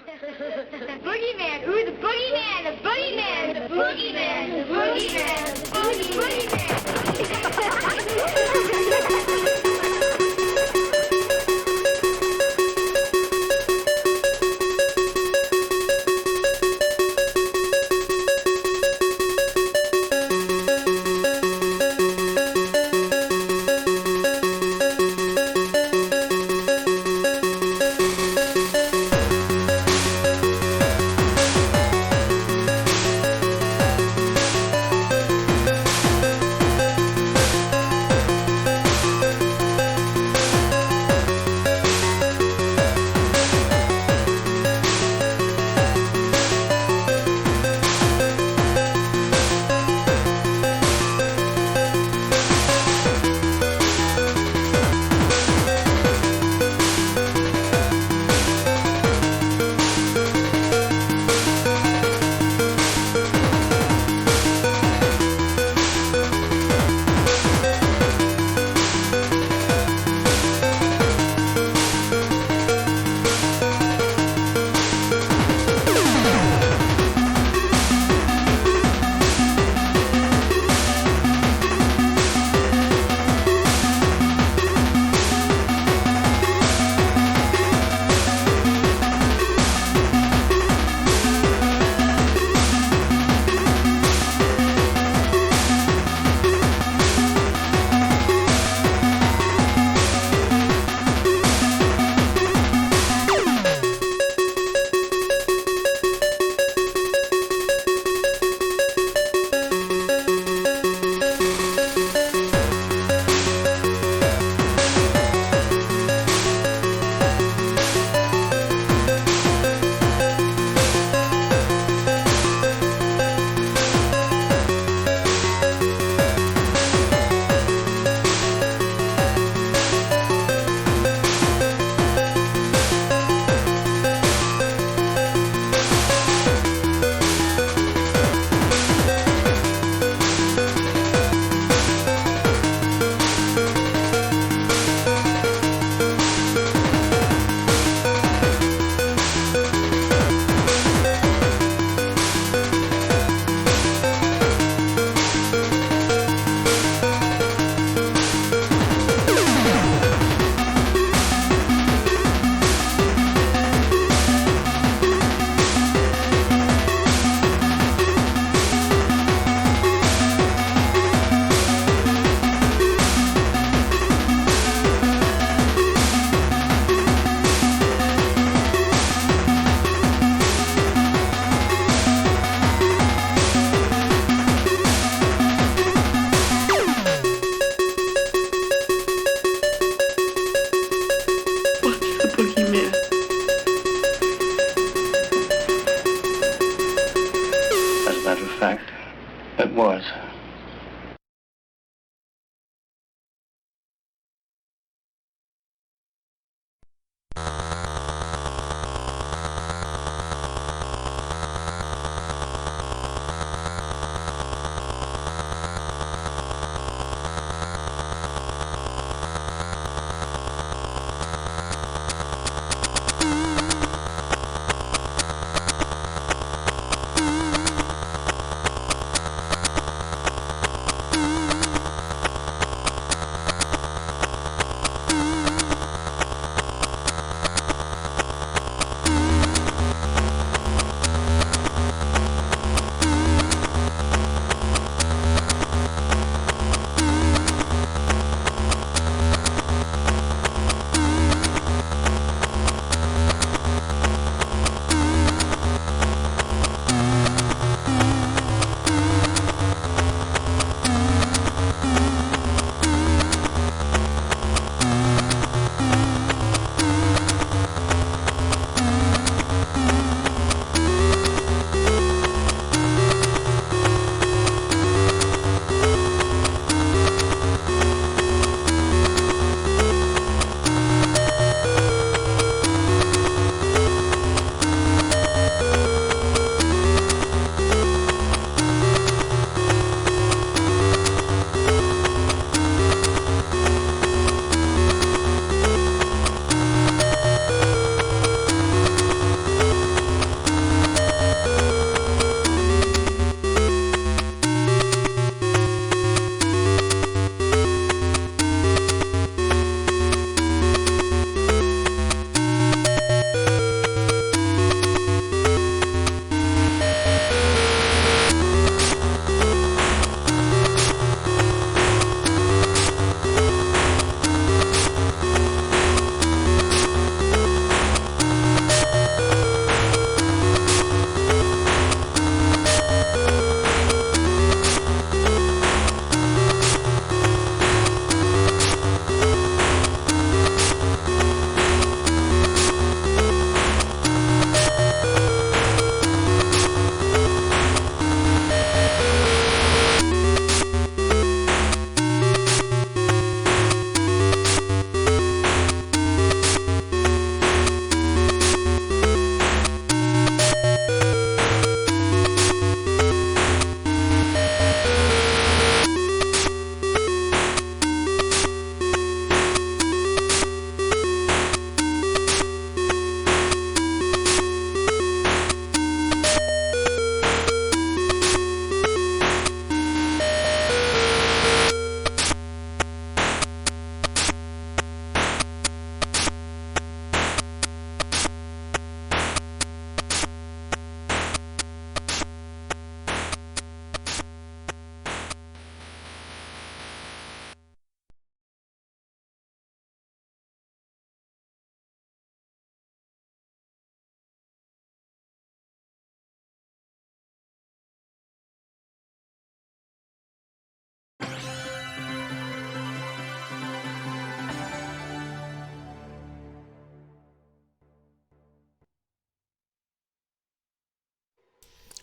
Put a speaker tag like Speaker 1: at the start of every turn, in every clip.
Speaker 1: The boogeyman. Ooh, the boogeyman. The boogeyman. The boogeyman. The boogeyman. The boogeyman.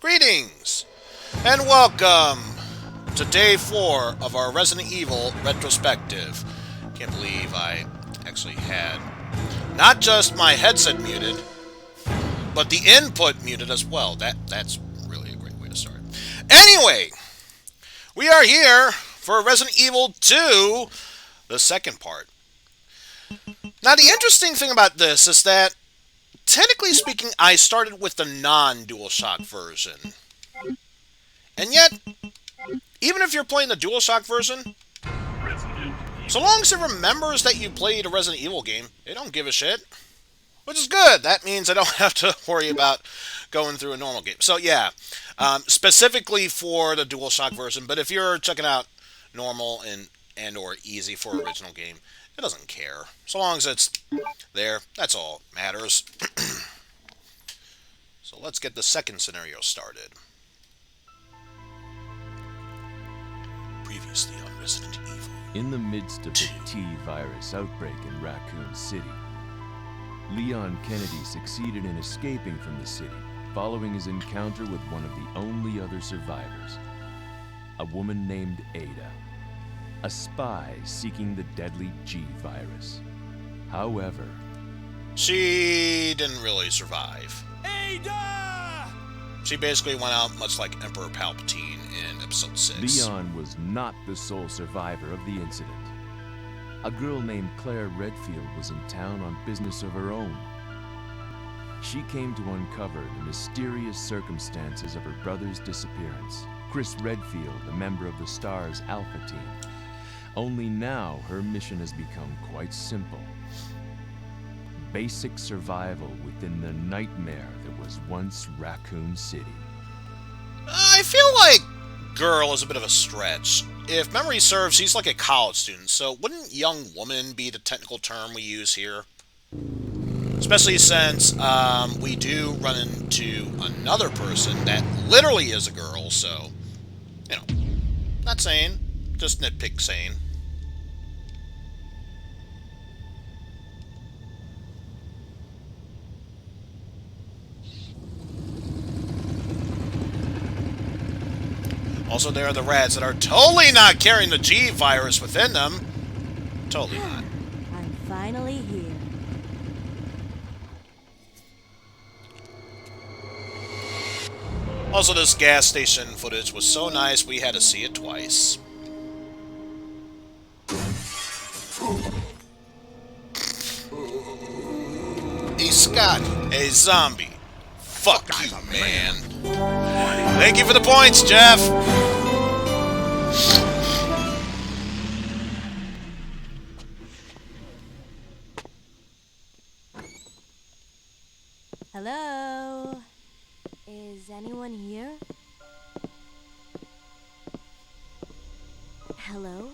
Speaker 2: Greetings, and welcome to Day 4 of our Resident Evil Retrospective. Can't believe I actually had not just my headset muted, but the input muted as well. That's really a great way to start. Anyway, we are here for Resident Evil 2, the second part. Now, the interesting thing about this is that, technically speaking, I started with the non-DualShock version. And yet, even if you're playing the DualShock version, so long as it remembers that you played a Resident Evil game, they don't give a shit. Which is good. That means I don't have to worry about going through a normal game. So yeah, specifically for the DualShock version, but if you're checking out normal and or easy for original game, it doesn't care. So long as it's there, that's all that matters. So let's get the second scenario started. Previously on Resident Evil.
Speaker 3: In the midst of the T-virus outbreak in Raccoon City, Leon Kennedy succeeded in escaping from the city following his encounter with one of the only other survivors, a woman named Ada, a spy seeking the deadly G-virus. However,
Speaker 2: she didn't really survive.
Speaker 3: Ada!
Speaker 2: She basically went out much like Emperor Palpatine in Episode 6.
Speaker 3: Leon was not the sole survivor of the incident. A girl named Claire Redfield was in town on business of her own. She came to uncover the mysterious circumstances of her brother's disappearance. Chris Redfield, a member of the STARS Alpha team. Only now, her mission has become quite simple. Basic survival within the nightmare that was once Raccoon City.
Speaker 2: I feel like girl is a bit of a stretch. If memory serves, she's like a college student, so wouldn't young woman be the technical term we use here? Especially since we do run into another person that literally is a girl, so, you know, not saying, just nitpick saying. Also, there are the rats that are totally not carrying the G-virus within them. Totally not.
Speaker 4: I'm finally here.
Speaker 2: Also, this gas station footage was so nice we had to see it twice. A Scotty, a zombie. Fuck you, man. Thank you for the points, Jeff!
Speaker 4: Hello? Is anyone here? Hello?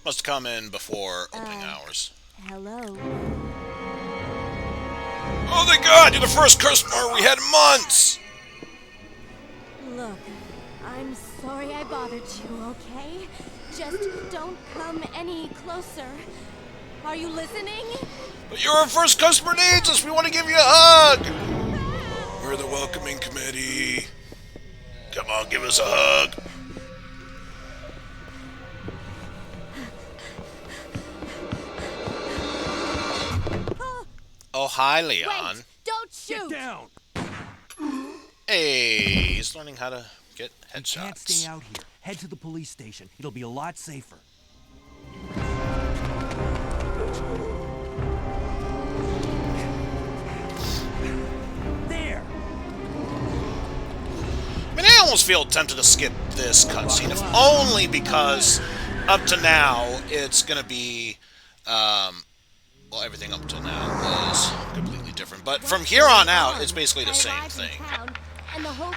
Speaker 2: Must come in before opening hours.
Speaker 4: Hello?
Speaker 2: Oh, thank God! You're the first customer we had in months!
Speaker 4: Look, I'm sorry I bothered you, okay? Just don't come any closer. Are you listening?
Speaker 2: But you're our first customer needs us! We want to give you a hug! We're the welcoming committee. Come on, give us a hug. Oh, hi, Leon.
Speaker 4: Wait, don't shoot!
Speaker 5: Get down!
Speaker 2: Hey, he's learning how to get headshots.
Speaker 5: You can't stay out here. Head to the police station. It'll be a lot safer. There!
Speaker 2: I mean, I almost feel tempted to skip this cutscene, if only because up to now it's gonna be, well, everything up till now was completely different. But from here on out, it's basically the same thing.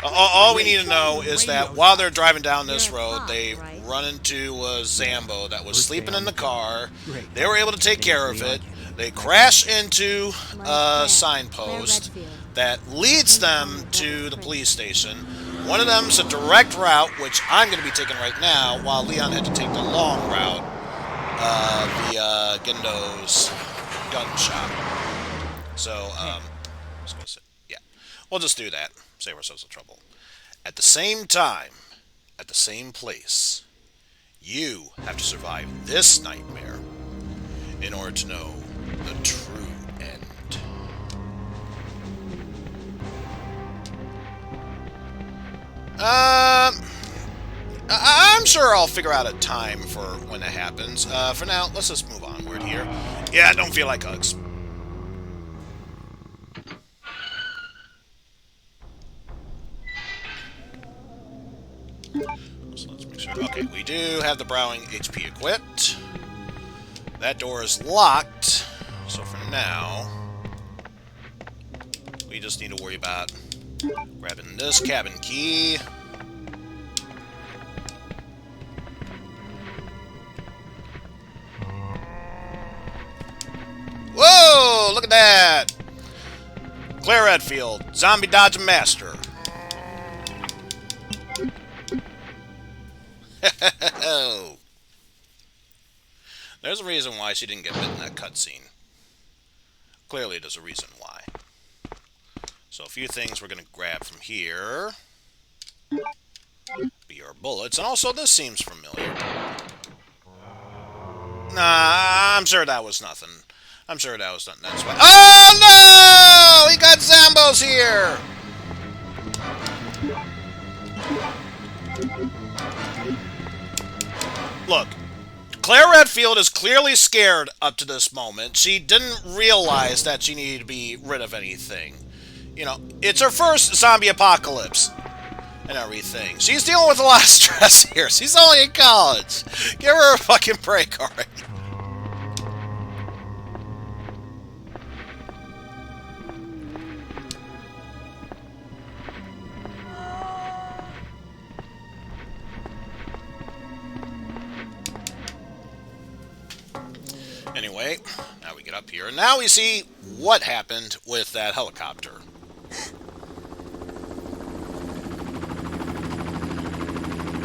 Speaker 2: All we need to know is that while they're driving down this road, they run into a Zambo that was sleeping in the car. They were able to take care of it. They crash into a signpost that leads them to the police station. One of them's a direct route, which I'm going to be taking right now, while Leon had to take the long route via Gendo's gun shop. So, was going to say, yeah. We'll just do that. Save ourselves the trouble. At the same time, at the same place, you have to survive this nightmare in order to know the true end. I'm sure I'll figure out a time for when it happens. For now, let's just move onward here. Yeah, I don't feel like hugs. So let's make sure. Okay, we do have the Browning HP equipped. That door is locked. So for now, we just need to worry about grabbing this cabin key. Whoa! Look at that! Claire Redfield, zombie dodging master. There's a reason why she didn't get bit in that cutscene. Clearly, there's a reason why. So, a few things we're going to grab from here. Be our bullets. And also, this seems familiar. Nah, I'm sure that was nothing. I'm sure that was nothing. That's why. Oh, no! We got Zambos here! Look. Claire Redfield is clearly scared up to this moment. She didn't realize that she needed to be rid of anything. You know, it's her first zombie apocalypse and everything. She's dealing with a lot of stress here. She's only in college. Give her a fucking break already. Anyway, now we get up here. And now we see what happened with that helicopter.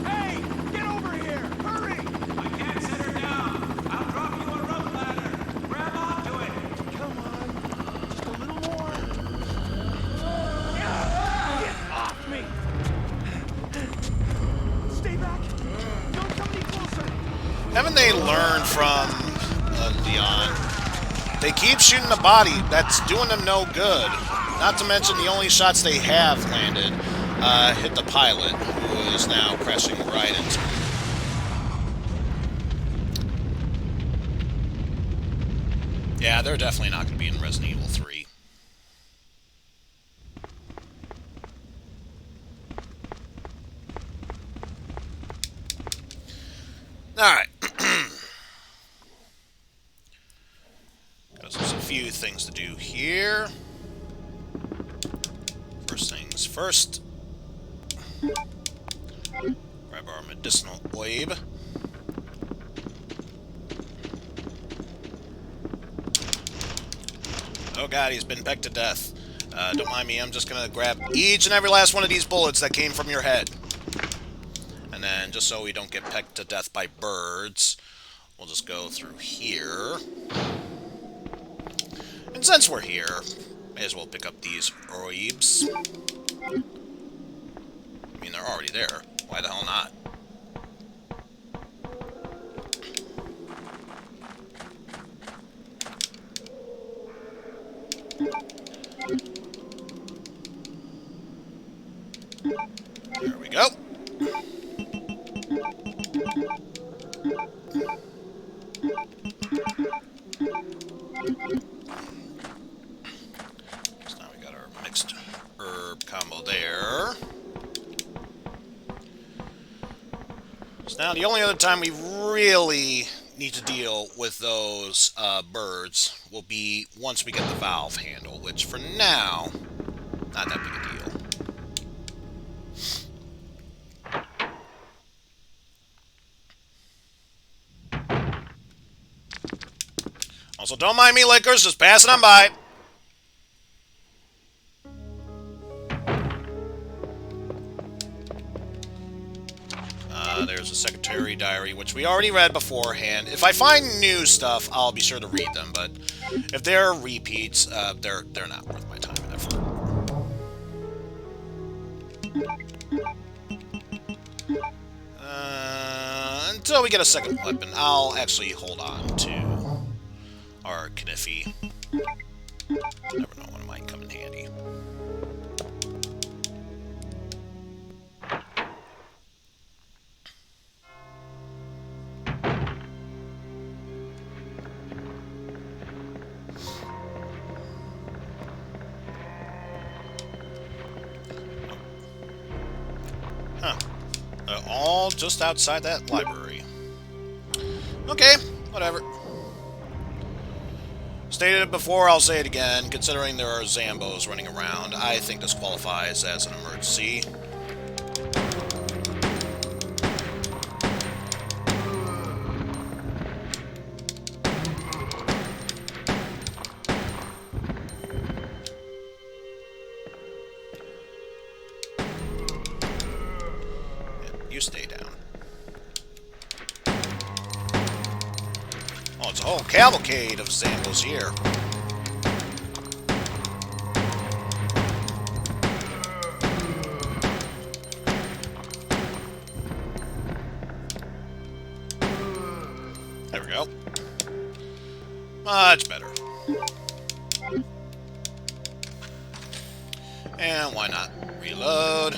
Speaker 5: Hey! Get over here! Hurry!
Speaker 6: I can't set her down. I'll drop you a rope ladder. Grab onto it.
Speaker 5: Come on. Just a little more. Get off me! Stay back! Don't come any closer!
Speaker 2: Haven't they learned from Leon? They keep shooting the body. That's doing them no good. Not to mention the only shots they have landed hit the pilot, who is now crashing right into it. Yeah, they're definitely not going to be in Resident Evil 3. Alright. There's a few things to do here. First things first. Grab our medicinal oib. Oh god, he's been pecked to death. Don't mind me, I'm just gonna grab each and every last one of these bullets that came from your head. And then, just so we don't get pecked to death by birds, we'll just go through here. And since we're here, may as well pick up these oibs. I mean, they're already there. Why the hell not? There we go. So now we got our mixed herb combo there. So now the only other time we really need to deal with those birds will be once we get the valve handle, which for now, not that big a deal. Also, don't mind me, lickers, just passing on by. There's a secretary diary, which we already read beforehand. If I find new stuff, I'll be sure to read them, but if they're repeats, they're not worth my time and effort. Until we get a second weapon, I'll actually hold on to our Kniffy. Never know when it might come in handy. Huh. They're all just outside that library. Okay, whatever. Stated it before, I'll say it again. Considering there are Zambos running around, I think this qualifies as an emergency. You stay down. Oh, it's a whole cavalcade of Zambos here. There we go. Much better. And why not reload?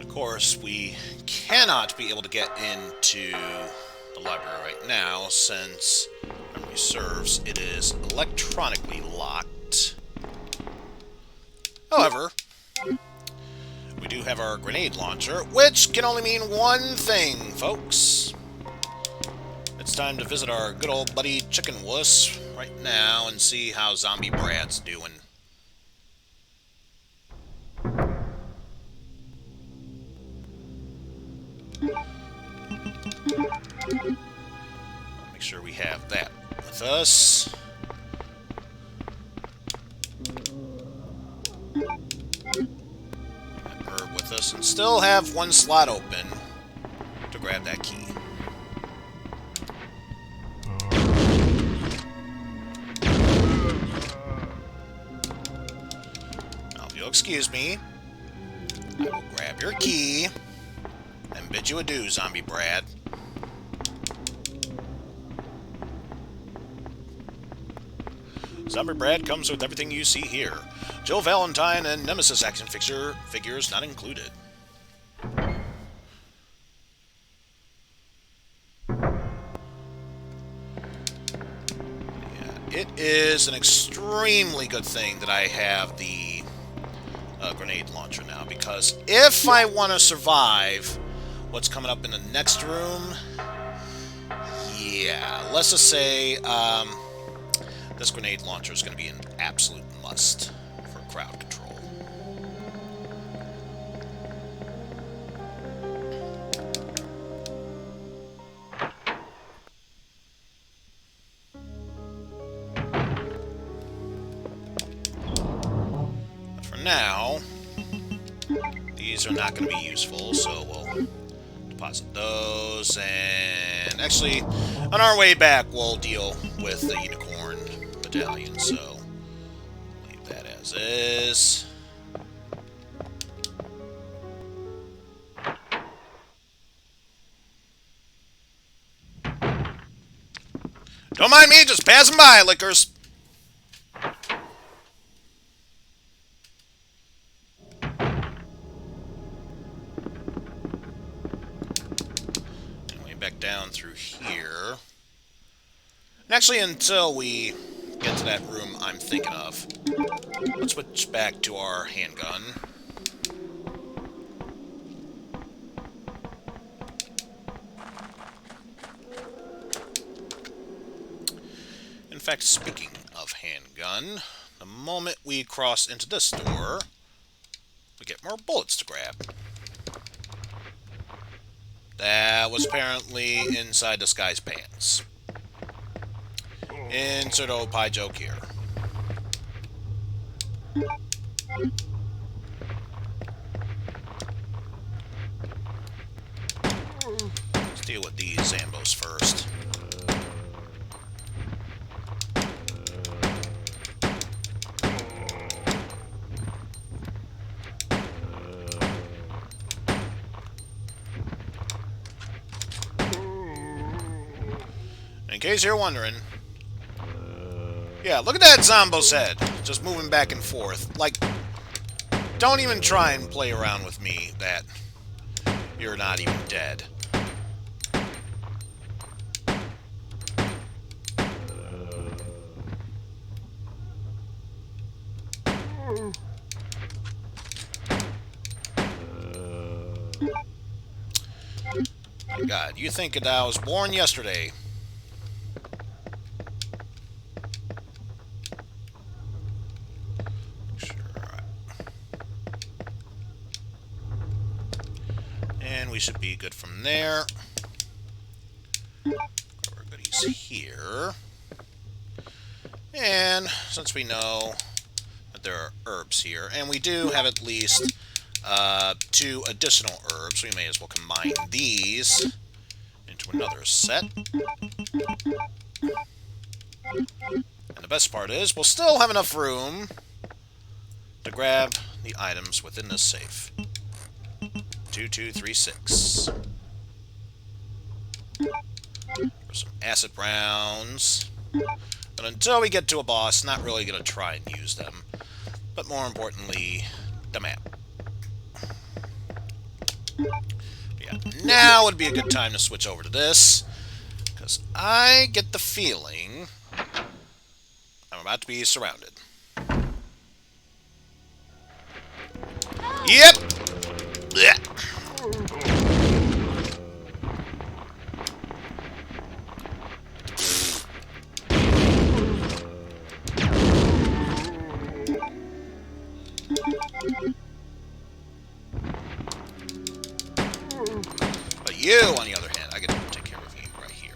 Speaker 2: Of course, we cannot be able to get into the library right now since memory serves, it is electronically locked. However, we do have our grenade launcher, which can only mean one thing, folks. It's time to visit our good old buddy Chicken Wuss right now and see how Zombie Brad's doing. Make sure we have that with us. Herb with us, and still have one slot open to grab that key. Now, if you'll excuse me, I will grab your key and bid you adieu, Zombie Brad. Zombie Brad comes with everything you see here. Jill Valentine and Nemesis action figures not included. Yeah, it is an extremely good thing that I have the grenade launcher now, because if I want to survive what's coming up in the next room, yeah, let's just say this grenade launcher is going to be an absolute must for crowd control. But for now, these are not going to be useful, so we'll deposit those, and actually, on our way back, we'll deal with the unicorn battalion, so leave that as is. Don't mind me, just passing by, lickers. Anyway, back down through here. And actually, until we get to that room I'm thinking of, let's switch back to our handgun. In fact, speaking of handgun, the moment we cross into this door, we get more bullets to grab. That was apparently inside this guy's pants. Insert old pie joke here. deal with these Zambos first. In case you're wondering, yeah, look at that Zombo's head, just moving back and forth. Like, don't even try and play around with me that you're not even dead. My God, you think that I was born yesterday? And we should be good from there. Grab our goodies here. And since we know that there are herbs here, and we do have at least 2 additional herbs, we may as well combine these into another set. And the best part is, we'll still have enough room to grab the items within this safe. 2236. For some acid rounds. But until we get to a boss, not really going to try and use them. But more importantly, the map. Yeah, now would be a good time to switch over to this. Because I get the feeling I'm about to be surrounded. Yep! Blech. But you, on the other hand, I can take care of you right here.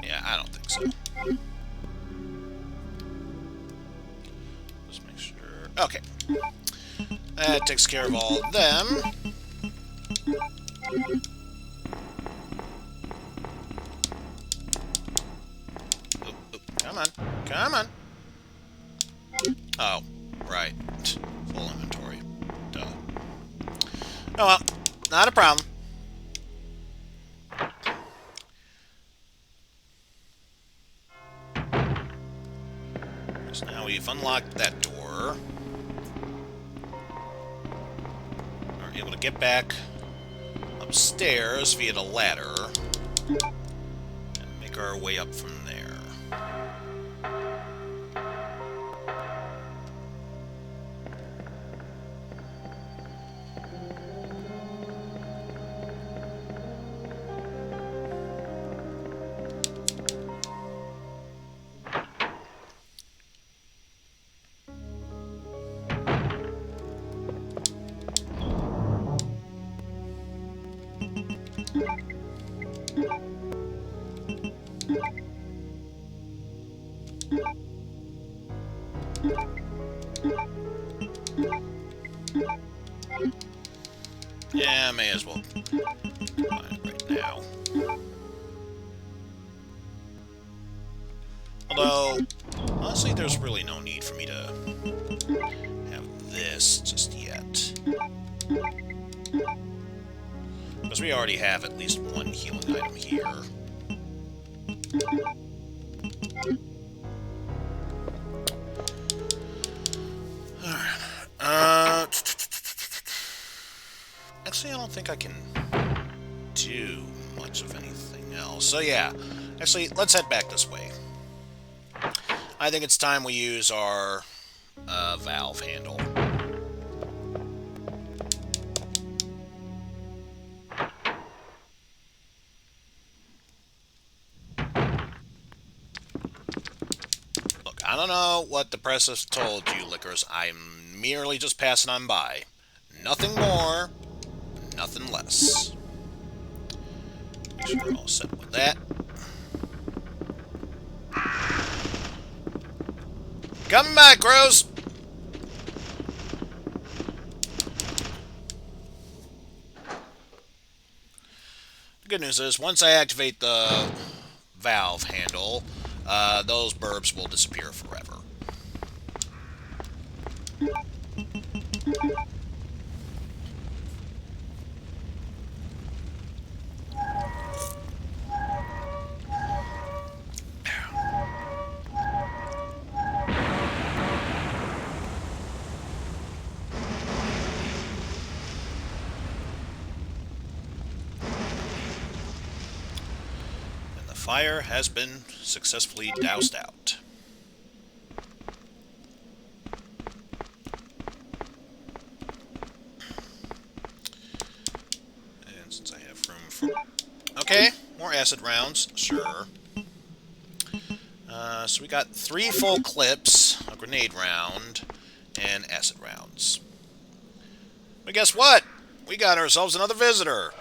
Speaker 2: Yeah, I don't think so. Just make sure. Okay. That takes care of all of them. Oop, oop. Come on. Come on. Oh, right. Full inventory. Duh. Oh well. Not a problem. So now we've unlocked that door. We're able to get back upstairs via the ladder and make our way up from there. Yeah, may as well combine it right now. Although, honestly, there's really no need for me to have this just yet. Because we already have at least one healing item here. Actually, I don't think I can do much of anything else. So yeah, actually, let's head back this way. I think it's time we use our valve handle. Look, I don't know what the press has told you, Lickers. I'm merely just passing on by. Nothing more, nothing less. Make sure we're all set with that. Coming back, Rose! The good news is, once I activate the valve handle, those burbs will disappear forever. Fire has been successfully doused out. And since I have room for... Okay, more acid rounds, sure. So we got 3 full clips, a grenade round, and acid rounds. But guess what? We got ourselves another visitor.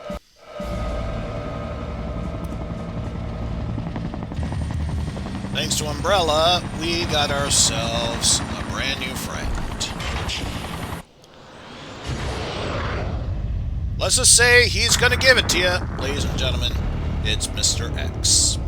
Speaker 2: Thanks to Umbrella, we got ourselves a brand new friend. Let's just say he's gonna give it to you, ladies and gentlemen. It's Mr. X.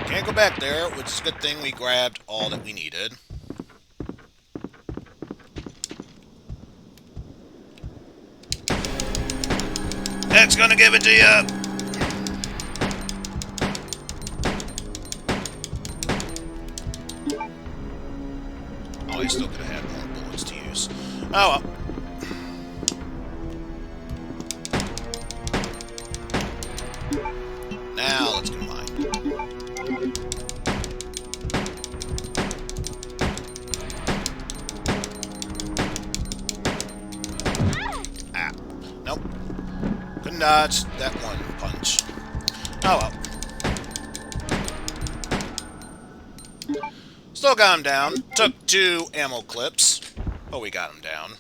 Speaker 2: Can't go back there, which is a good thing we grabbed all that we needed. X gonna give it to you! Oh, he still could have had more bullets to use. Oh well. Now let's combine. Ah, nope. Couldn't dodge that one punch. Oh well. Still got him down. Took 2 ammo clips, but we got him down.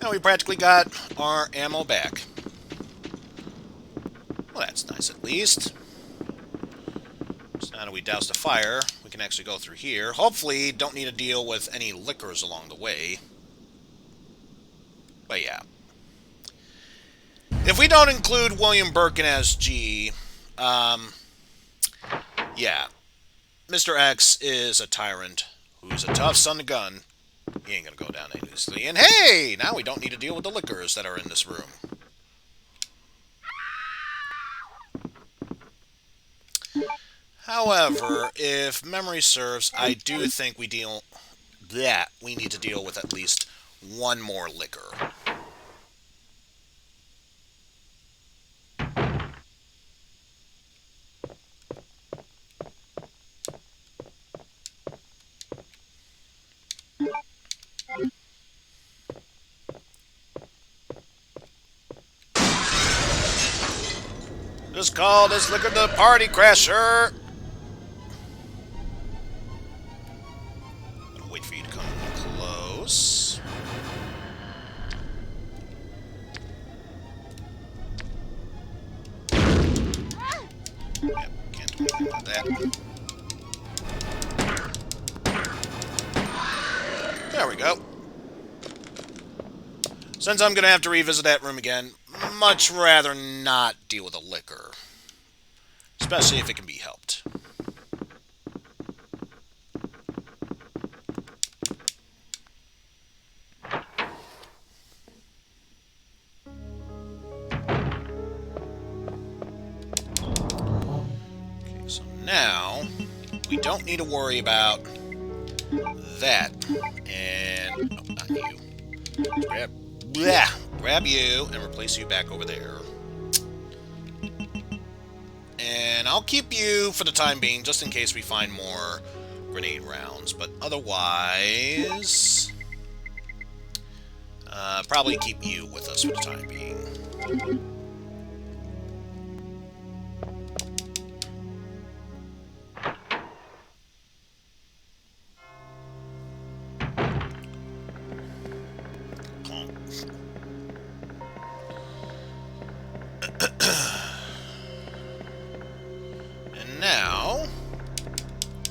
Speaker 2: And we practically got our ammo back. Well, that's nice at least. So now that we doused the fire, we can actually go through here. Hopefully, don't need to deal with any liquors along the way. But yeah. If we don't include William Birkin as G, yeah. Mr. X is a tyrant who's a tough son of a gun. He ain't gonna go down easily. And hey! Now we don't need to deal with the liquors that are in this room. However, if memory serves, I do think we need to deal with at least one more liquor. Just call this liquor the Party Crasher. Gonna wait for you to come close. Yep, can't do anything about that. There we go. Since I'm gonna have to revisit that room again, much rather not deal with a liquor. Especially if it can be helped. Okay, so now we don't need to worry about that. And oh, not you. Grab you and replace you back over there. And I'll keep you for the time being, just in case we find more grenade rounds, but otherwise, probably keep you with us for the time being. And now,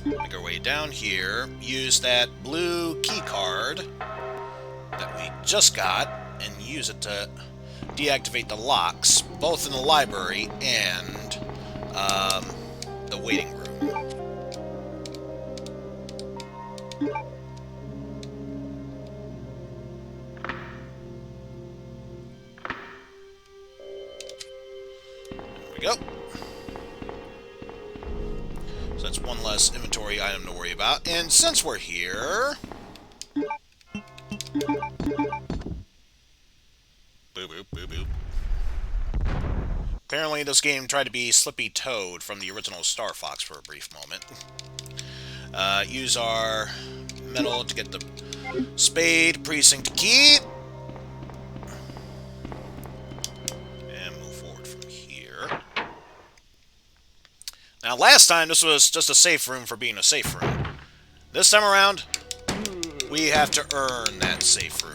Speaker 2: make our way down here, use that blue key card that we just got, and use it to deactivate the locks, both in the library and the waiting room. There we go. So that's one less inventory item to worry about. And since we're here... Boop, boop, boop, boop. Apparently this game tried to be Slippy Toad from the original Star Fox for a brief moment. Use our metal to get the spade precinct key. And move forward from here. Now, last time, this was just a safe room for being a safe room. This time around, we have to earn that safe room.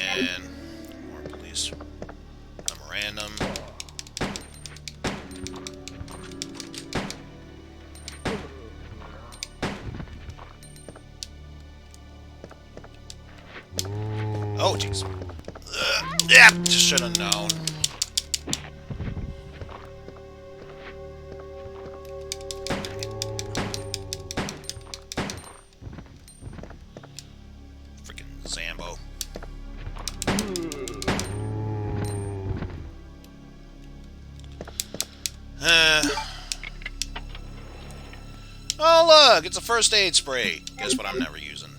Speaker 2: And more police memorandum. Oh, jeez. Yeah, just should have known. Freaking Zambo. Oh, look, it's a first aid spray. Guess what I'm never using.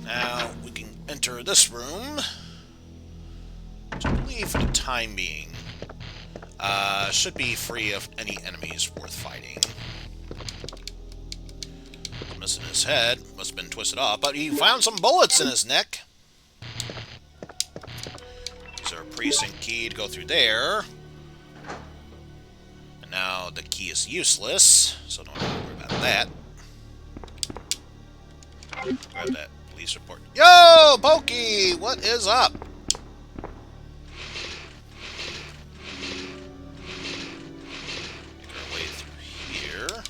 Speaker 2: Now, we can enter this room, which I believe for the time being should be free of any enemies worth fighting. Missing his head, must have been twisted off, but he found some bullets in his neck. Is there a precinct key to go through there? And now the key is useless, so don't have to worry about that. Grab that police report. Yo, Pokey! What is up? Make our way through here.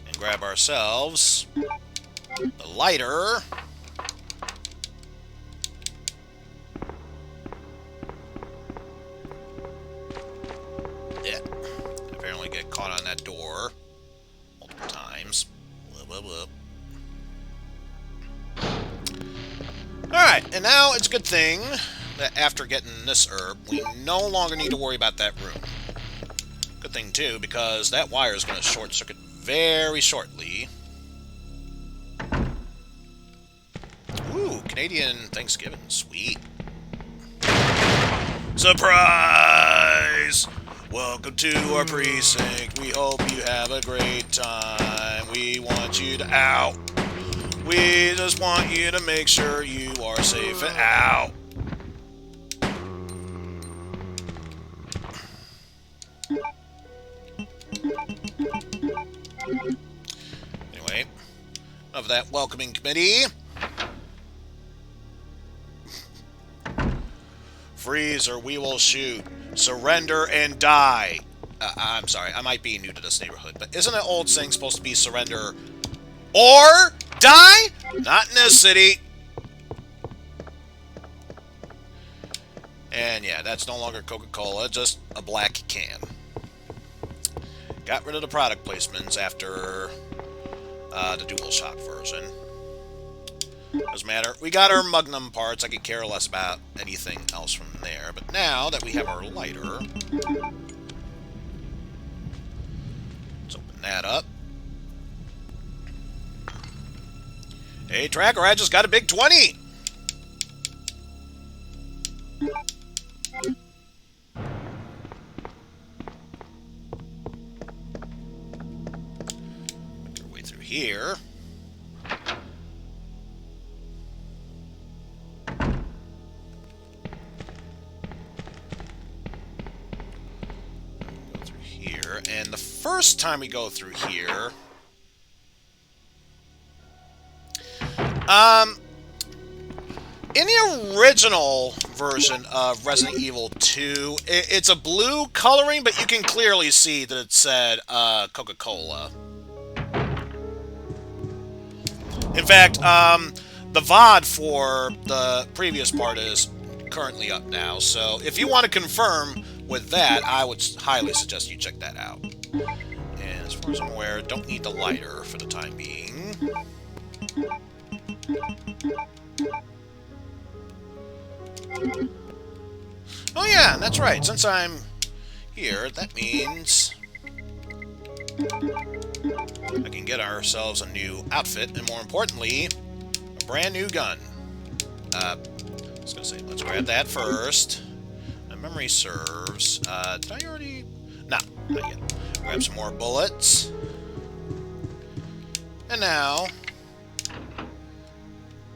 Speaker 2: And grab ourselves the lighter. Yeah. Apparently get caught on that door multiple times. Blah, blah, blah. Alright, and now it's a good thing that after getting this herb, we no longer need to worry about that room. Good thing, too, because that wire is going to short circuit very shortly. Ooh, Canadian Thanksgiving. Sweet. Surprise! Welcome to our precinct. We hope you have a great time. We want you to out. We just want you to make sure you are safe and out. Anyway, enough of that welcoming committee. Freeze or we will shoot. Surrender and die. I'm sorry, I might be new to this neighborhood, but isn't an old saying supposed to be surrender or die? Not in this city. And yeah, that's no longer Coca-Cola, just a black can. Got rid of the product placements after the DualShock version. Doesn't matter. We got our Magnum parts. I could care less about anything else from there. But now that we have our lighter, that up. Hey, Tracker, I just got a big 20! Make our way through here. Go through here, and the first time we go through here... in the original version of Resident Evil 2, it's a blue coloring, but you can clearly see that it said Coca-Cola. In fact, the VOD for the previous part is currently up now, so if you want to confirm with that, I would highly suggest you check that out. And as far as I'm aware, don't need the lighter for the time being. Oh yeah, that's right. Since I'm here, that means I can get ourselves a new outfit, and more importantly, a brand new gun. I was gonna say, let's grab that first. My memory serves. Did I already? No, not yet. Grab some more bullets. And now,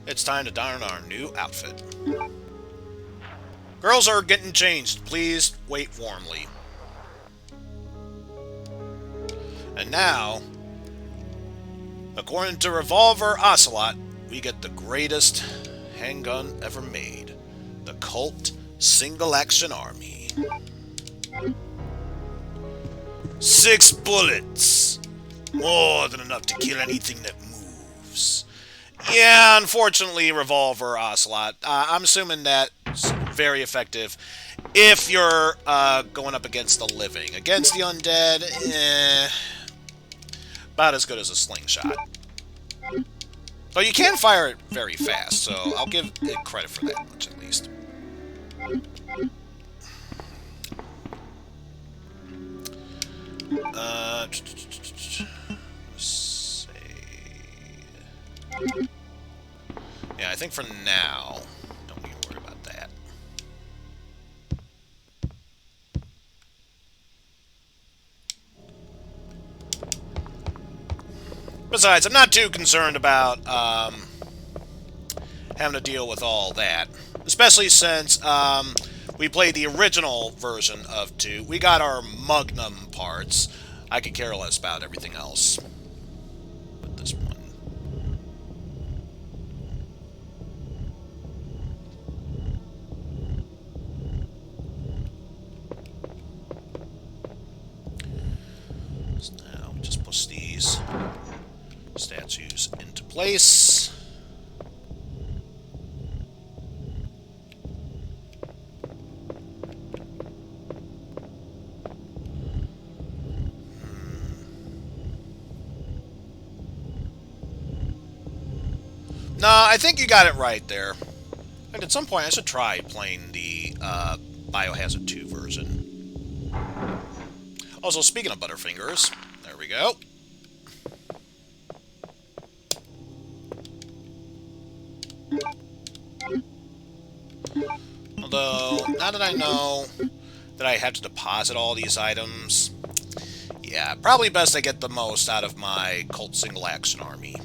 Speaker 2: it's time to don our new outfit. Girls are getting changed. Please wait warmly. And now, according to Revolver Ocelot, we get the greatest handgun ever made. The Colt Single Action Army. 6 bullets. More than enough to kill anything that moves. Yeah, unfortunately, Revolver Ocelot. I'm assuming that's very effective if you're going up against the living. Against the undead, about as good as a slingshot. But you can fire it very fast, so I'll give it credit for that much at least. Yeah, I think for now, don't need to worry about that. Besides, I'm not too concerned about having to deal with all that. Especially since we played the original version of 2. We got our Magnum parts. I could care less about everything else. But this one. So now we just push these statues into place. No, I think you got it right there. And at some point, I should try playing the Biohazard 2 version. Also, speaking of Butterfingers, there we go. Although, now that I know that I have to deposit all these items, yeah, probably best I get the most out of my Colt Single Action Army.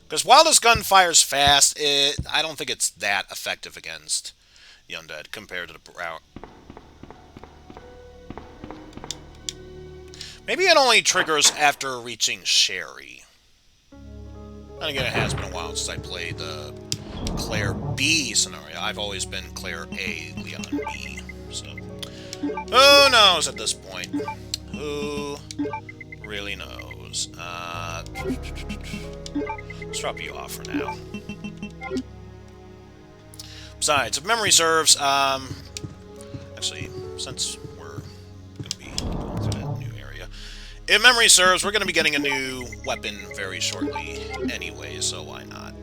Speaker 2: Because while this gun fires fast, I don't think it's that effective against the undead compared to the Brow. Maybe it only triggers after reaching Sherry. And again, it has been a while since I played the Claire B scenario. I've always been Claire A, Leon B. So, who knows at this point? Who really knows? Let's drop you off for now. Besides, if memory serves, actually, since we're going to be going through that new area, if memory serves, we're going to be getting a new weapon very shortly anyway, so why not?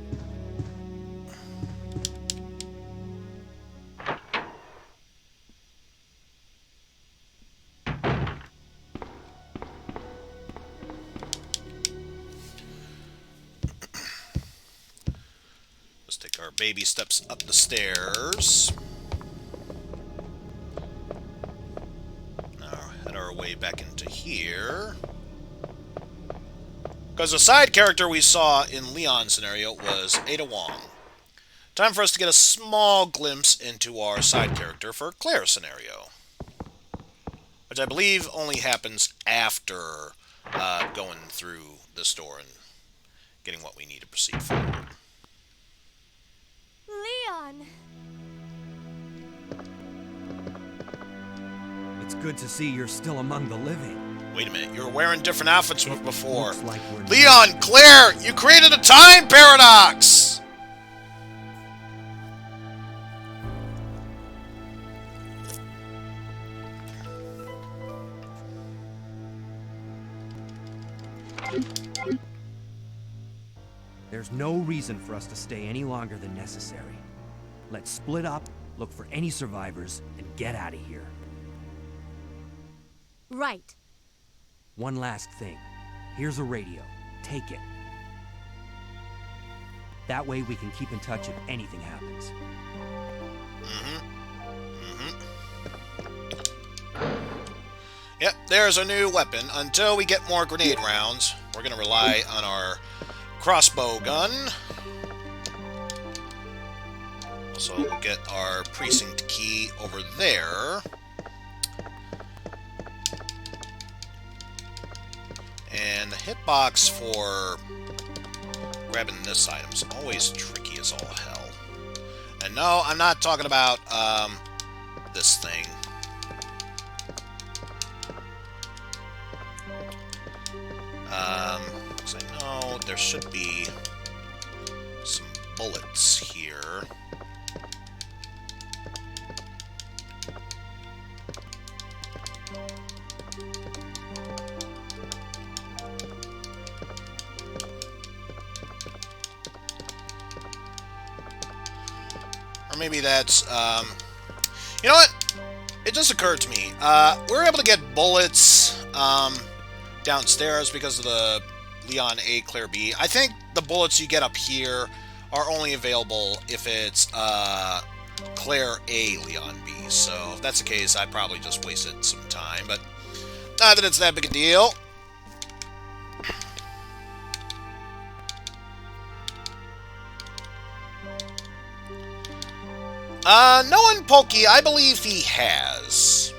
Speaker 2: baby steps up the stairs. Now, head our way back into here. Because the side character we saw in Leon's scenario was Ada Wong. Time for us to get a small glimpse into our side character for Claire's scenario. Which I believe only happens after going through this door and getting what we need to proceed forward.
Speaker 4: Leon!
Speaker 5: It's good to see you're still among the living.
Speaker 2: Wait a minute, you were wearing different outfits from before.
Speaker 5: Looks like we're
Speaker 2: Leon, Claire, you created a time paradox!
Speaker 5: There's no reason for us to stay any longer than necessary. Let's split up, look for any survivors, and get out of here.
Speaker 4: Right.
Speaker 5: One last thing. Here's a radio. Take it. That way we can keep in touch if anything happens.
Speaker 2: Yep, there's a new weapon. Until we get more grenade rounds, we're going to rely on our crossbow gun. Also, we'll get our precinct key over there. And the hitbox for grabbing this item is always tricky as all hell. And no, I'm not talking about this thing. Because I know there should be some bullets here. Or maybe that's, you know what? It just occurred to me. We're able to get bullets downstairs because of the Leon A, Claire B. I think the bullets you get up here are only available if it's Claire A, Leon B. So if that's the case, I probably just wasted some time. But not that it's that big a deal. Knowing Pokey, I believe he has.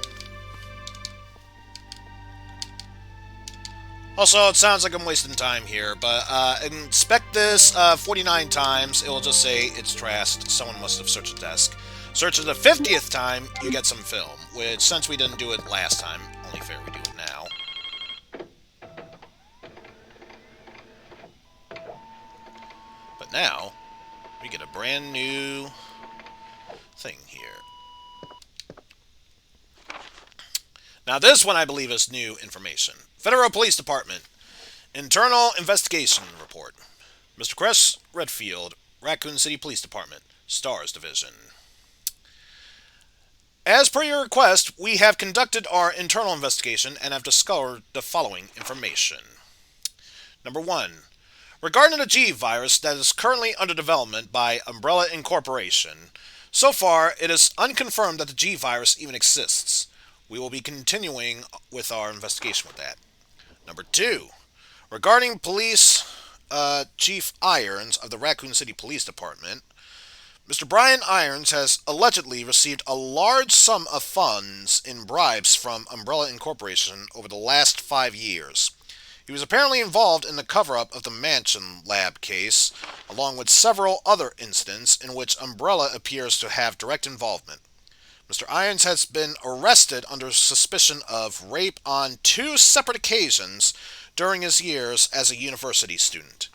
Speaker 2: Also, it sounds like I'm wasting time here, but inspect this 49 times. It will just say it's trashed. Someone must have searched the desk. Search it the 50th time, you get some film, which, since we didn't do it last time, only fair we do it now. But now, we get a brand new thing here. Now this one I believe is new information. Federal Police Department Internal Investigation Report. Mr. Claire Redfield, Raccoon City Police Department, Stars Division. As per your request, we have conducted our internal investigation and have discovered the following information. Number 1. Regarding the G virus that is currently under development by Umbrella Incorporation, so far it is unconfirmed that the G virus even exists. We will be continuing with our investigation with that. Number 2. Regarding Police Chief Irons of the Raccoon City Police Department, Mr. Brian Irons has allegedly received a large sum of funds in bribes from Umbrella Incorporation over the last 5 years. He was apparently involved in the cover-up of the Mansion Lab case, along with several other incidents in which Umbrella appears to have direct involvement. Mr. Irons has been arrested under suspicion of rape on 2 separate occasions during his years as a university student.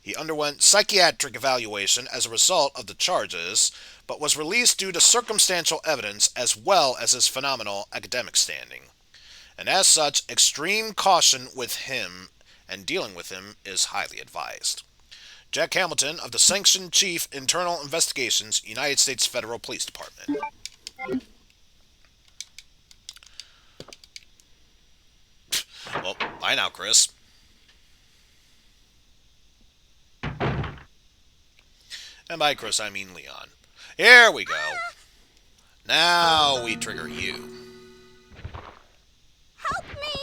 Speaker 2: He underwent psychiatric evaluation as a result of the charges, but was released due to circumstantial evidence as well as his phenomenal academic standing. And as such, extreme caution with him and dealing with him is highly advised. Jack Hamilton of the Sanctioned Chief Internal Investigations, United States Federal Police Department. Well, bye now, Chris. And by Chris, I mean Leon. Here we go. Now we trigger you.
Speaker 4: Help me!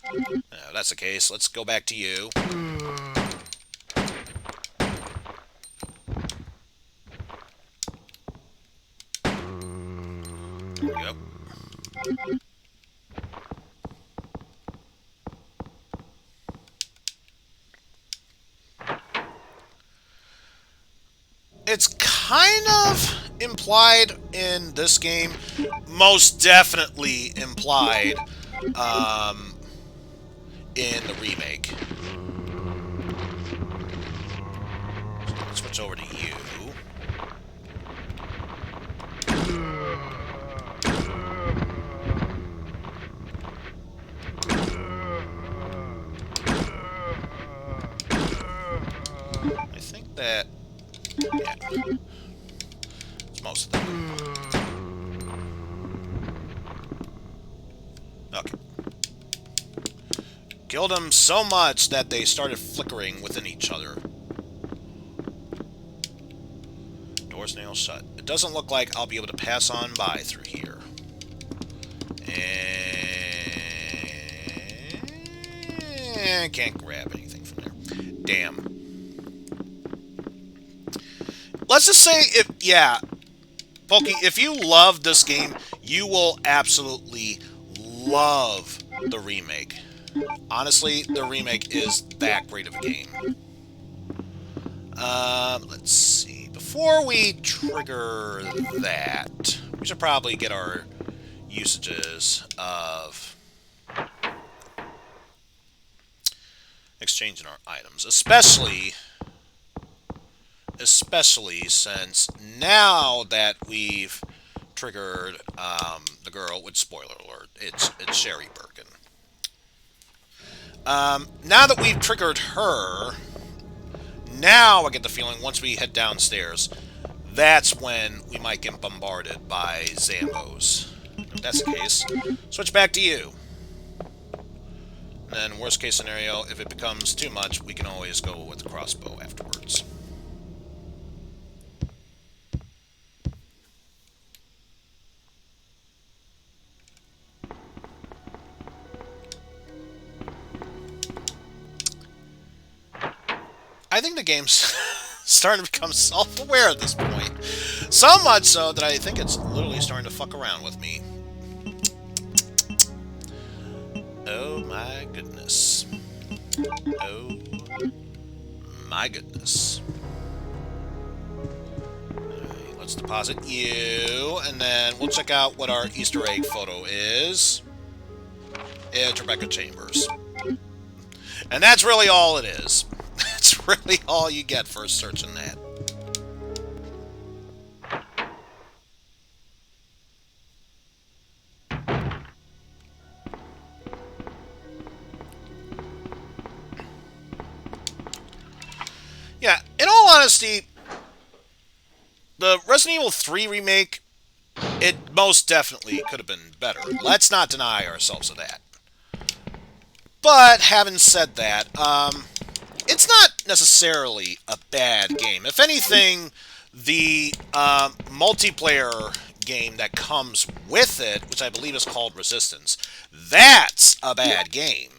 Speaker 2: If that's the case, let's go back to you. There we go. It's kind of implied in this game, most definitely implied in the remake. So let's switch over to you. I think that... yeah. It's most of them. Okay. Killed them so much that they started flickering within each other. Door's nailed shut. It doesn't look like I'll be able to pass on by through here. And can't grab anything from there. Damn. Let's just say, Pokey, if you love this game, you will absolutely love the remake. Honestly, the remake is that great of a game. Let's see. Before we trigger that, we should probably get our usages of exchanging our items, especially since now that we've triggered the girl, with spoiler alert, it's Sherry Birkin. Now that we've triggered her, now I get the feeling once we head downstairs, that's when we might get bombarded by Zambos. If that's the case, switch back to you. And then worst case scenario, if it becomes too much, we can always go with the crossbow afterwards. I think the game's starting to become self-aware at this point. So much so that I think it's literally starting to fuck around with me. Oh my goodness. Oh my goodness. Alright, let's deposit you, and then we'll check out what our Easter egg photo is. It's Rebecca Chambers. And that's really all it is. That's really all you get for searching that. Yeah, in all honesty, the Resident Evil 3 remake, it most definitely could have been better. Let's not deny ourselves of that. But, having said that, it's not necessarily a bad game. If anything, the multiplayer game that comes with it, which I believe is called Resistance, that's a bad game.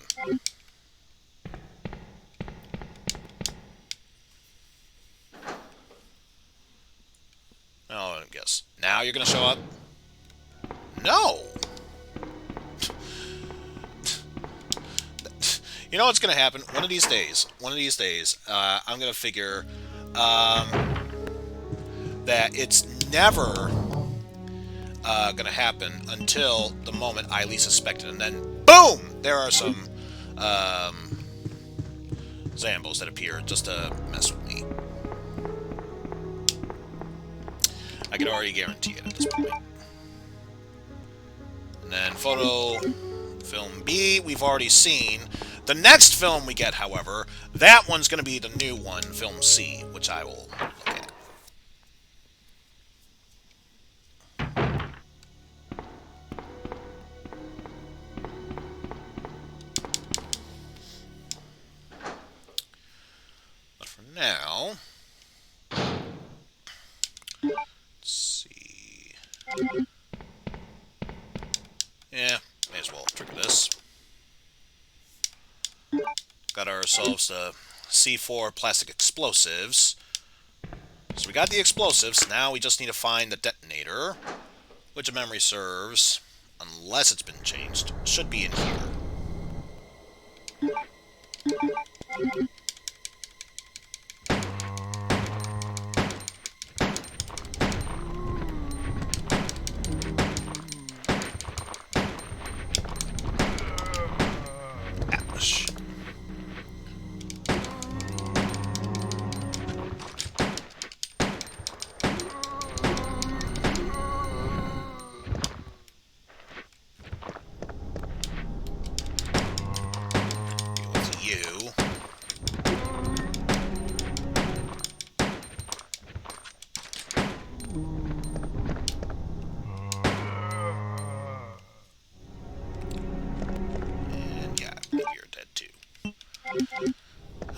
Speaker 2: Oh, I guess. Now you're going to show up? No! You know what's going to happen? One of these days, I'm going to figure that it's never going to happen until the moment I least suspect it. And then, boom! There are some Zambos that appear just to mess with me. I can already guarantee it at this point. And then photo film B, we've already seen. The next film we get, however, that one's going to be the new one, film C, which I will look at. Now, let's see. Yeah, may as well trigger this. Got ourselves the C4 plastic explosives. So we got the explosives, now we just need to find the detonator, which if memory serves, unless it's been changed, should be in here. Ouch.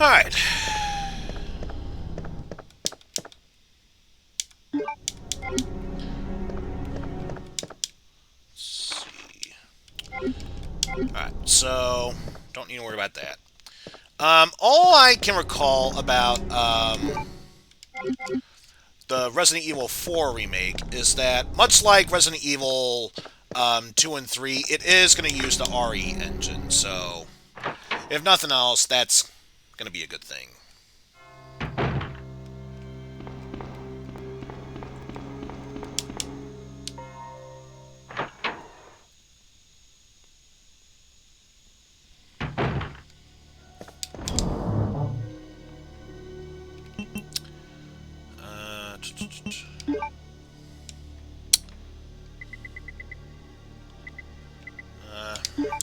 Speaker 2: Alright. Let's see. Alright, so don't need to worry about that. All I can recall about the Resident Evil 4 remake is that, much like Resident Evil 2 and 3, it is going to use the RE engine, so if nothing else, that's going to be a good thing.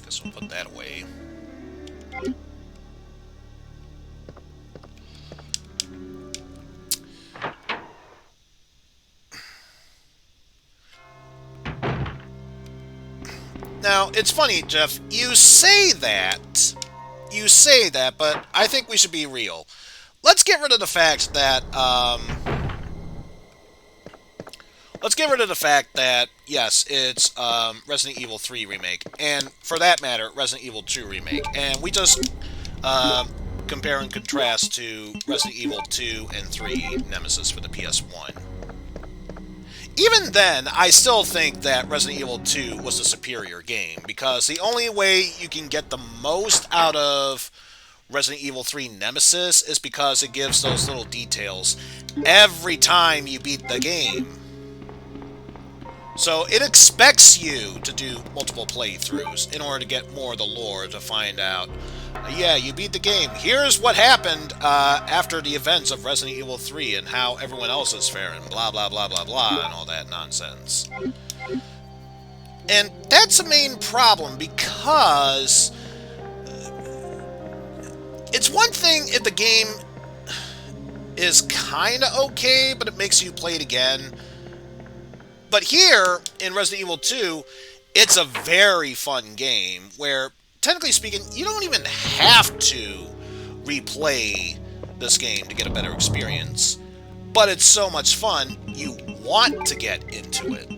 Speaker 2: Guess we'll put that away. Now, it's funny, Jeff, you say that, but I think we should be real. Let's get rid of the fact that, yes, it's Resident Evil 3 remake, and for that matter, Resident Evil 2 remake, and we just compare and contrast to Resident Evil 2 and 3 Nemesis for the PS1. Even then, I still think that Resident Evil 2 was the superior game, because the only way you can get the most out of Resident Evil 3 Nemesis is because it gives those little details every time you beat the game. So it expects you to do multiple playthroughs in order to get more of the lore, to find out, yeah, you beat the game. Here's what happened after the events of Resident Evil 3 and how everyone else is faring, blah, blah, blah, blah, blah, and all that nonsense. And that's a main problem, because it's one thing if the game is kind of okay, but it makes you play it again. But here, in Resident Evil 2, it's a very fun game, where, technically speaking, you don't even have to replay this game to get a better experience. But it's so much fun, you want to get into it.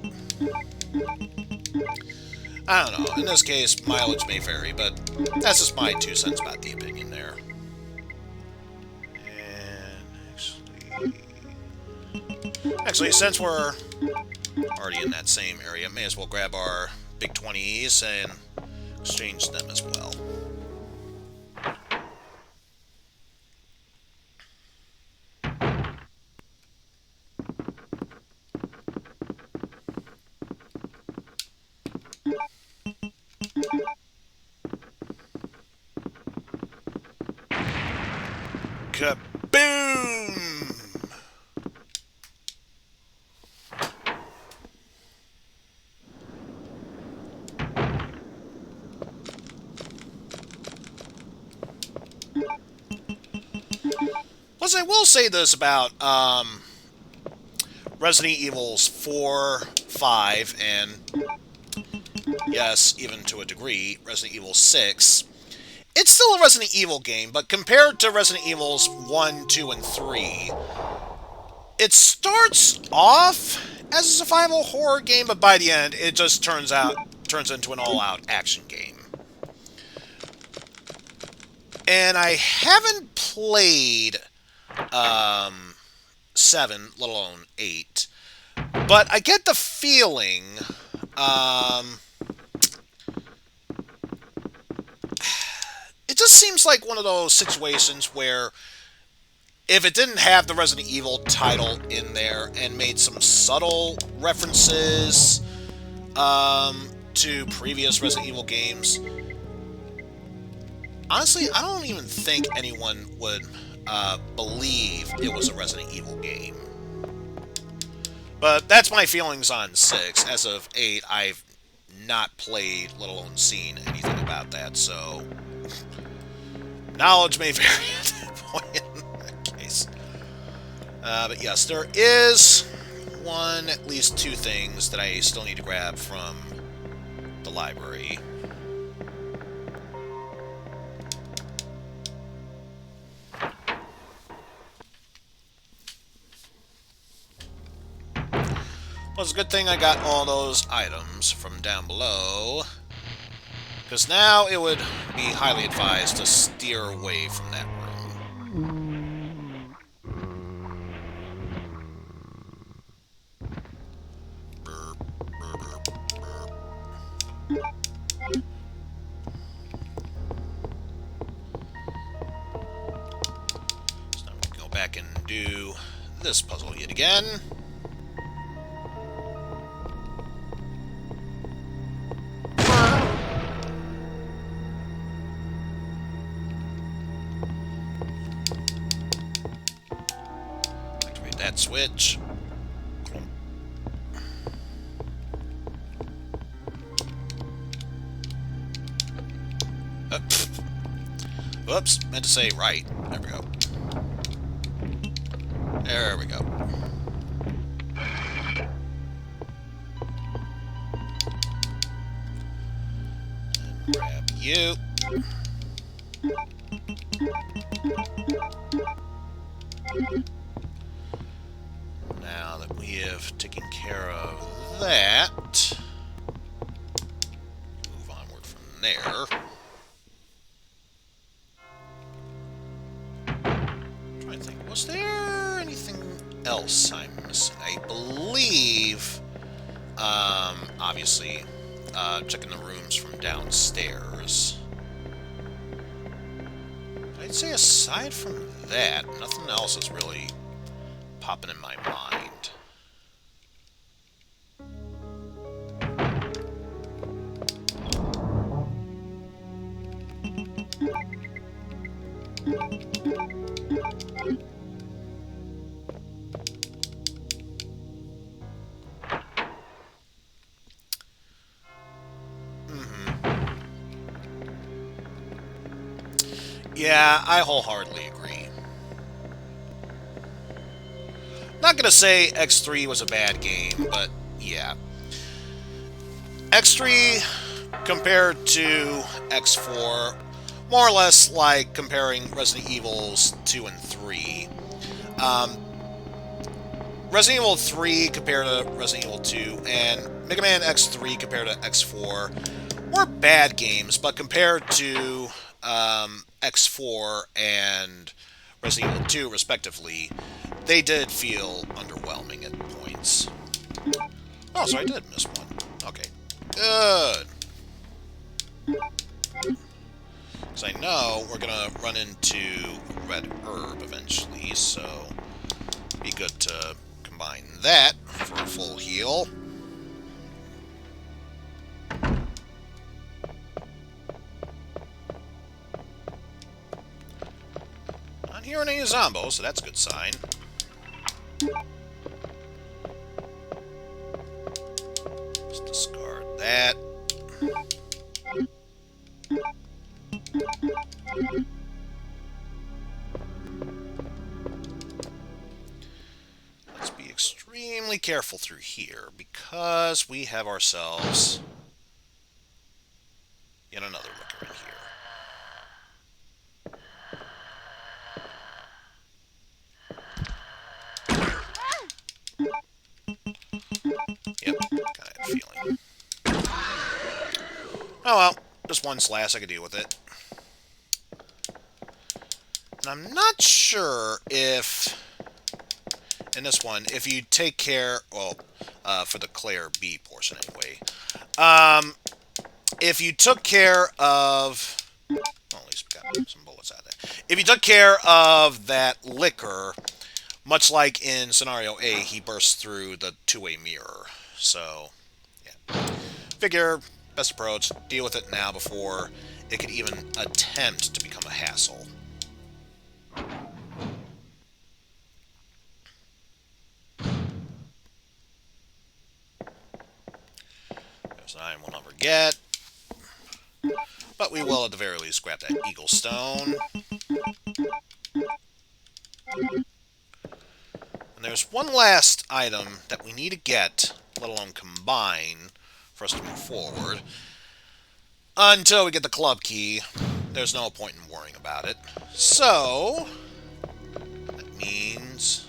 Speaker 2: I don't know, in this case, mileage may vary, but that's just my 2 cents about the opinion there. And actually, since we're already in that same area, may as well grab our big 20s and exchange them as well. Kaboom! Plus, I will say this about Resident Evils 4, 5, and yes, even to a degree, Resident Evil 6, it's still a Resident Evil game, but compared to Resident Evils 1, 2, and 3, it starts off as a survival horror game, but by the end, it just turns into an all-out action game. And I haven't played 7, let alone 8, but I get the feeling it just seems like one of those situations where if it didn't have the Resident Evil title in there and made some subtle references to previous Resident Evil games, honestly, I don't even think anyone would believe it was a Resident Evil game. But that's my feelings on 6. As of 8, I've not played, let alone seen anything about that, so knowledge may vary at that point in that case. But yes, there is at least 2 things that I still need to grab from the library. Well, it's a good thing I got all those items from down below, because now it would be highly advised to steer away from that room. Burp, burp, burp, burp. So I'm going to go back and do this puzzle yet again. That switch. Whoops, meant to say right. There we go. There we go. And grab you. Now that we have taken care of that, move onward from there. I'm trying to think, was there anything else I'm missing? I believe, obviously, checking the rooms from downstairs. I'd say aside from that, nothing else is really popping in my mind. Yeah, I wholeheartedly agree. Not gonna say X3 was a bad game, but yeah. X3 compared to X4, more or less like comparing Resident Evils 2 and 3. Resident Evil 3 compared to Resident Evil 2, and Mega Man X3 compared to X4 were bad games, but compared to X4 and Resident Evil 2, respectively, they did feel underwhelming at points. Oh, so I did miss one. Okay. Good. Because I know we're going to run into Red Herb eventually, so it'd be good to combine that for a full heal. Not hearing any zombos, so that's a good sign. Just discard that. Let's be extremely careful through here, because we have ourselves yet another looker in here. Oh well, just one slash, I could deal with it. And I'm not sure if, in this one, if you take care, well, for the Claire B portion anyway, if you took care of, well, at least we got some bullets out of that. If you took care of that liquor, much like in scenario A, he bursts through the two-way mirror. So, yeah. Figure, best approach, deal with it now before it could even attempt to become a hassle. There's an item we'll never get. But we will at the very least grab that Eagle Stone. And there's one last item that we need to get, let alone combine, for us to move forward. Until we get the club key, there's no point in worrying about it. So, that means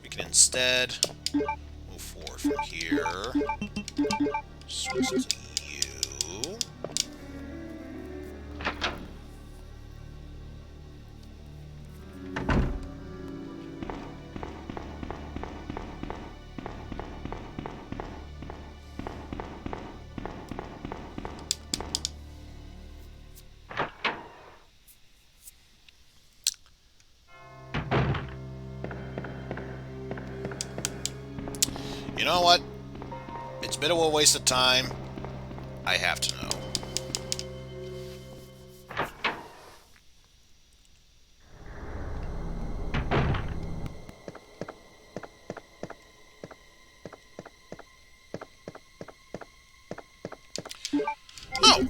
Speaker 2: we can instead move forward from here. Switch to you. You know what? It's a bit of a waste of time. I have to know. Oh!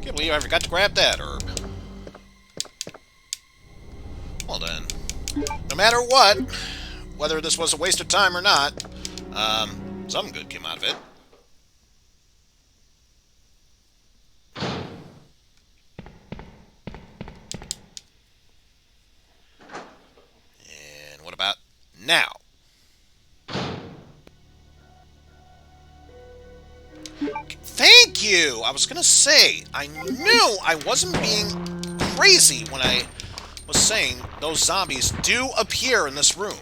Speaker 2: Can't believe I forgot to grab that herb. Well then, no matter what, whether this was a waste of time or not, something good came out of it. And what about now? Thank you! I was gonna say, I knew I wasn't being crazy when I was saying those zombies do appear in this room.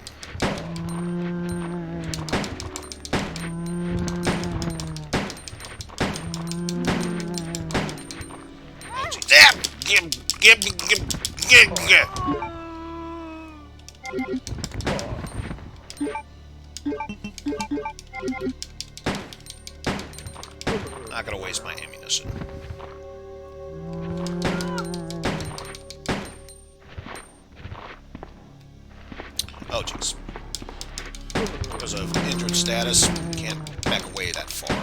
Speaker 2: Not gonna waste my ammunition. Oh jeez. Because of injured status, can't back away that far.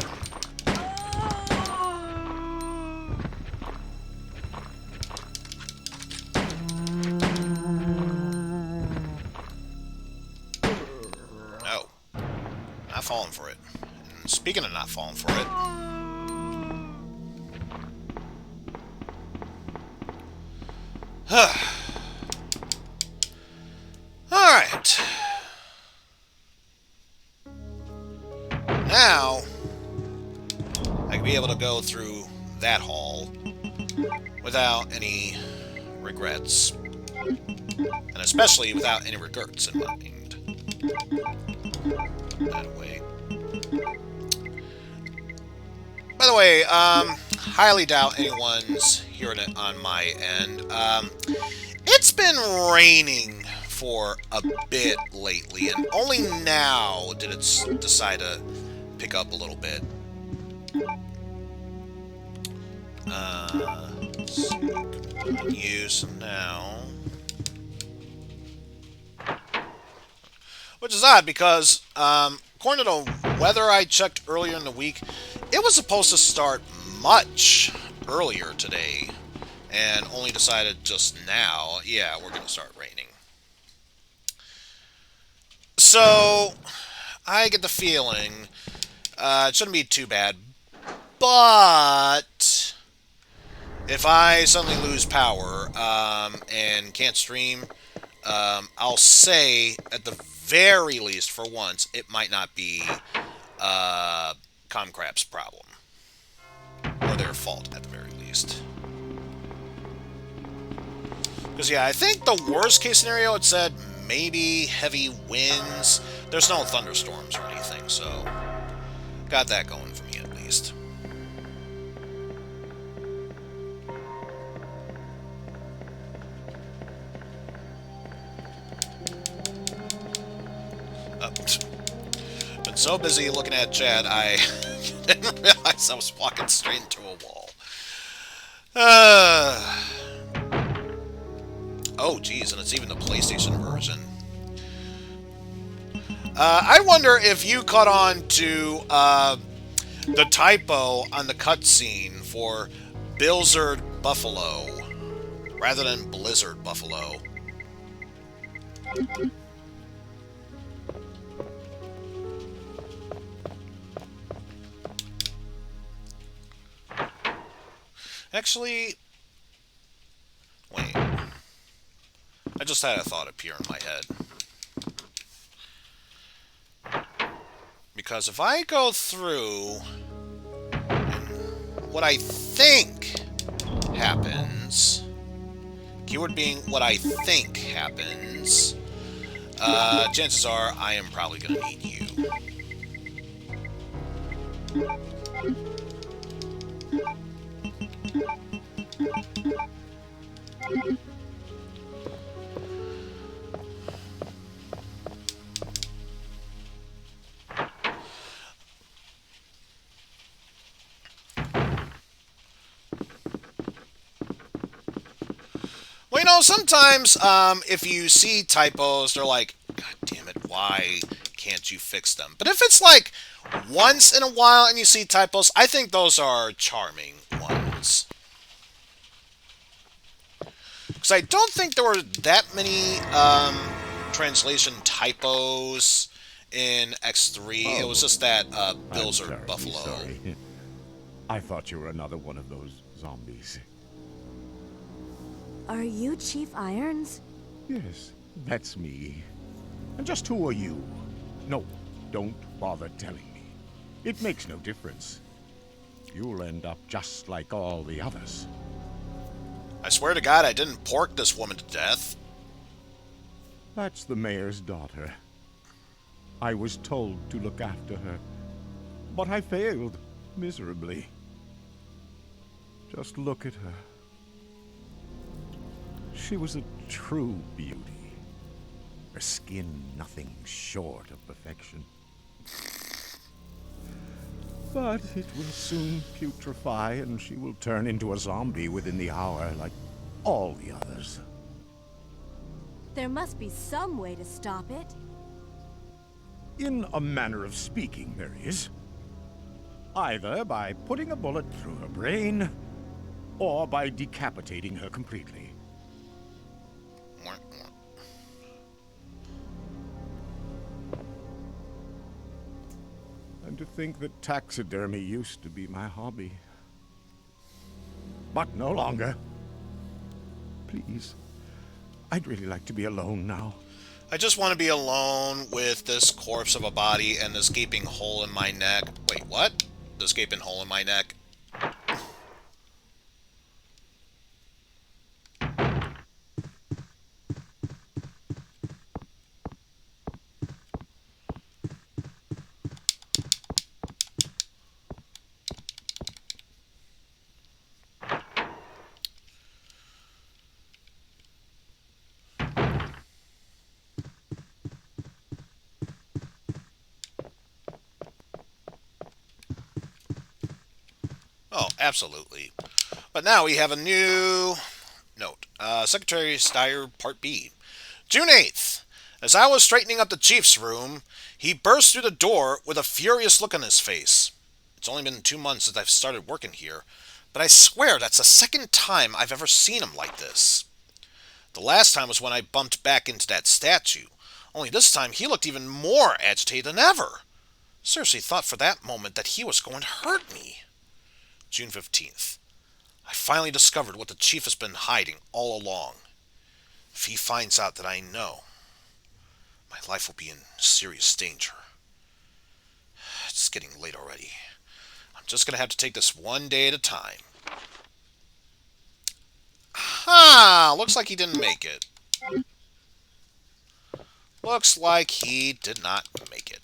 Speaker 2: No. Not falling for it. And speaking of not falling for it, alright. Now, I can be able to go through that hall without any regrets. And especially without any regrets in mind. That way. By the way, highly doubt anyone's hearing it on my end. It's been raining for a bit lately, and only now did it decide to pick up a little bit. Let's see, use now. Which is odd because, according to the weather I checked earlier in the week, it was supposed to start much earlier today, and only decided just now, yeah, we're going to start raining. So, I get the feeling it shouldn't be too bad, but if I suddenly lose power and can't stream, I'll say, at the very least, for once, it might not be Comcrap's problem. their fault, at the very least. Because, yeah, I think the worst case scenario, it said maybe heavy winds. There's no thunderstorms or anything, so got that going for me at least. Been so busy looking at chat, I didn't realize I was walking straight into a wall. Oh, geez, and it's even the PlayStation version. I wonder if you caught on to the typo on the cutscene for Blizzard Buffalo rather than Blizzard Buffalo. Actually, wait. I just had a thought appear in my head. Because if I go through and what I think happens, keyword being what I think happens, chances are I am probably going to need you. Well, you know, sometimes if you see typos, they're like, God damn it, why can't you fix them? But if it's like once in a while and you see typos, I think those are charming ones. Because I don't think there were that many translation typos in X3.
Speaker 7: Oh,
Speaker 2: it was just that
Speaker 7: I'm
Speaker 2: Blizzard
Speaker 7: terribly
Speaker 2: Buffalo.
Speaker 7: sorry. I thought you were another one of those zombies.
Speaker 4: Are you Chief Irons?
Speaker 7: Yes, that's me. And just who are you? No, don't bother telling me. It makes no difference. You'll end up just like all the others.
Speaker 2: I swear to God, I didn't pork this woman to death.
Speaker 7: That's the mayor's daughter. I was told to look after her, but I failed miserably. Just look at her. She was a true beauty. Her skin nothing short of perfection. But it will soon putrefy, and she will turn into a zombie within the hour, like all the others.
Speaker 4: There must be some way to stop it.
Speaker 7: In a manner of speaking, there is. Either by putting a bullet through her brain, or by decapitating her completely. And to think that taxidermy used to be my hobby. But no longer. Please, I'd really like to be alone now.
Speaker 2: I just want to be alone with this corpse of a body and this gaping hole in my neck. Wait, what? This gaping hole in my neck? Oh, absolutely. But now we have a new note. Secretary Steyer, Part B. June 8th. As I was straightening up the chief's room, he burst through the door with a furious look on his face. It's only been 2 months since I've started working here, but I swear that's the second time I've ever seen him like this. The last time was when I bumped back into that statue. Only this time he looked even more agitated than ever. Seriously thought for that moment that he was going to hurt me. June 15th. I finally discovered what the chief has been hiding all along. If he finds out that I know, my life will be in serious danger. It's getting late already. I'm just going to have to take this one day at a time. Huh, looks like he didn't make it. Looks like he did not make it.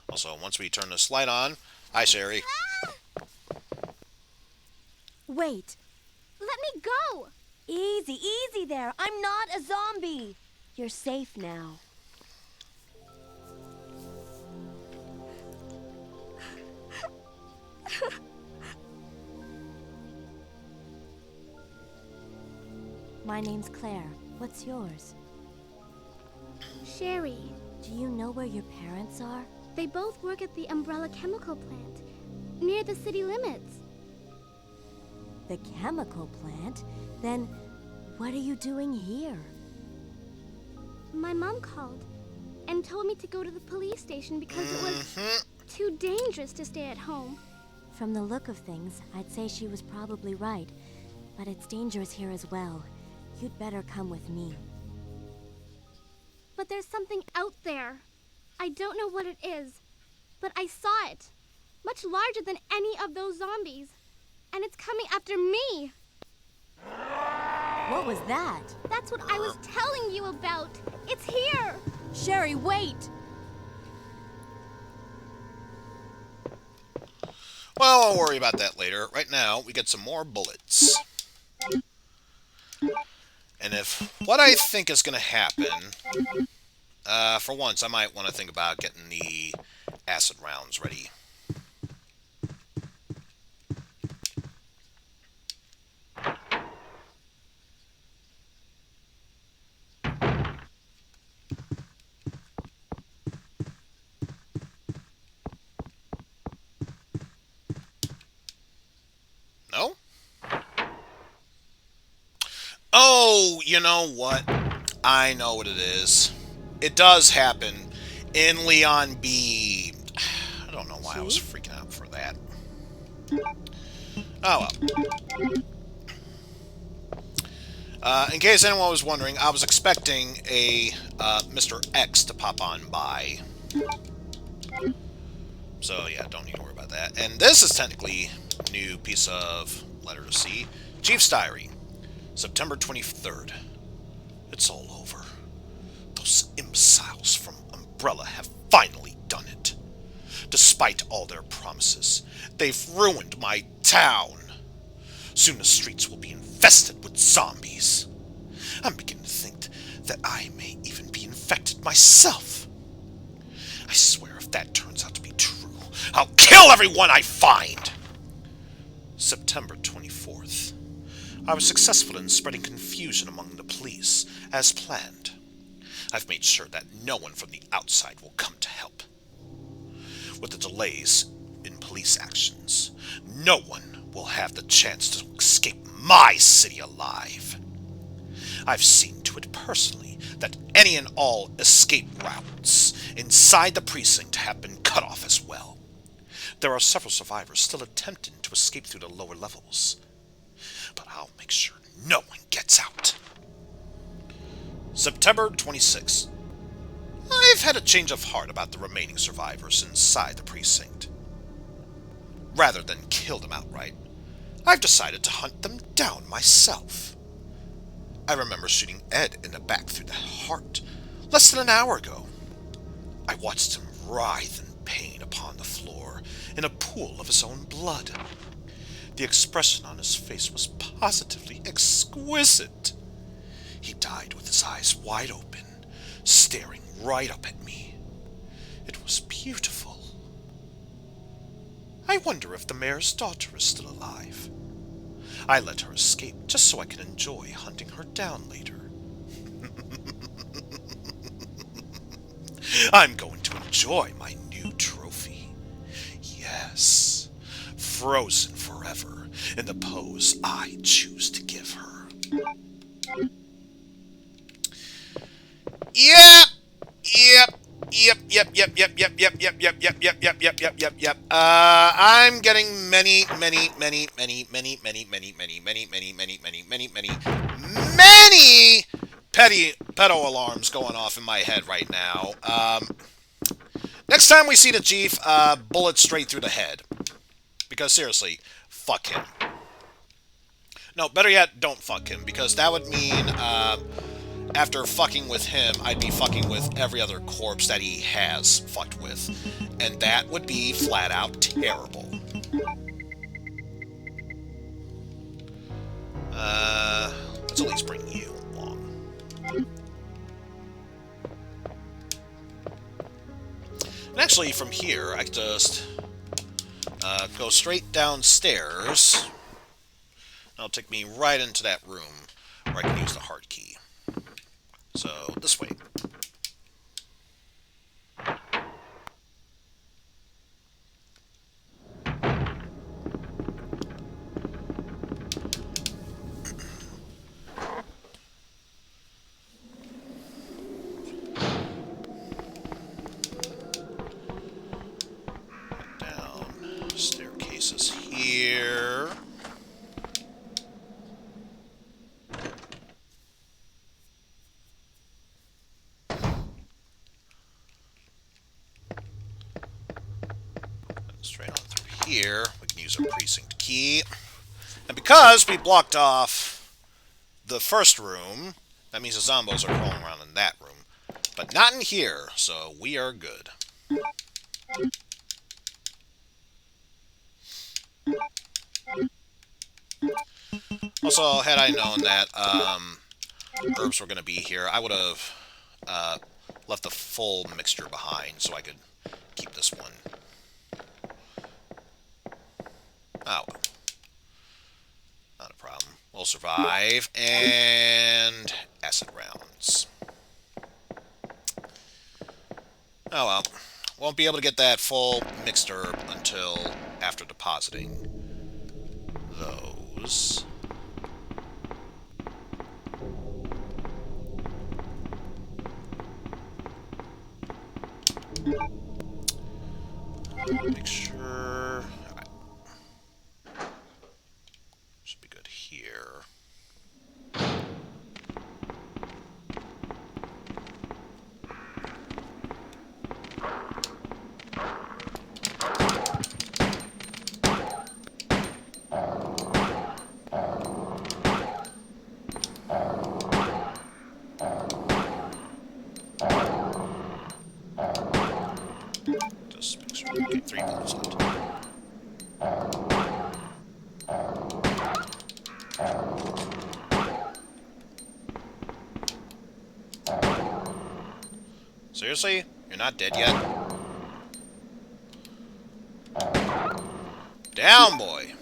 Speaker 2: Also, once we turn this light on... Hi, Sherry.
Speaker 4: Wait. Let me go! Easy, easy there. I'm not a zombie. You're safe now. My name's Claire. What's yours?
Speaker 8: Sherry.
Speaker 4: Do you know where your parents are?
Speaker 8: They both work at the Umbrella Chemical Plant, near the city limits.
Speaker 4: The chemical plant? Then what are you doing here?
Speaker 8: My mom called and told me to go to the police station because it was too dangerous to stay at home.
Speaker 4: From the look of things, I'd say she was probably right. But it's dangerous here as well. You'd better come with me.
Speaker 8: But there's something out there. I don't know what it is, but I saw it. Much larger than any of those zombies. And it's coming after me.
Speaker 4: What was that?
Speaker 8: That's what I was telling you about. It's here.
Speaker 4: Sherry, wait!
Speaker 2: Well, I'll worry about that later. Right now, we get some more bullets. And if what I think is going to happen... for once, I might want to think about getting the acid rounds ready. No? Oh, you know what? I know what it is. It does happen in Leon B. I don't know why I was freaking out for that. Oh well. In case anyone was wondering, I was expecting a Mr. X to pop on by. So yeah, don't need to worry about that. And this is technically a new piece of letter to see. Chief's Diary, September 23rd. It's all over. Those imbeciles from Umbrella have finally done it. Despite all their promises, they've ruined my town. Soon the streets will be infested with zombies. I'm beginning to think that I may even be infected myself. I swear if that turns out to be true, I'll kill everyone I find! September 24th. I was successful in spreading confusion among the police, as planned. I've made sure that no one from the outside will come to help. With the delays in police actions, no one will have the chance to escape my city alive. I've seen to it personally that any and all escape routes inside the precinct have been cut off as well. There are several survivors still attempting to escape through the lower levels, but I'll make sure no one gets out. September 26th. I've had a change of heart about the remaining survivors inside the precinct. Rather than kill them outright, I've decided to hunt them down myself. I remember shooting Ed in the back through the heart less than an hour ago. I watched him writhe in pain upon the floor in a pool of his own blood. The expression on his face was positively exquisite. He died with his eyes wide open, staring right up at me. It was beautiful. I wonder if the mayor's daughter is still alive. I let her escape just so I can enjoy hunting her down later. I'm going to enjoy my new trophy. Yes, frozen forever in the pose I choose to give her. Yep. I'm getting many pedo alarms going off in my head right now. Next time we see the chief, bullet straight through the head. because seriously, fuck him. No, better yet, don't fuck him, because that would mean, after fucking with him, I'd be fucking with every other corpse that he has fucked with. And that would be flat out terrible. Let's at least bring you along. And actually, from here, I could just go straight downstairs. That'll take me right into that room where I can use the heart key. So, this way. Down. Staircases here. Straight on through here. We can use our precinct key. And because we blocked off the first room, that means the zombos are crawling around in that room. But not in here, so we are good. Also, had I known that herbs were going to be here, I would have left the full mixture behind so I could keep this one. Oh, not a problem. We'll survive. And acid rounds. Oh well. Won't be able to get that full mixed herb until after depositing those. Make sure. Should be good here. Just make sure we get 3 bullets left. Seriously? You're not dead yet? Down, boy!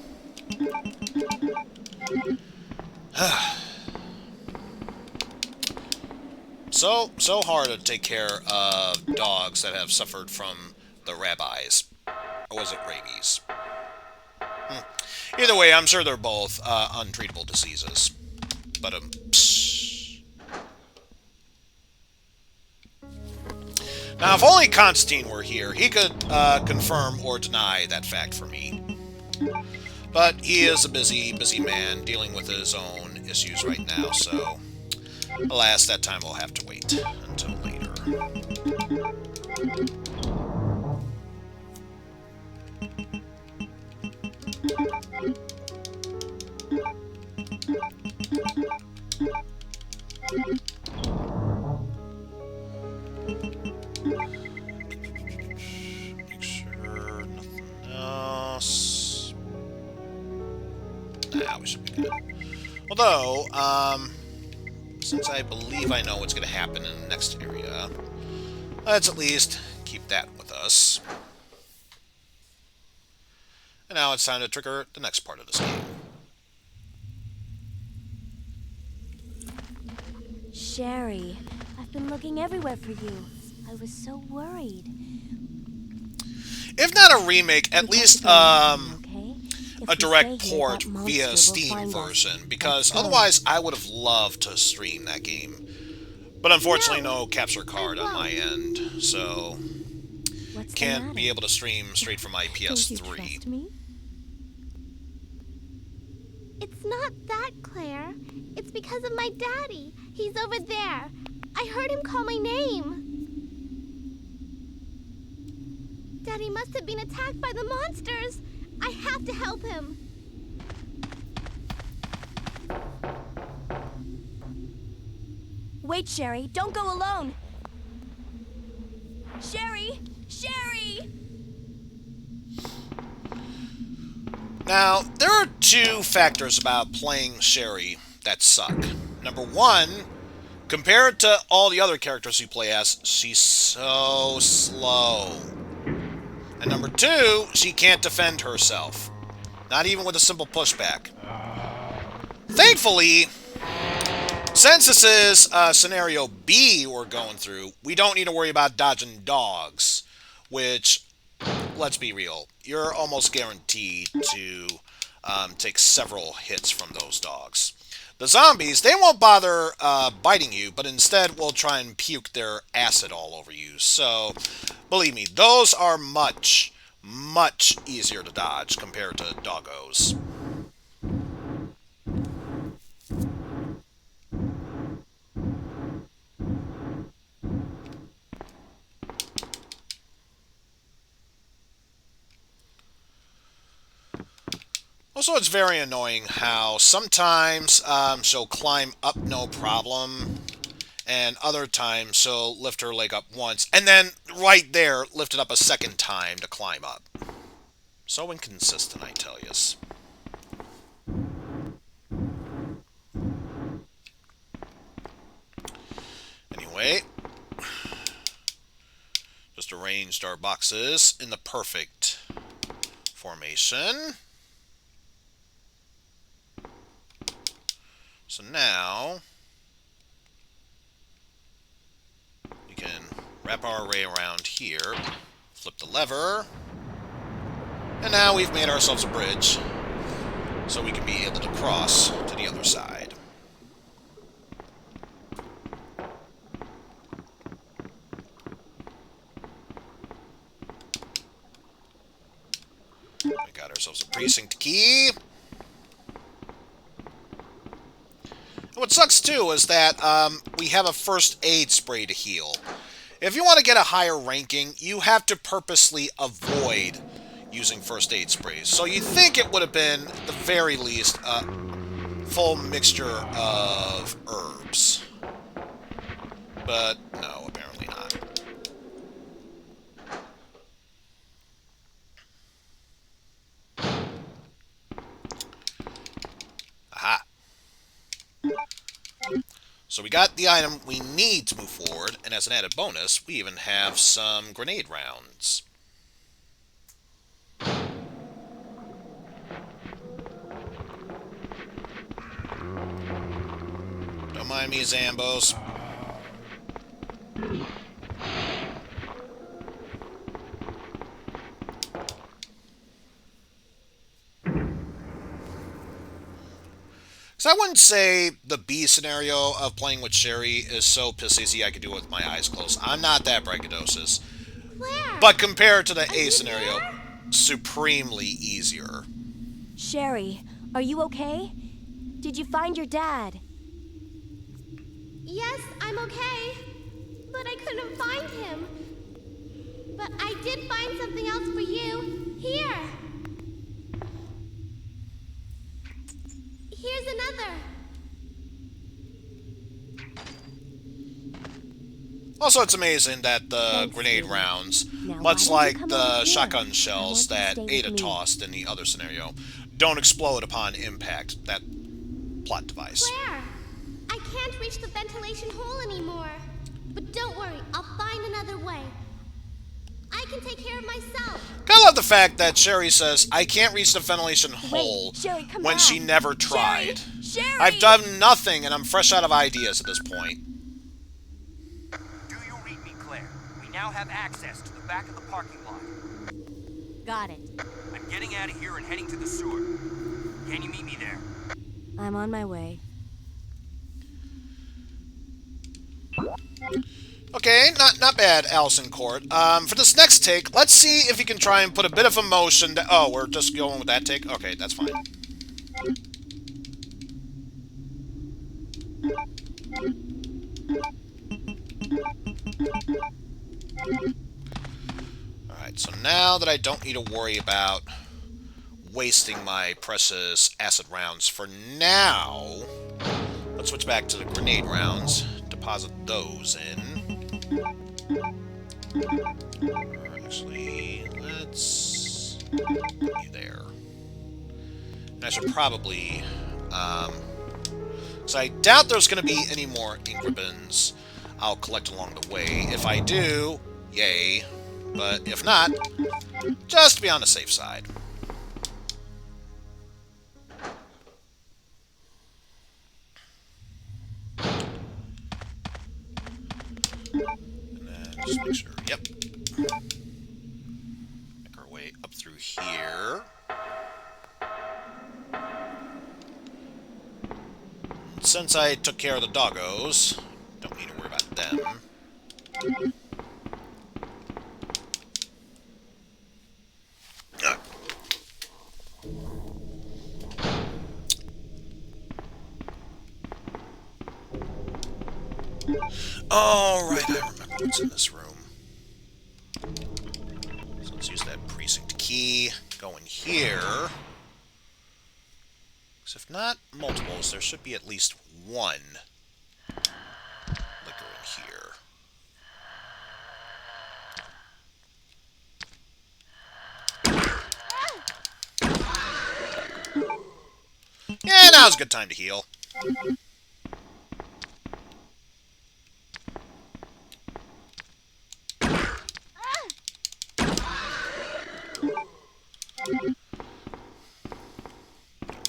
Speaker 2: So hard to take care of dogs that have suffered from the rabies. Or was it rabies? Either way, I'm sure they're both untreatable diseases. But, now, if only Constantine were here, he could confirm or deny that fact for me. But he is a busy man dealing with his own issues right now, so alas, that time will have to wait until later. Make sure nothing else. Nah, we should be good. Although, since I believe I know what's going to happen in the next area, let's at least keep that with us. And now it's time to trigger the next part of this game.
Speaker 4: Sherry, I've been looking everywhere for you. I was so worried.
Speaker 2: If not a remake, at least a
Speaker 4: If we
Speaker 2: direct
Speaker 4: stay here,
Speaker 2: port
Speaker 4: that monster
Speaker 2: via
Speaker 4: will
Speaker 2: Steam
Speaker 4: find us.
Speaker 2: version, because
Speaker 4: Let's go.
Speaker 2: otherwise I would have loved to stream that game. But unfortunately, no capture card on my end, so
Speaker 4: What's the
Speaker 2: can't
Speaker 4: matter?
Speaker 2: be able to stream straight from my
Speaker 4: Don't you
Speaker 2: PS3.
Speaker 4: trust me?
Speaker 8: It's not that, Claire. It's because of my daddy. He's over there. I heard him call my name. Daddy must have been attacked by the monsters. I have to help him.
Speaker 4: Wait, Sherry, don't go alone. Sherry! Sherry!
Speaker 2: Now, there are two factors about playing Sherry that suck. Number one, compared to all the other characters you play as, she's so slow. And number two, she can't defend herself. Not even with a simple pushback. Thankfully, since this is scenario B we're going through, we don't need to worry about dodging dogs, which, let's be real, you're almost guaranteed to take several hits from those dogs. The zombies, they won't bother biting you, but instead will try and puke their acid all over you. So, believe me, those are much, much easier to dodge compared to doggos. Also, it's very annoying how sometimes she'll climb up no problem, and other times she'll lift her leg up once, and then right there, lift it up a second time to climb up. So inconsistent, I tell yous. Anyway, just arranged our boxes in the perfect formation. So now, we can wrap our array around here, flip the lever, and now we've made ourselves a bridge, so we can be able to cross to the other side. We got ourselves a precinct key. What sucks, too, is that we have a first aid spray to heal. If you want to get a higher ranking, you have to purposely avoid using first aid sprays. So you think it would have been, at the very least, a full mixture of herbs. But no, apparently not. Aha. So we got the item we need to move forward, and as an added bonus, we even have some grenade rounds. Don't mind me, Zambos. So I wouldn't say the B scenario of playing with Sherry is so piss-easy I could do it with my eyes closed. I'm not that braggadocious.
Speaker 8: Claire!
Speaker 2: But compared to the A
Speaker 8: you
Speaker 2: scenario,
Speaker 8: there?
Speaker 2: supremely easier.
Speaker 4: Sherry, are you okay? Did you find your dad?
Speaker 8: Yes, I'm okay. But I couldn't find him. But I did find something else for you. Here. Here's another.
Speaker 2: Also, it's amazing that the
Speaker 4: Thanks,
Speaker 2: grenade
Speaker 4: sweetie.
Speaker 2: rounds,
Speaker 4: Now, why
Speaker 2: much
Speaker 4: don't you
Speaker 2: like
Speaker 4: come
Speaker 2: the
Speaker 4: over here?
Speaker 2: shotgun
Speaker 4: I
Speaker 2: shells
Speaker 4: want you to
Speaker 2: that
Speaker 4: stay
Speaker 2: Ada
Speaker 4: with me.
Speaker 2: tossed in the other scenario, don't explode upon impact. That plot device.
Speaker 8: Claire, I can't reach the ventilation hole anymore. But don't worry, I'll find another way. I can take care of myself.
Speaker 2: I love the fact that Sherry says, I can't reach the ventilation hole
Speaker 4: Sherry, come
Speaker 2: when
Speaker 4: back.
Speaker 2: she never tried.
Speaker 4: Sherry!
Speaker 2: I've done nothing and I'm fresh out of ideas at this point.
Speaker 9: Do you read me, Claire? We now have access to the back of the parking lot.
Speaker 4: Got it.
Speaker 9: I'm getting out of here and heading to the sewer. Can you meet me there?
Speaker 4: I'm on my way.
Speaker 2: Okay, not bad, Allison Court. For this next take, let's see if you can try and put a bit of emotion to... Oh, we're just going with that take? Okay, that's fine. Alright, so now that I don't need to worry about wasting my precious acid rounds for now. Let's switch back to the grenade rounds. Deposit those in. Actually, let's put you there. And I should probably, because I doubt there's going to be any more ink ribbons I'll collect along the way. If I do, yay. But if not, just to be on the safe side. And then just make sure, yep. Make our way up through here. Since I took care of the doggos, don't need to worry about them. Oh, right, I remember what's in this room. So let's use that precinct key. Go in here. Because if not multiples, there should be at least one liquor in here. Yeah, now's a good time to heal.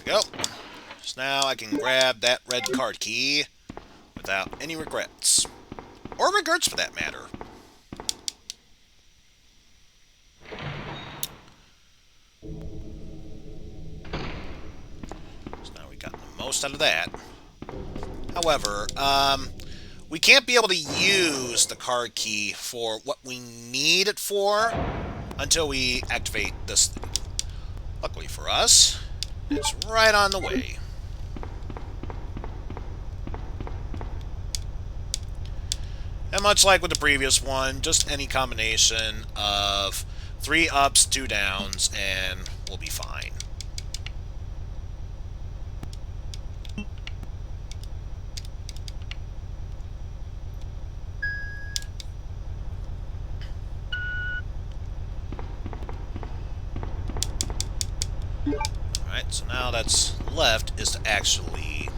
Speaker 2: Go. So now I can grab that red card key without any regrets. Or regrets for that matter. So now we've gotten the most out of that. However, we can't be able to use the card key for what we need it for until we activate this. Luckily for us, it's right on the way. And much like with the previous one, just any combination of 3 ups, 2 downs, and we'll be fine. Alright, so now that's left is to actually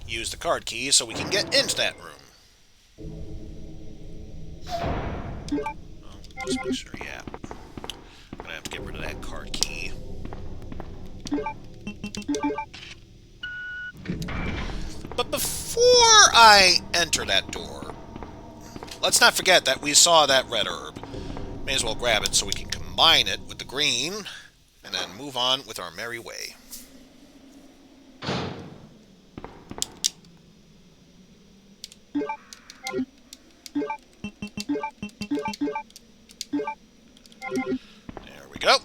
Speaker 2: use the card key so we can get into that room. Well, just make sure, yeah. I'm gonna have to get rid of that card key. But before I enter that door, let's not forget that we saw that red herb. May as well grab it so we can combine it with the green, and then move on with our merry way. There we go.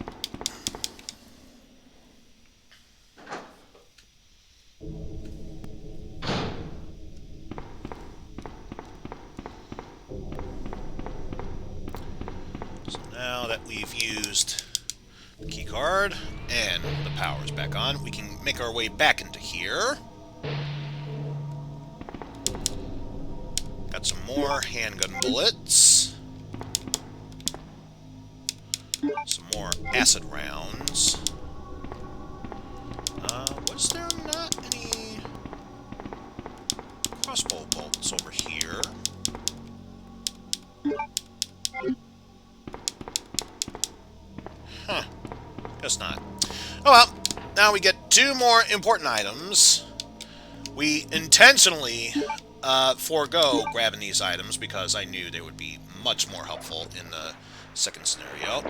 Speaker 2: So now that we've used the key card and the power's back on, we can make our way back into here. Got some more handgun bullets. Some more acid rounds. Was there not any crossbow bolts over here? Huh. Guess not. Oh well, now we get 2 more important items. We intentionally forego grabbing these items because I knew they would be much more helpful in the second scenario.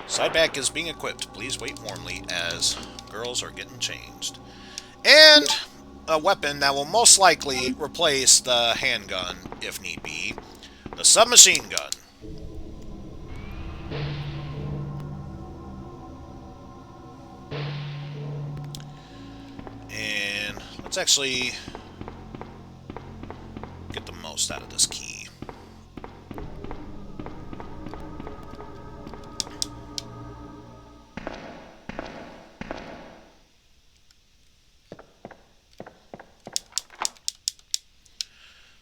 Speaker 2: Side bag is being equipped. Please wait warmly as girls are getting changed. And a weapon that will most likely replace the handgun, if need be. The submachine gun. And let's actually get the most out of this key.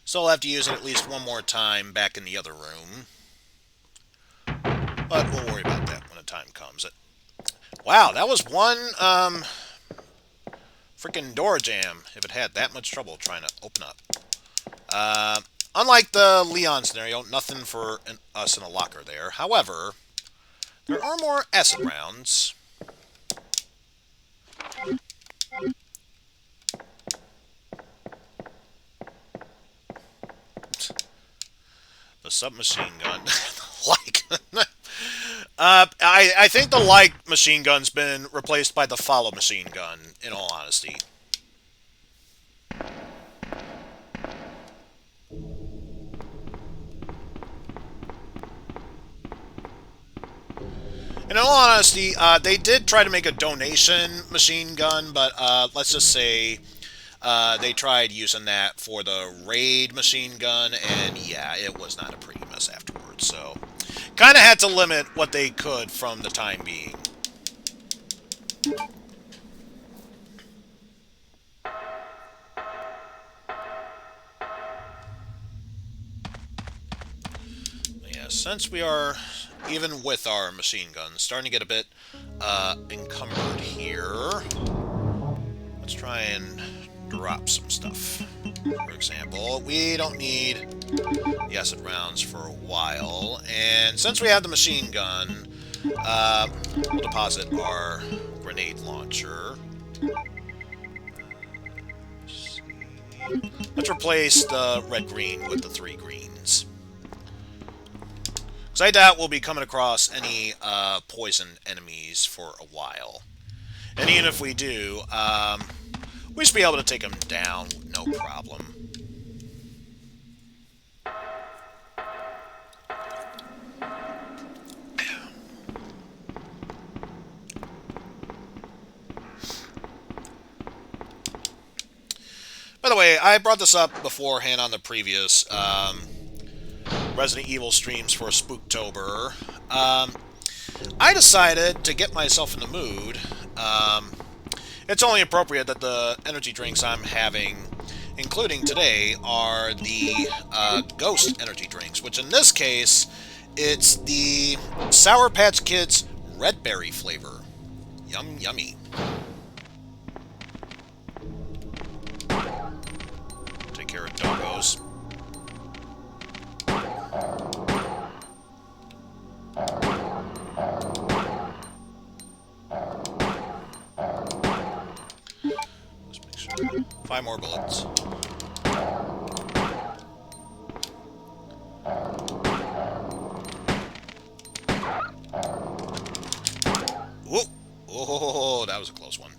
Speaker 2: Still have to use it at least one more time back in the other room. But we'll worry about that when the time comes. Wow, that was one freaking door jam if it had that much trouble trying to open up. Unlike the Leon scenario, nothing for us in a locker there. However, there are more acid rounds. The submachine gun. I think the light machine gun's been replaced by the follow machine gun, in all honesty. In all honesty, they did try to make a donation machine gun, but let's just say they tried using that for the raid machine gun, and yeah, it was not a pretty mess afterwards, so kind of had to limit what they could from the time being. Yeah, since we are, even with our machine guns, starting to get a bit encumbered here, let's try and drop some stuff. For example, we don't need the acid rounds for a while, and since we have the machine gun, we'll deposit our grenade launcher. Let's replace the red-green with the 3 greens. Because I doubt we'll be coming across any poison enemies for a while. And even if we do, we should be able to take them down, no problem. By the way, I brought this up beforehand on the previous Resident Evil streams for Spooktober. I decided to get myself in the mood. It's only appropriate that the energy drinks I'm having, including today, are the Ghost energy drinks, which in this case, it's the Sour Patch Kids Red Berry flavor. Yum, yummy. Take care of doggos. Let's make sure. 5 more bullets. Whoa! Oh, that was a close one.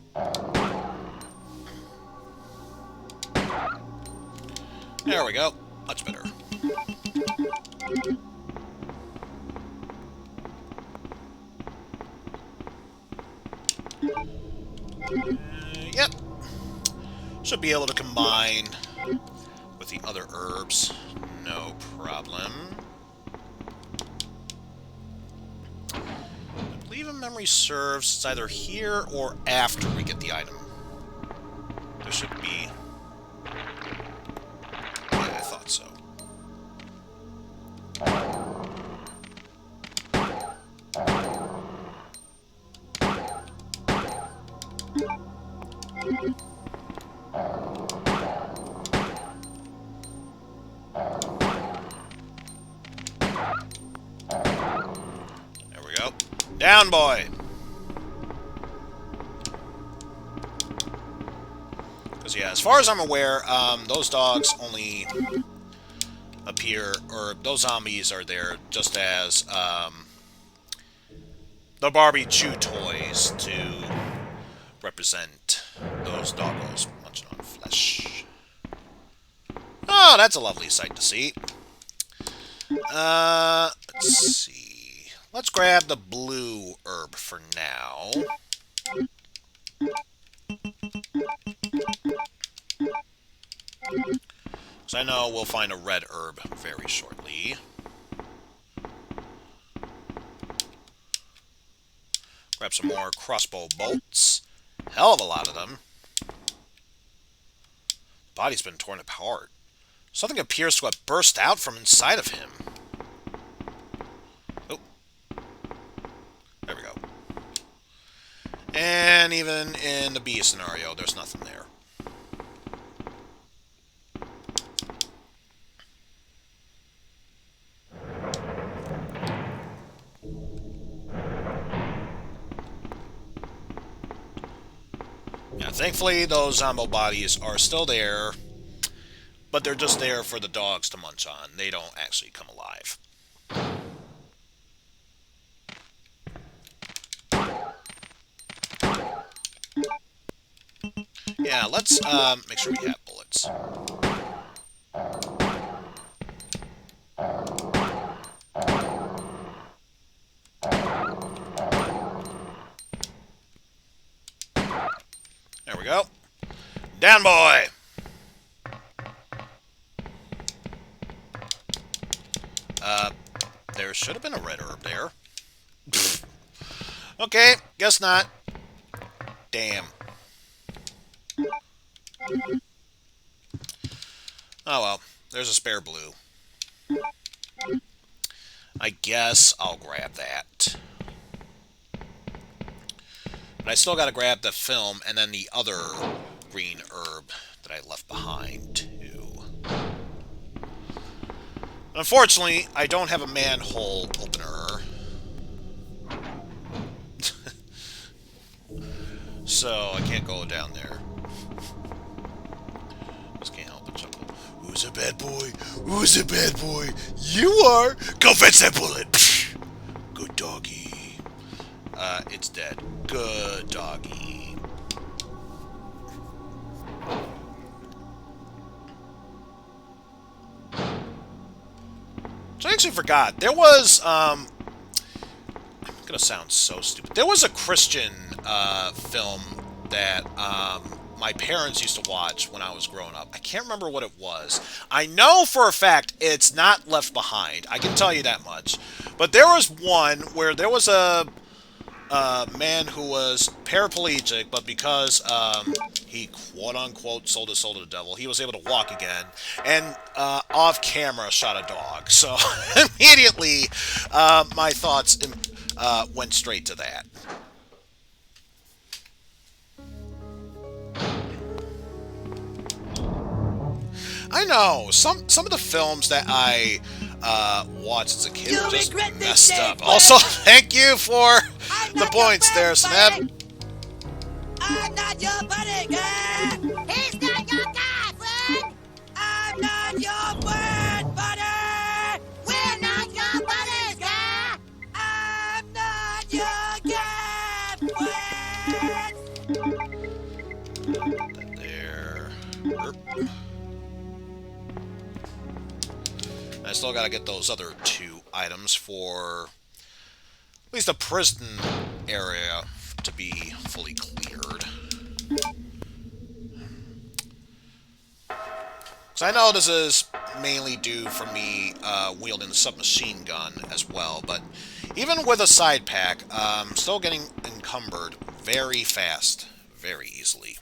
Speaker 2: There we go. Much better. Yep. Should be able to combine with the other herbs. No problem. I believe if memory serves, it's either here or after we get the item. There should be... Yeah, I thought so. There we go. Down, boy! Because, yeah, as far as I'm aware, those dogs only appear, or those zombies are there just as the Barbie Chew toys to represent those doggos munching on flesh. Oh, that's a lovely sight to see. Let's see. Let's grab the blue herb for now. Because I know we'll find a red herb very shortly. Grab some more crossbow bolts. Hell of a lot of them. Body's been torn apart. Something appears to have burst out from inside of him. Oh. There we go. And even in the B scenario, there's nothing there. Yeah, thankfully, those Zombo bodies are still there. But they're just there for the dogs to munch on. They don't actually come alive. Yeah, let's make sure we have bullets. There we go. Down, boy! There should have been a red herb there. Okay, guess not. Damn. Oh well, there's a spare blue. I guess I'll grab that. But I still gotta grab the film and then the other green herb that I left behind, too. Unfortunately, I don't have a manhole opener. So, I can't go down there. Just can't help but chuckle. Who's a bad boy? Who's a bad boy? You are! Go fetch that bullet! Good doggy. It's dead. Good doggy. So I actually forgot. There was, I'm gonna sound so stupid. There was a Christian, film that, my parents used to watch when I was growing up. I can't remember what it was. I know for a fact it's not Left Behind. I can tell you that much. But there was one where there was a man who was paraplegic, but because he quote-unquote sold his soul to the devil, he was able to walk again, and off-camera shot a dog. So immediately, my thoughts went straight to that. I know, some of the films that I watched as a kid were just messed up. Also, thank you for the points there, Snap.
Speaker 10: I'm not your buddy, girl.
Speaker 1: He's not your guy, friend.
Speaker 10: I'm not your friend, buddy.
Speaker 1: We're not your buddies, guy.
Speaker 10: I'm not your guy, friend.
Speaker 2: There. I still gotta get those other two items for at least the prison area to be fully cleared. So I know this is mainly due for me wielding the submachine gun as well, but even with a side pack, I'm still getting encumbered very fast, very easily.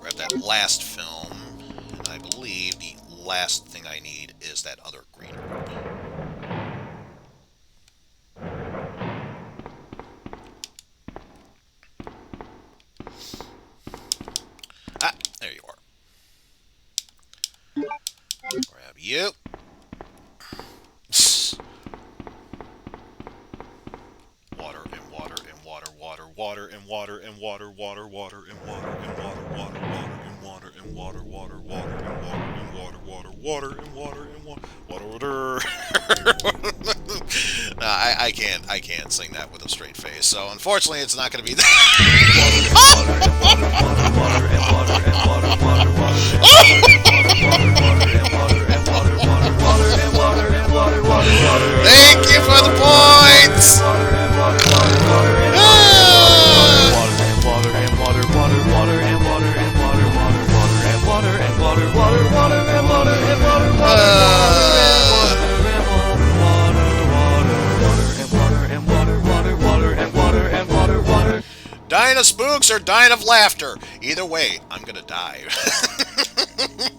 Speaker 2: Grab that last film, and I believe the last thing I need is that other green herb. Ah, there you are. Grab you. Water and water and water, water, water and water and water, water, water and water and water, water, water and water and water, water, water, and water, and water, water, water, and water, and water, water. No, I can't sing that with a straight face. So unfortunately, it's not going to be that. Thank you for the points. Dying of spooks or dying of laughter. Either way, I'm gonna die.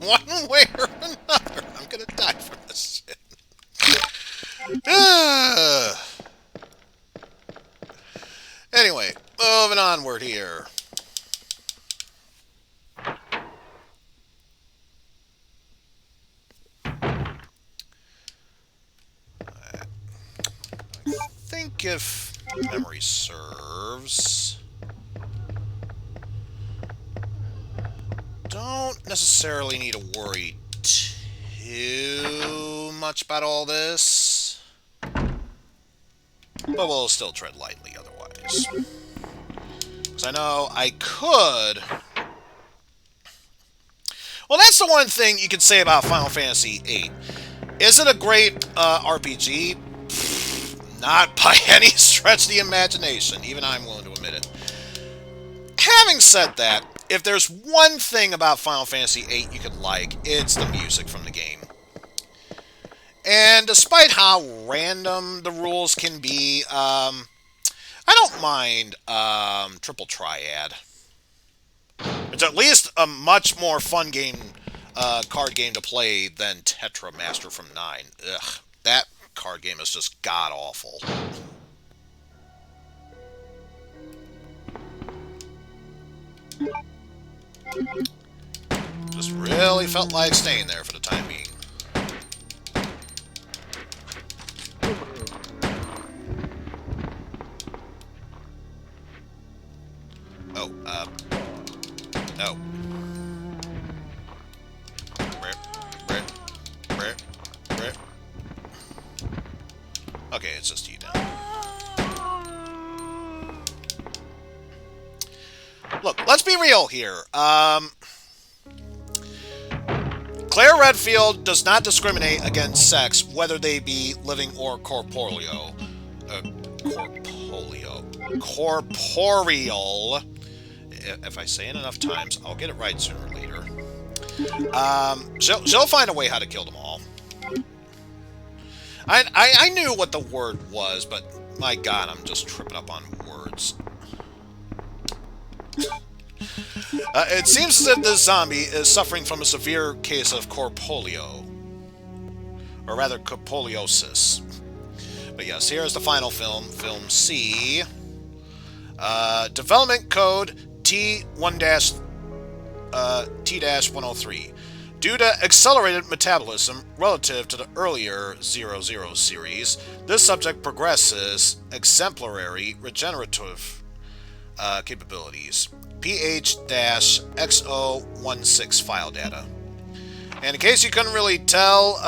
Speaker 2: One way or another, I'm gonna die from this shit. Anyway, moving onward here. I think if memory serves, don't necessarily need to worry too much about all this, but we'll still tread lightly otherwise. Because I know I could... Well, that's the one thing you could say about Final Fantasy VIII. Is it a great RPG? Not by any stretch of the imagination. Even I'm willing to admit it. Having said that, if there's one thing about Final Fantasy VIII you could like, it's the music from the game. And despite how random the rules can be, I don't mind Triple Triad. It's at least a much more fun game, card game to play than Tetra Master from 9. Ugh, that card game is just god-awful. Just really felt like staying there for the time being. Oh, no. Rip. Okay, it's just you now. Look, let's be real here. Claire Redfield does not discriminate against sex, whether they be living or corporeal. Corporeal. If I say it enough times, I'll get it right sooner or later. She'll find a way how to kill them all. I knew what the word was, but my god, I'm just tripping up on words. It seems as if this zombie is suffering from a severe case of corpolio. Or rather, corpoliosis. But yes, here's the final film, Film C. Development code T-1-T-103. Due to accelerated metabolism relative to the earlier 00 series, this subject progresses exemplary regenerative capabilities. PH-XO16 file data. And in case you couldn't really tell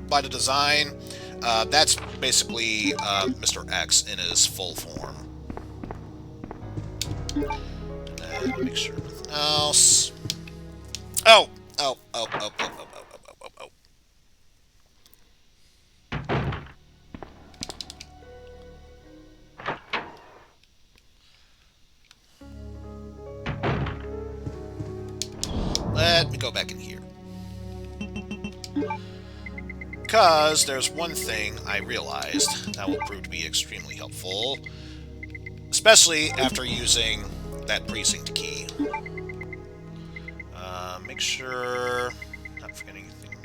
Speaker 2: by the design, that's basically Mr. X in his full form. And make sure nothing else. Oh! Let me go back in here. Because there's one thing I realized that will prove to be extremely helpful, especially after using that precinct key. Make sure... not forgetting anything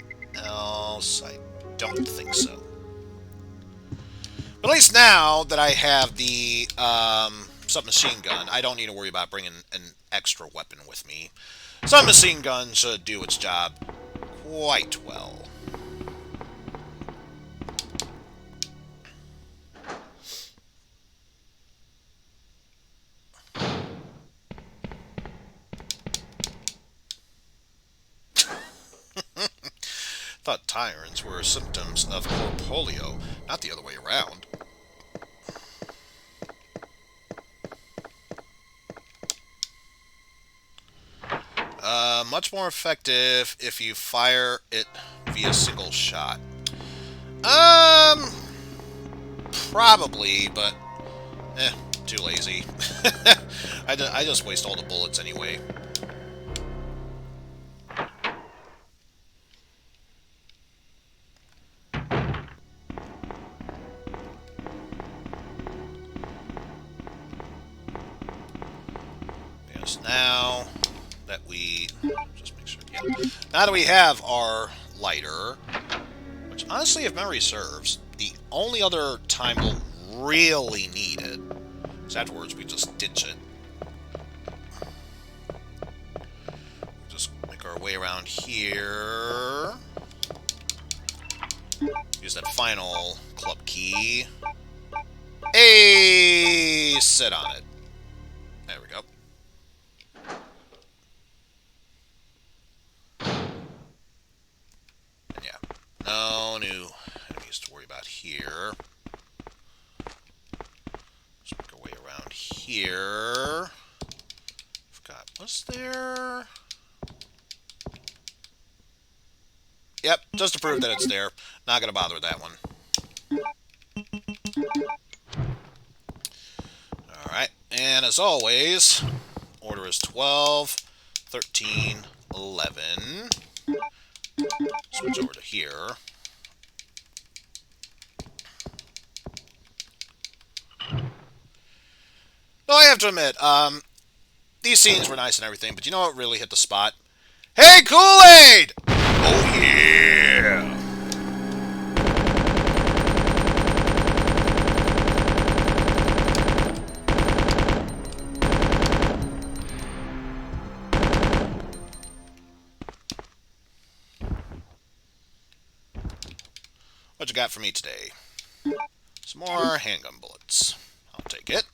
Speaker 2: else. I don't think so. But at least now that I have the submachine gun, I don't need to worry about bringing an extra weapon with me. Submachine gun should do its job quite well. Thought tyrants were symptoms of corporeal, not the other way around. Much more effective if you fire it via single shot. Probably, but too lazy. I just waste all the bullets anyway. Yes, now that we just make sure. Yeah. Now that we have our lighter, which honestly, if memory serves, the only other time we'll really need it is afterwards we just ditch it. Just make our way around here. Use that final club key. Hey, sit on it. There we go. And yeah, no new enemies to worry about here. Just make our way around here. Forgot, was there? Yep, just to prove that it's there. Not gonna bother with that one. Alright, and as always, order is 12, 13, 11. Switch over to here. Well, I have to admit, these scenes were nice and everything, but you know what really hit the spot? Hey, Kool-Aid! Oh, yeah! What you got for me today? Some more handgun bullets. I'll take it.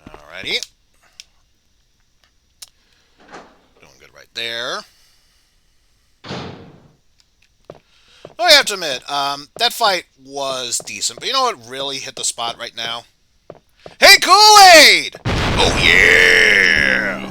Speaker 2: Alrighty. Doing good right there. Oh, I have to admit, that fight was decent, but you know what really hit the spot right now? Hey, Kool-Aid! Oh, yeah!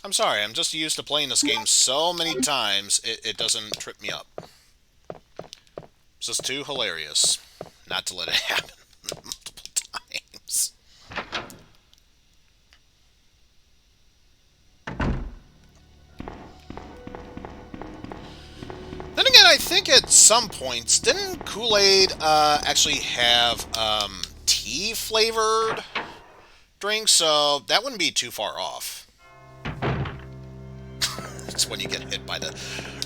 Speaker 2: I'm sorry, I'm just used to playing this game so many times, it doesn't trip me up. It's just too hilarious not to let it happen multiple times. Then again, I think at some points, didn't Kool-Aid actually have tea-flavored drinks? So that wouldn't be too far off. It's when you get hit by the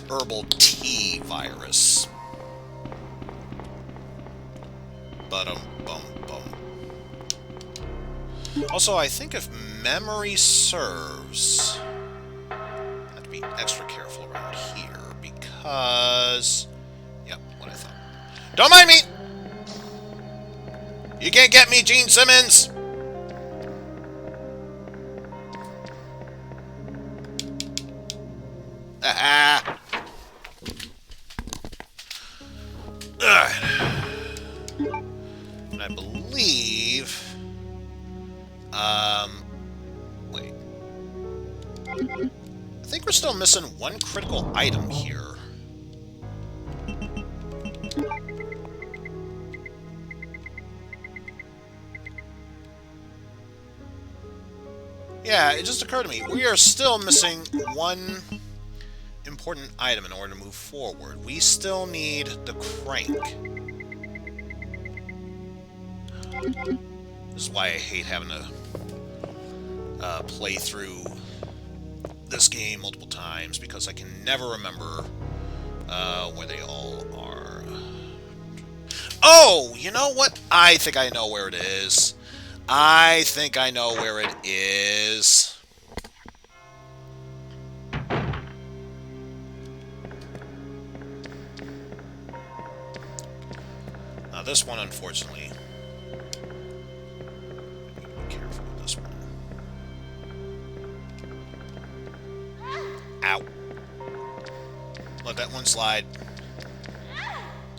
Speaker 2: herbal tea virus. Bum. Also, I think if memory serves, I have to be extra careful around here because, yep, what I thought. Don't mind me! You can't get me, Gene Simmons! And I believe... wait. I think we're still missing one critical item here. Yeah, it just occurred to me. We are still missing one important item in order to move forward. We still need the crank. This is why I hate having to play through this game multiple times, because I can never remember Where they all are. Oh, you know what? I think I know where it is. I think I know where it is. Now this one, unfortunately. Be careful with this one. Ow. Let that one slide.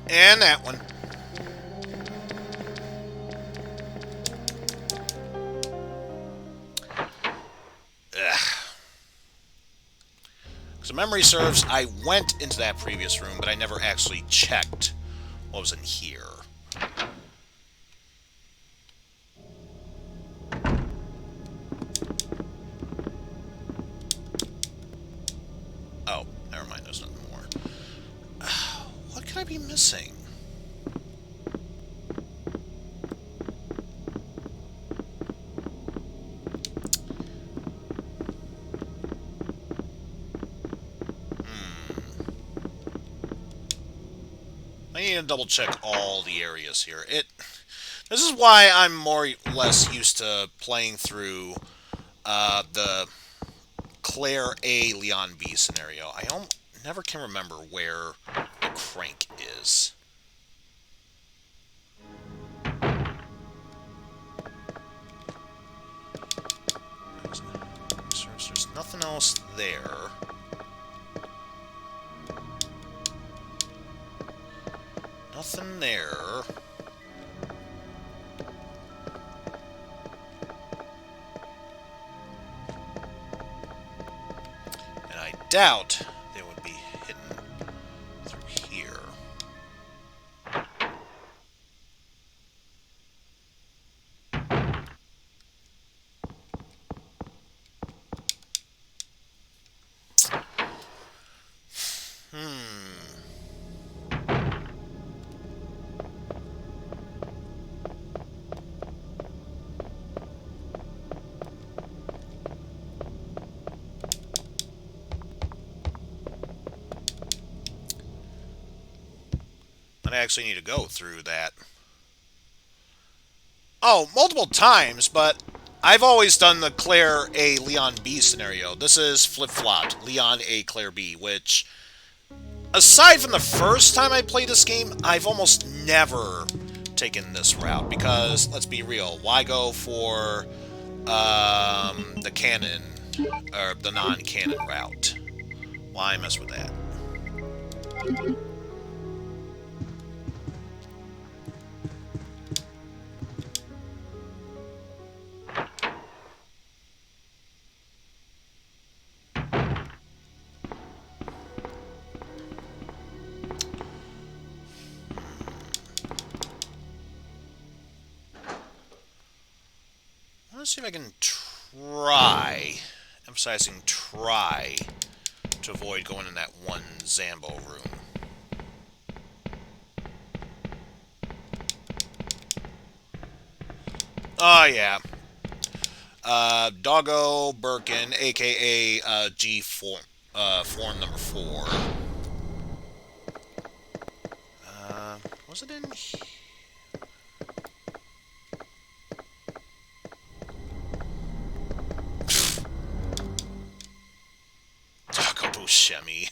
Speaker 2: And that one. So memory serves, I went into that previous room, but I never actually checked what was in here. Oh, never mind, there's nothing more. What could I be missing? I need to double check all the areas here. This is why I'm more or less used to playing through the Claire A, Leon B scenario. I never can remember where the crank is. There's nothing else there. Nothing there. And I doubt they would be hidden through here. I actually need to go through that. Oh, multiple times, but I've always done the Claire A, Leon B scenario. This is flip-flopped, Leon A, Claire B, which, aside from the first time I played this game, I've almost never taken this route, because, let's be real, why go for the canon, or the non-canon route? Why mess with that? Let's see if I can try, emphasizing try, to avoid going in that one Zambo room. Oh, yeah. Doggo Birkin, a.k.a. G form number 4. Was it in here? Doggo Buscemi.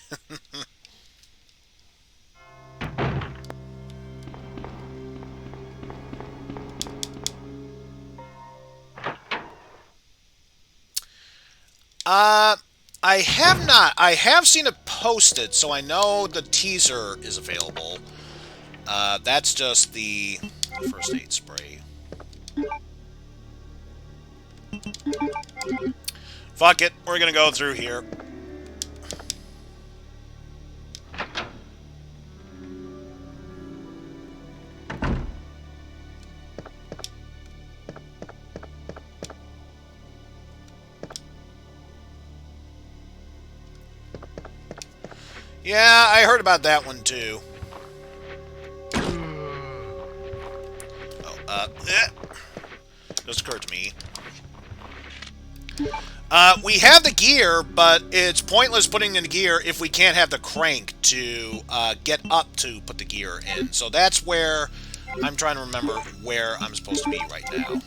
Speaker 2: I have not. I have seen it posted, so I know the teaser is available. That's just the first aid spray. Fuck it. We're gonna go through here. Yeah, I heard about that one too. Oh, just occurred to me. We have the gear, but it's pointless putting in the gear if we can't have the crank to get up to put the gear in. So that's where I'm trying to remember where I'm supposed to be right now.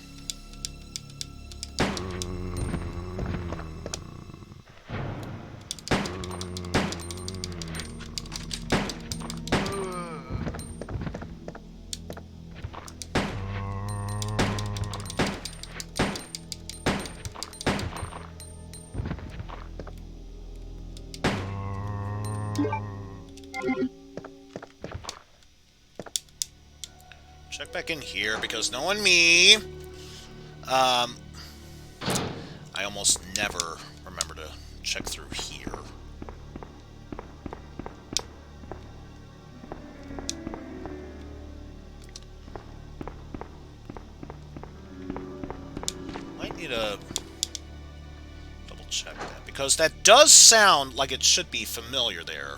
Speaker 2: Check back in here, because knowing me, I almost never remember to check through here. Might need to double check that, because that does sound like it should be familiar there.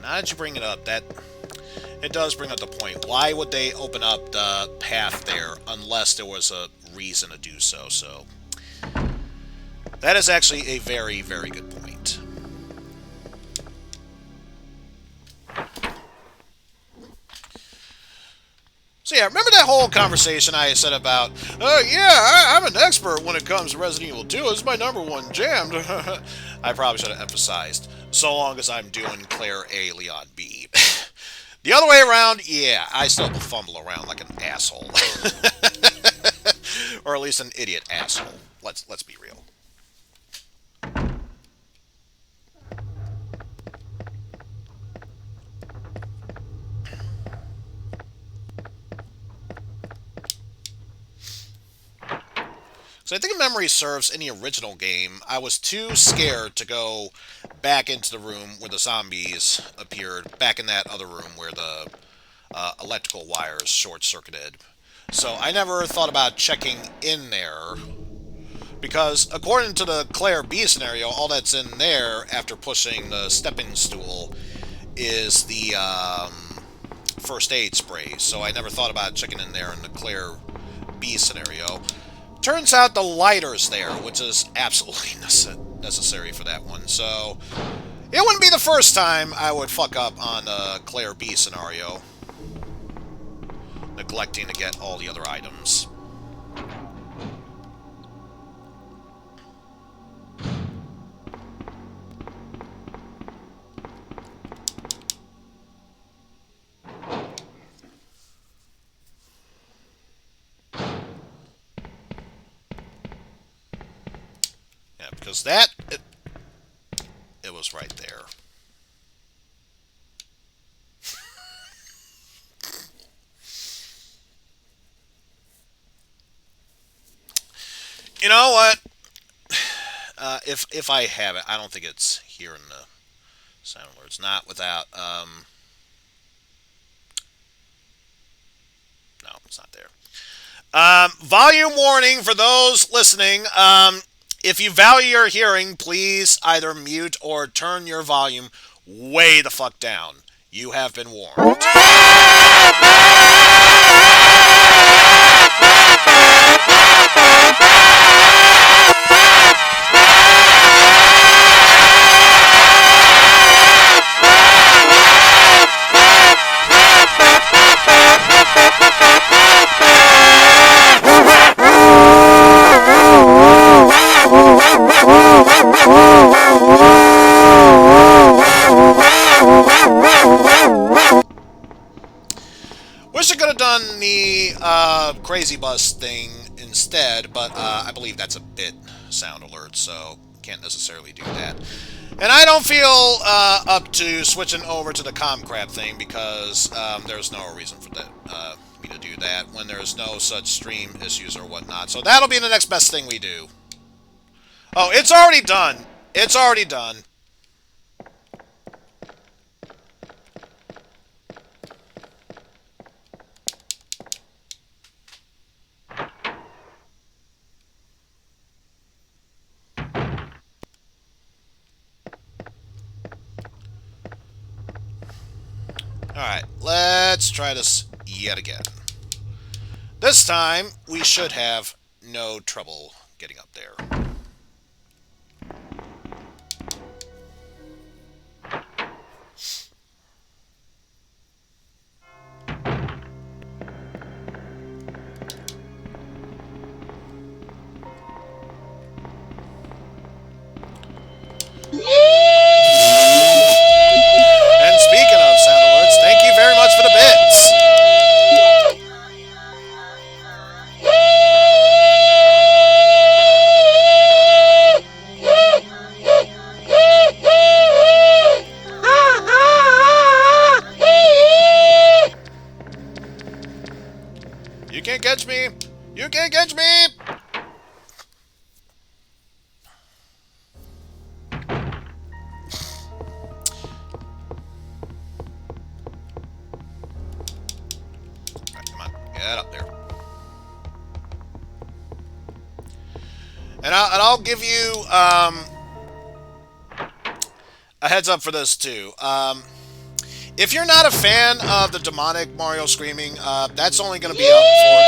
Speaker 2: Now that you bring it up, it does bring up the point. Why would they open up the path there unless there was a reason to do so? So that is actually a very, very good point. So yeah, remember that whole conversation I said about, I'm an expert when it comes to Resident Evil 2. It's my #1 jam. I probably should have emphasized, so long as I'm doing Claire A, Leon B. The other way around, yeah, I still fumble around like an asshole. Or at least an idiot asshole. Let's be real. So I think if memory serves, in the original game, I was too scared to go back into the room where the zombies appeared, back in that other room where the electrical wires short-circuited. So I never thought about checking in there, because according to the Claire B scenario, all that's in there after pushing the stepping stool is the first aid spray. So I never thought about checking in there in the Claire B scenario. Turns out the lighter's there, which is absolutely necessary for that one. So it wouldn't be the first time I would fuck up on the Claire B scenario, neglecting to get all the other items. Because it was right there. You know what? If I have it, I don't think it's here in the sound alerts. Not without no, it's not there. Volume warning for those listening. If you value your hearing, please either mute or turn your volume way the fuck down. You have been warned. Wish I could have done the Crazy Bus thing instead, but I believe that's a bit sound alert, so can't necessarily do that. And I don't feel up to switching over to the Comcrab thing, because there's no reason for that, me to do that when there's no such stream issues or whatnot. So that'll be the next best thing we do. Oh, it's already done. It's already done. Alright, let's try this yet again. this time, we should have no trouble getting up there. And speaking of sound alerts, thank you very much for the bits. You can't catch me! You can't catch me! Come on, get up there. And I'll give you a heads up for this too. If you're not a fan of the demonic Mario screaming, that's only going to be up for...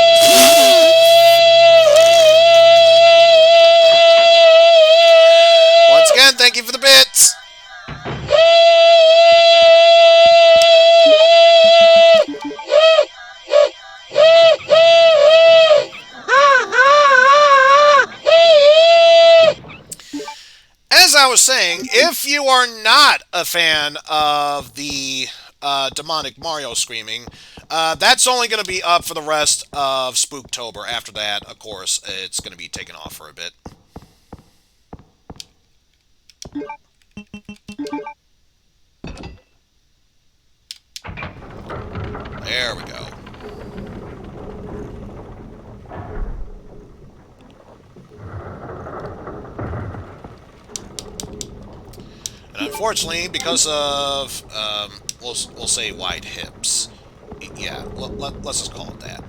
Speaker 2: Once again, thank you for the bits! As I was saying, if you are not a fan of the demonic Mario screaming, that's only going to be up for the rest of Spooktober. After that, of course, it's going to be taken off for a bit. There we go. And unfortunately, because of, we'll say wide hips. Yeah, let's just call it that.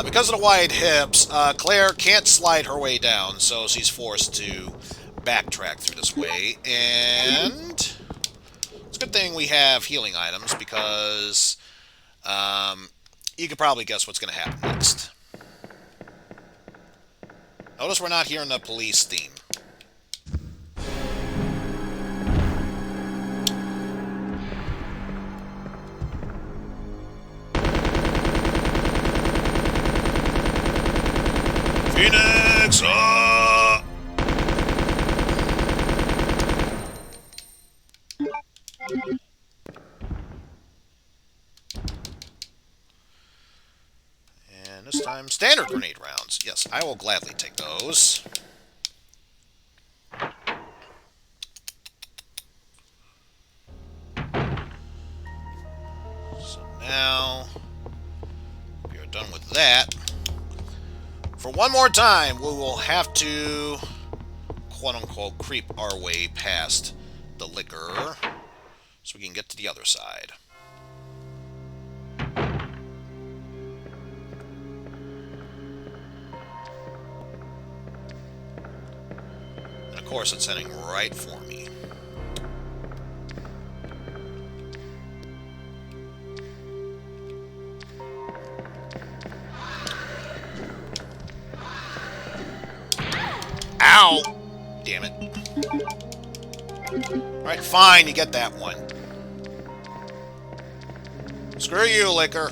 Speaker 2: Because of the wide hips, Claire can't slide her way down, so she's forced to backtrack through this way. And it's a good thing we have healing items, because you could probably guess what's going to happen next. Notice we're not hearing the police theme. Phoenix! And this time, standard grenade rounds. Yes, I will gladly take those. So now, we are done with that. For one more time, we will have to, quote-unquote, creep our way past the liquor so we can get to the other side. And of course, it's heading right for me. Ow! Damn it. Alright, fine, you get that one. Screw you, liquor.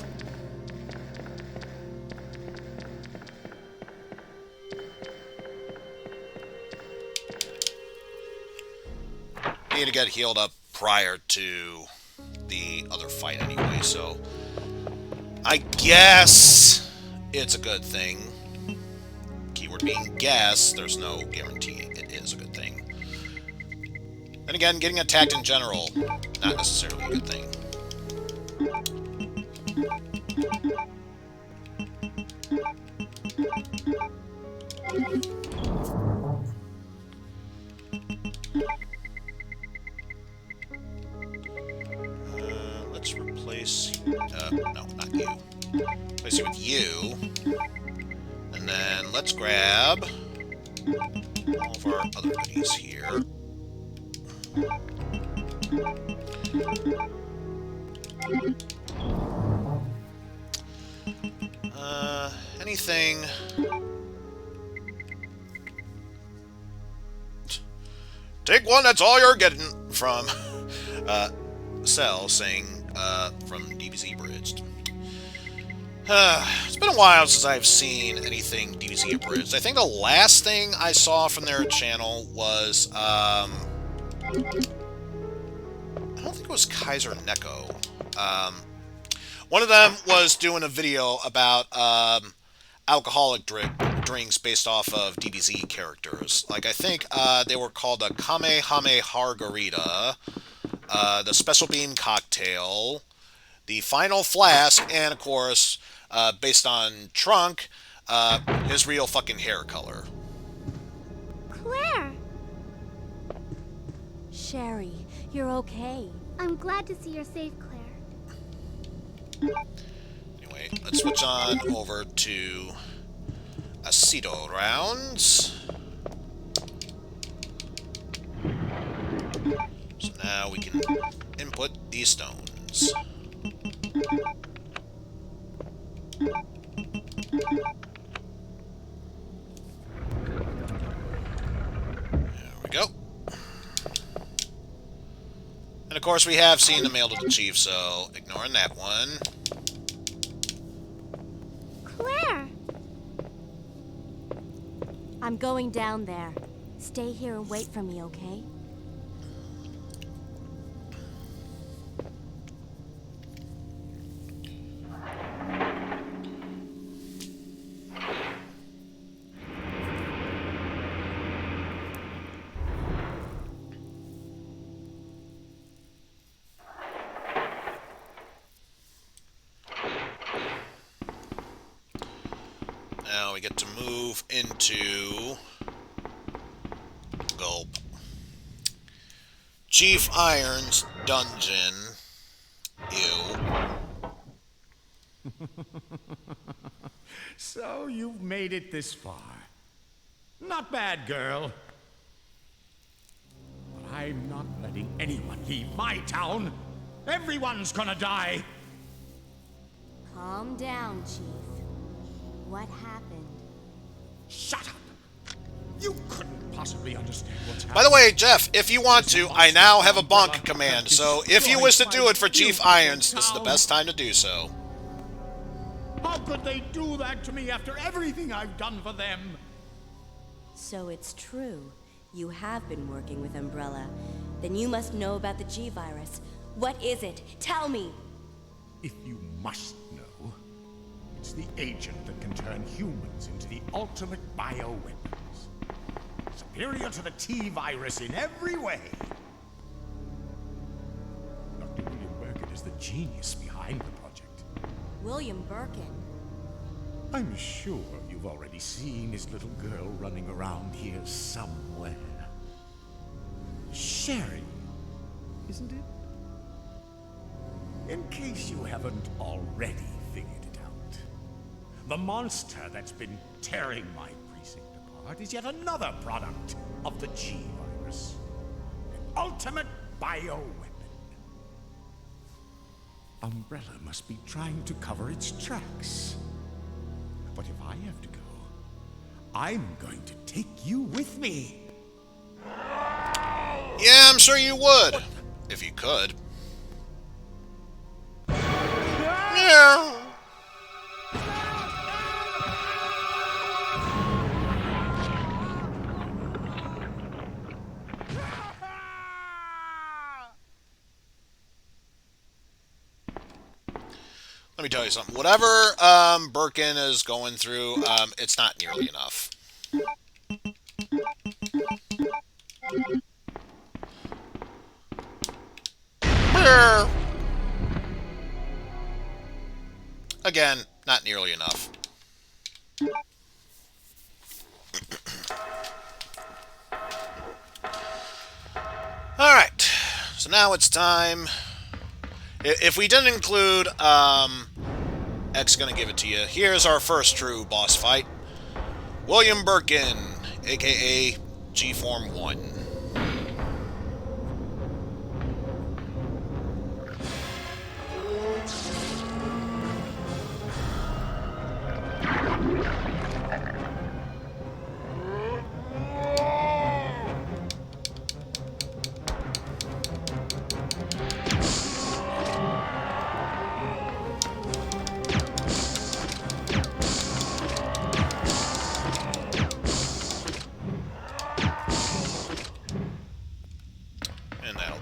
Speaker 2: Need to get healed up prior to the other fight anyway, so I guess it's a good thing. Keyword being guess, there's no guarantee it is a good thing. Then again, getting attacked in general, not necessarily a good thing. Let's replace... no, not you. Replace it with you. And then let's grab all of our other goodies here. anything... Take one, that's all you're getting from Cell saying from DBZ Abridged. It's been a while since I've seen anything DBZ Abridged. I think the last thing I saw from their channel was, I don't think it was Kaiser Neko. One of them was doing a video about alcoholic drinks based off of DBZ characters. Like, I think they were called a Kamehame Hargarita, the Special Bean Cocktail, the Final Flask, and, of course, based on Trunk, his real fucking hair color.
Speaker 8: Claire!
Speaker 4: Sherry, you're okay.
Speaker 8: I'm glad to see you're safe, Claire.
Speaker 2: Anyway, let's switch on over to Aceto rounds. So now we can input these stones. There we go. And of course we have seen the mail to the chief, so ignoring that one.
Speaker 8: Claire!
Speaker 4: I'm going down there. Stay here and wait for me, okay?
Speaker 2: Now we get to move into Gulp. Chief Iron's dungeon. Ew.
Speaker 7: So you've made it this far. Not bad, girl. But I'm not letting anyone leave my town. Everyone's gonna die.
Speaker 4: Calm down, Chief. What happened?
Speaker 7: Shut up! You couldn't possibly understand what's happening.
Speaker 2: By the way, Jeff, if you want to, I now have a bonk command, so if you wish to do it for Chief Irons, this is the best time to do so.
Speaker 7: How could they do that to me after everything I've done for them?
Speaker 11: So it's true. You have been working with Umbrella. Then you must know about the G-Virus. What is it? Tell me!
Speaker 7: If you must know, it's the agent that can turn humans into the ultimate bioweapons. Superior to the T-Virus in every way. Dr. William Birkin is the genius behind the project.
Speaker 4: William Birkin?
Speaker 7: I'm sure you've already seen his little girl running around here somewhere. Sherry, isn't it? In case you haven't already figured it out, the monster that's been tearing my precinct apart is yet another product of the G-Virus. An ultimate bioweapon. Umbrella must be trying to cover its tracks. But if I have to go, I'm going to take you with me.
Speaker 2: Yeah, I'm sure you would. If you could. Yeah. Let me tell you something. Whatever Birkin is going through, it's not nearly enough. Again, not nearly enough. Alright, so now it's time. If we didn't include, X gonna give it to you. Here's our first true boss fight. William Birkin, aka G-Form 1.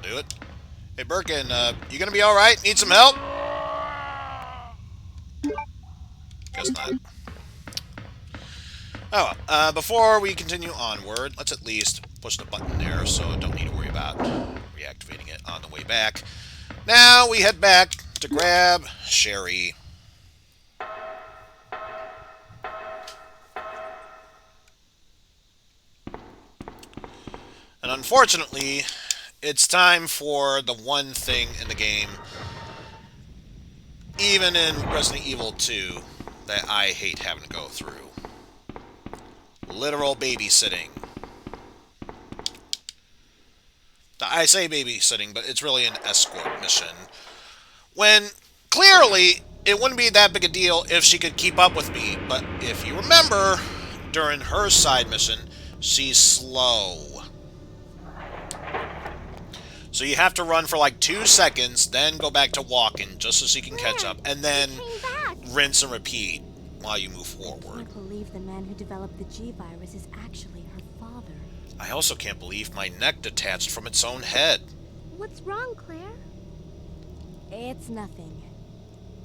Speaker 2: do it. Hey, Birkin, you gonna be alright? Need some help? Guess not. Oh, well, before we continue onward, let's at least push the button there so I don't need to worry about reactivating it on the way back. Now we head back to grab Sherry. And unfortunately, it's time for the one thing in the game, even in Resident Evil 2, that I hate having to go through. Literal babysitting. I say babysitting, but it's really an escort mission. When, clearly, it wouldn't be that big a deal if she could keep up with me, but if you remember, during her side mission, she's slow. So you have to run for like 2 seconds, then go back to walking just so she can catch up, and then rinse and repeat while you move forward.
Speaker 4: I can't believe the man who developed the G-Virus is actually her father.
Speaker 2: I also can't believe my neck detached from its own head.
Speaker 8: What's wrong, Claire?
Speaker 4: It's nothing.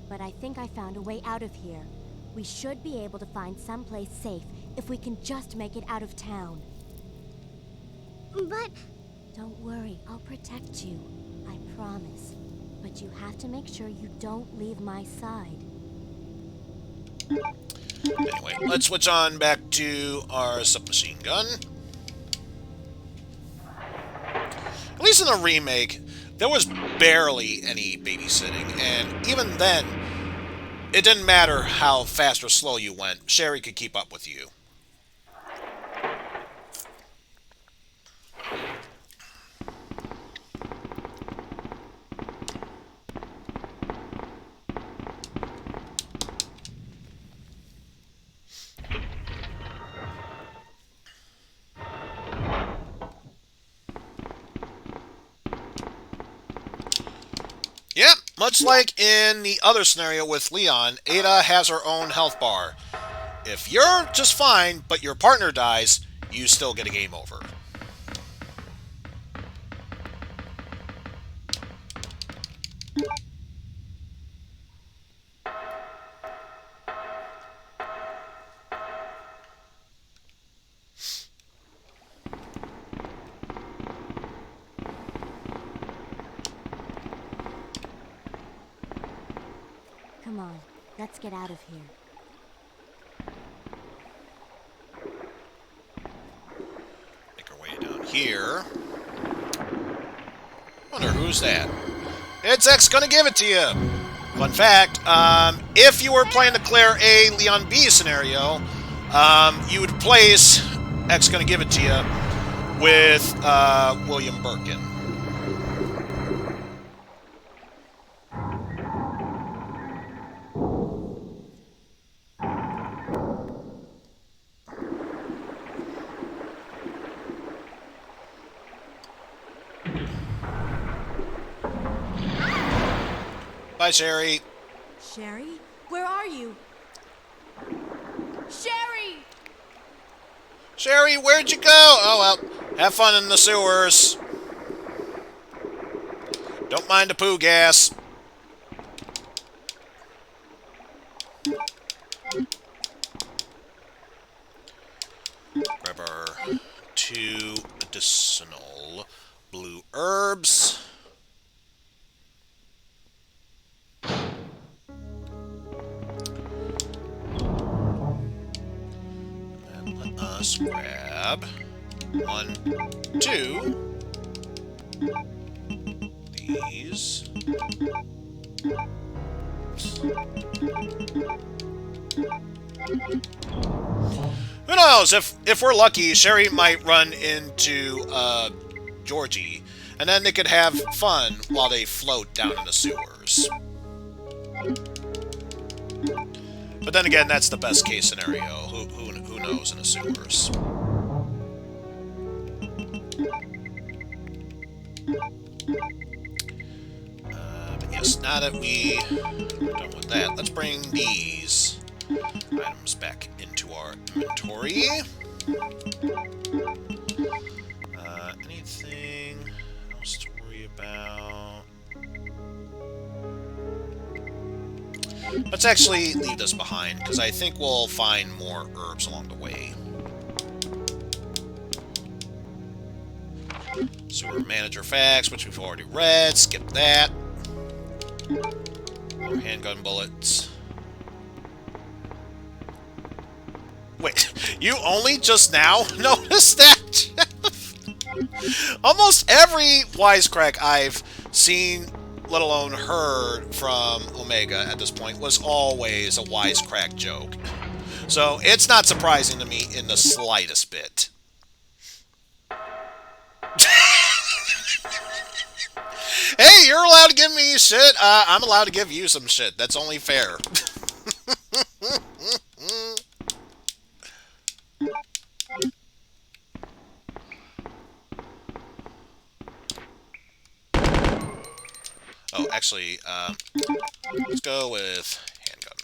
Speaker 4: But I think I found a way out of here. We should be able to find someplace safe if we can just make it out of town.
Speaker 8: But...
Speaker 4: Don't worry, I'll protect you. I promise. But you have to make sure you don't leave my side.
Speaker 2: Anyway, let's switch on back to our submachine gun. At least in the remake, there was barely any babysitting, and even then, it didn't matter how fast or slow you went, Sherry could keep up with you. Yep, much like in the other scenario with Leon, Ada has her own health bar. If you're just fine, but your partner dies, you still get a game over.
Speaker 4: Come on, let's get out of here.
Speaker 2: Make our way down here. Wonder who's that? It's X gonna give it to you! Fun fact, if you were playing the Claire A, Leon B scenario, you would place X gonna give it to you with William Birkin. Bye, Sherry.
Speaker 4: Sherry? Where are you? Sherry!
Speaker 2: Sherry, where'd you go? Oh, well, have fun in the sewers. Don't mind the poo gas. Grab our 2 medicinal blue herbs. Let's grab 1, 2. These. Who knows? If we're lucky, Sherry might run into Georgie, and then they could have fun while they float down in the sewers. But then again, that's the best case scenario. Who knows in the sewers? But yes, now that we're done with that, let's bring these items back into our inventory. Anything else to worry about? Let's actually leave this behind, because I think we'll find more herbs along the way. Sewer manager facts, which we've already read. Skip that. More handgun bullets. Wait, you only just now noticed that, Jeff? Almost every wisecrack I've seen, let alone heard from Omega at this point, was always a wisecrack joke. So it's not surprising to me in the slightest bit. Hey, you're allowed to give me shit. I'm allowed to give you some shit. That's only fair. Oh, actually, let's go with handgun.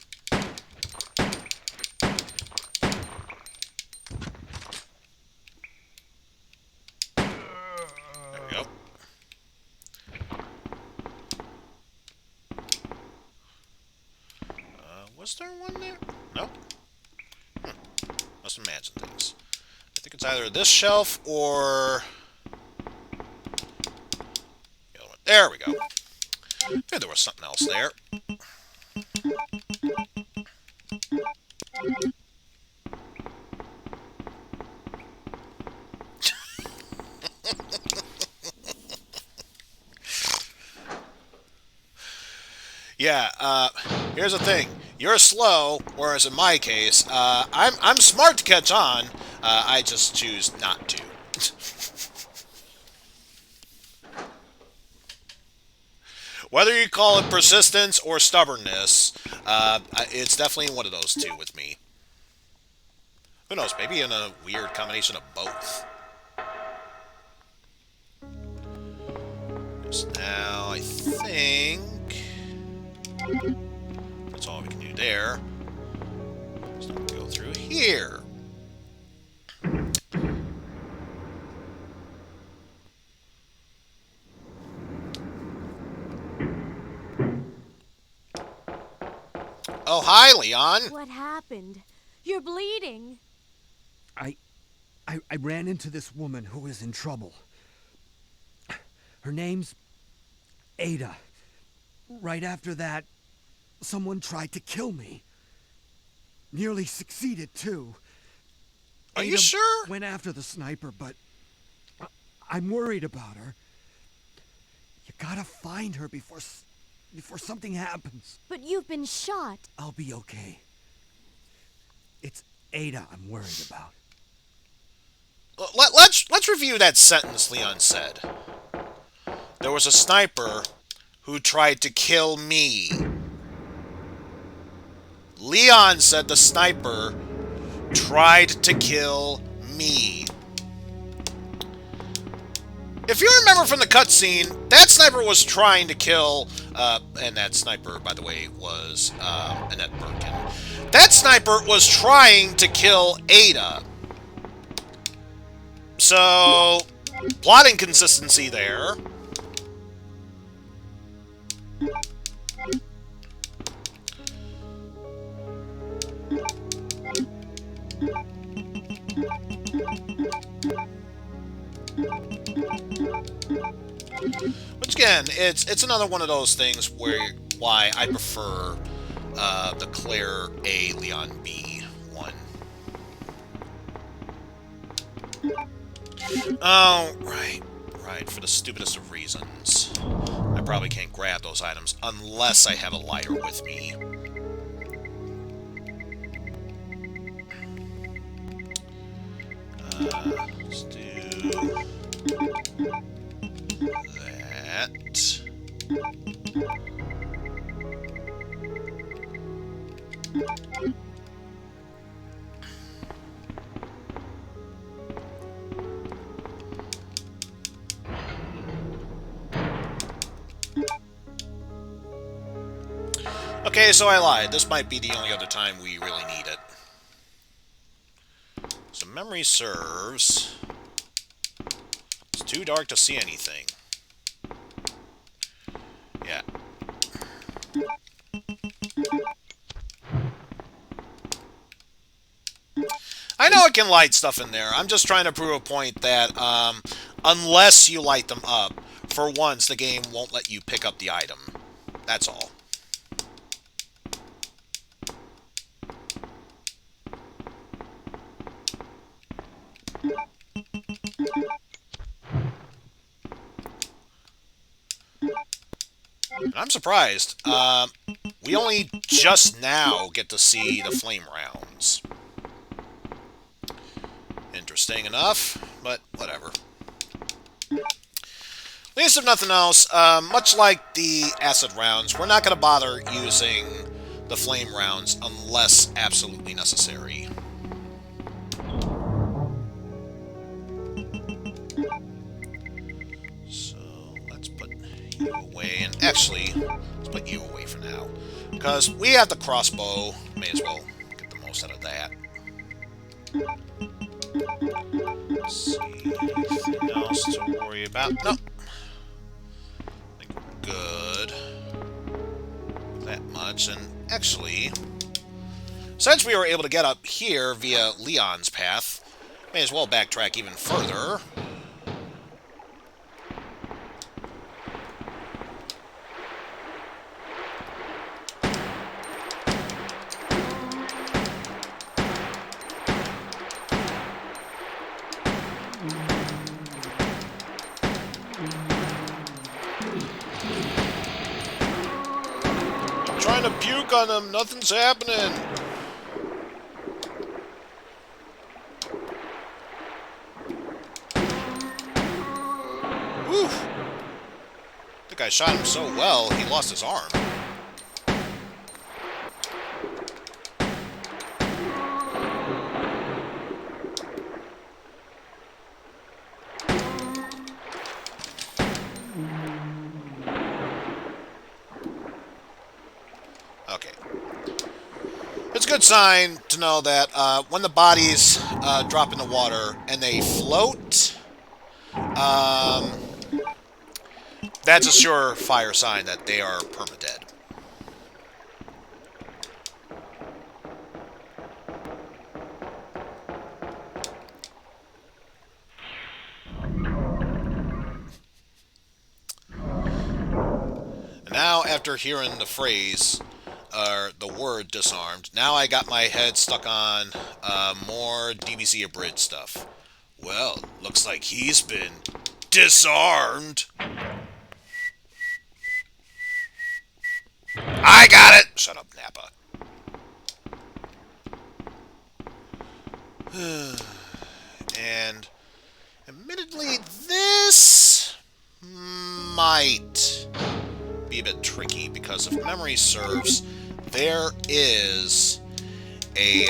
Speaker 2: There we go. Was there one there? No? Must imagine things. I think it's either this shelf or... the other one. There we go. Maybe there was something else there. Yeah, here's the thing. You're slow, whereas in my case, I'm smart to catch on. I just choose not to. Whether you call it persistence or stubbornness, it's definitely one of those two with me. Who knows, maybe in a weird combination of both. So now, I think... that's all we can do there. So we go through here. Oh, hi, Leon.
Speaker 4: What happened? You're bleeding.
Speaker 5: I ran into this woman who is in trouble. Her name's Ada. Right after that, someone tried to kill me. Nearly succeeded, too.
Speaker 2: Are
Speaker 5: Ada
Speaker 2: you sure?
Speaker 5: Went after the sniper, but I'm worried about her. You gotta find her before something happens.
Speaker 4: But you've been shot.
Speaker 5: I'll be okay. It's Ada I'm worried about.
Speaker 2: Let's review that sentence Leon said. There was a sniper who tried to kill me. Leon said the sniper tried to kill me. If you remember from the cutscene, that sniper was trying to kill, and that sniper, by the way, was Annette Birkin. That sniper was trying to kill Ada. So, plot inconsistency there. Which again, it's another one of those things why I prefer the Claire A, Leon B one. Oh, right, for the stupidest of reasons. I probably can't grab those items unless I have a lighter with me. Let's do that. Okay, so I lied. This might be the only other time we really need it. So memory serves. It's too dark to see anything. Yeah. can light stuff in there. I'm just trying to prove a point that unless you light them up, for once, the game won't let you pick up the item. That's all. And I'm surprised. We only just now get to see the flame rounds. Interesting enough, but whatever. At least if nothing else, much like the acid rounds, we're not going to bother using the flame rounds unless absolutely necessary. You away, and actually, let's put you away for now, because we have the crossbow. May as well get the most out of that. Let's see, anything else to worry about? No. I think we're good. That much, and actually, since we were able to get up here via Leon's path, may as well backtrack even further. Trying to puke on them, nothing's happening. Whew. I think I shot him so well, he lost his arm. Okay. It's a good sign to know that when the bodies drop in the water and they float, that's a surefire sign that they are permadead. And now, after hearing the phrase, the word disarmed, now I got my head stuck on more DBZ abridged stuff. Well, looks like he's been disarmed. I got it! Shut up, Nappa. And admittedly, this might be a bit tricky, because if memory serves, there is a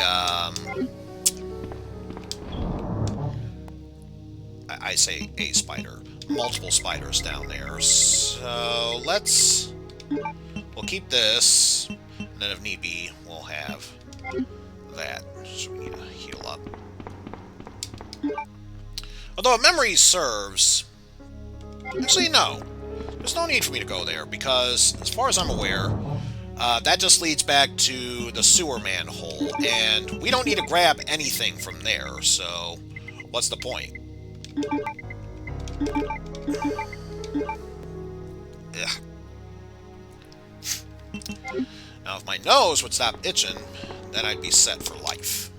Speaker 2: I say a spider, multiple spiders down there. So we'll keep this, and then if need be, we'll have that. So we need to heal up. Although if memory serves, actually no. There's no need for me to go there, because, as far as I'm aware, that just leads back to the sewer manhole, and we don't need to grab anything from there, so what's the point? Ugh. Now, if my nose would stop itching, then I'd be set for life.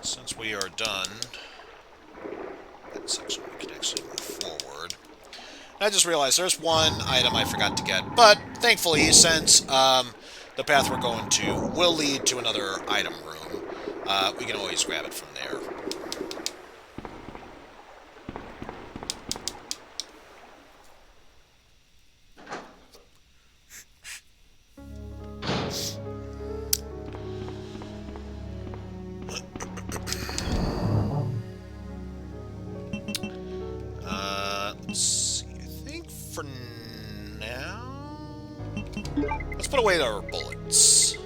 Speaker 2: Since we are done that section, we can actually move forward. And I just realized there's one item I forgot to get, but thankfully, since the path we're going to will lead to another item room, we can always grab it from there. for now. Let's put away our bullets.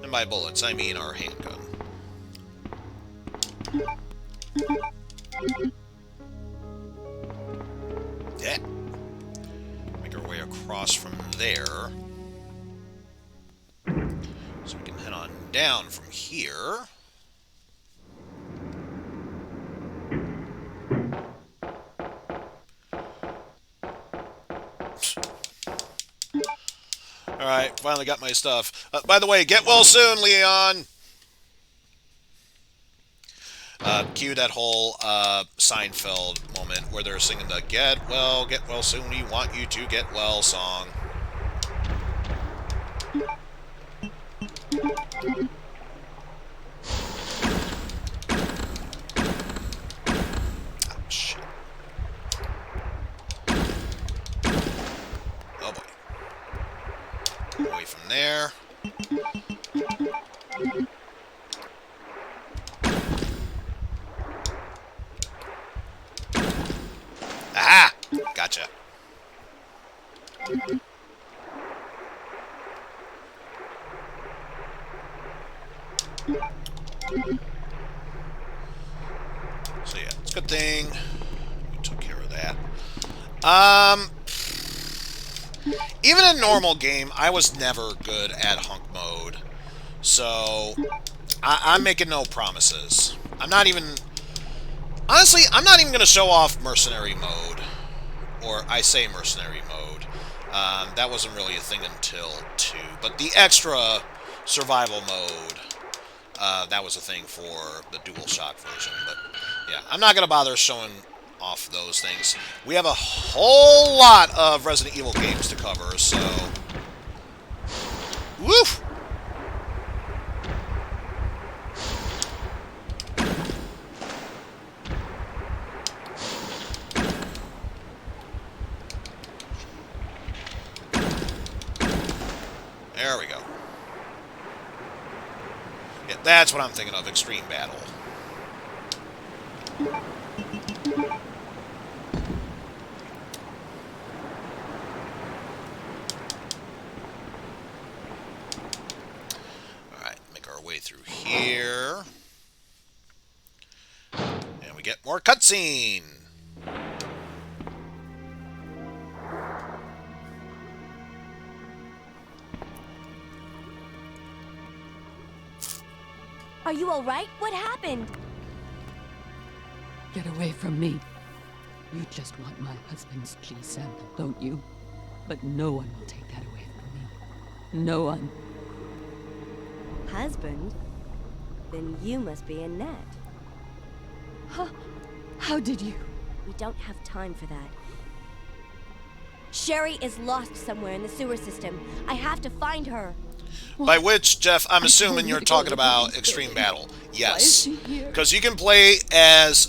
Speaker 2: And by bullets, I mean our handgun. Yeah. Make our way across from there. So we can head on down from here. Alright, finally got my stuff. By the way, get well soon, Leon! Cue that whole Seinfeld moment where they're singing the get well soon, we want you to get well song. Oh, shit. Oh boy. Away from there. Aha! Gotcha. So yeah, it's a good thing we took care of that. Even in normal game, I was never good at hunk mode. So I'm making no promises. I'm not even... Honestly, I'm not even going to show off mercenary mode. Or I say mercenary mode. That wasn't really a thing until 2. But the extra survival mode, that was a thing for the DualShock version. But yeah, I'm not going to bother showing off those things. We have a whole lot of Resident Evil games to cover, so... Woof! There we go. Yeah, that's what I'm thinking of, Extreme Battle. Alright, make our way through here. And we get more cutscene!
Speaker 11: Are you all right? What happened?
Speaker 12: Get away from me. You just want my husband's G sample, don't you? But no one will take that away from me. No one.
Speaker 11: Husband? Then you must be Annette.
Speaker 12: How did you?
Speaker 11: We don't have time for that. Sherry is lost somewhere in the sewer system. I have to find her.
Speaker 2: By which, Jeff, I'm assuming you're talking about Extreme Battle. Yes. Because you can play as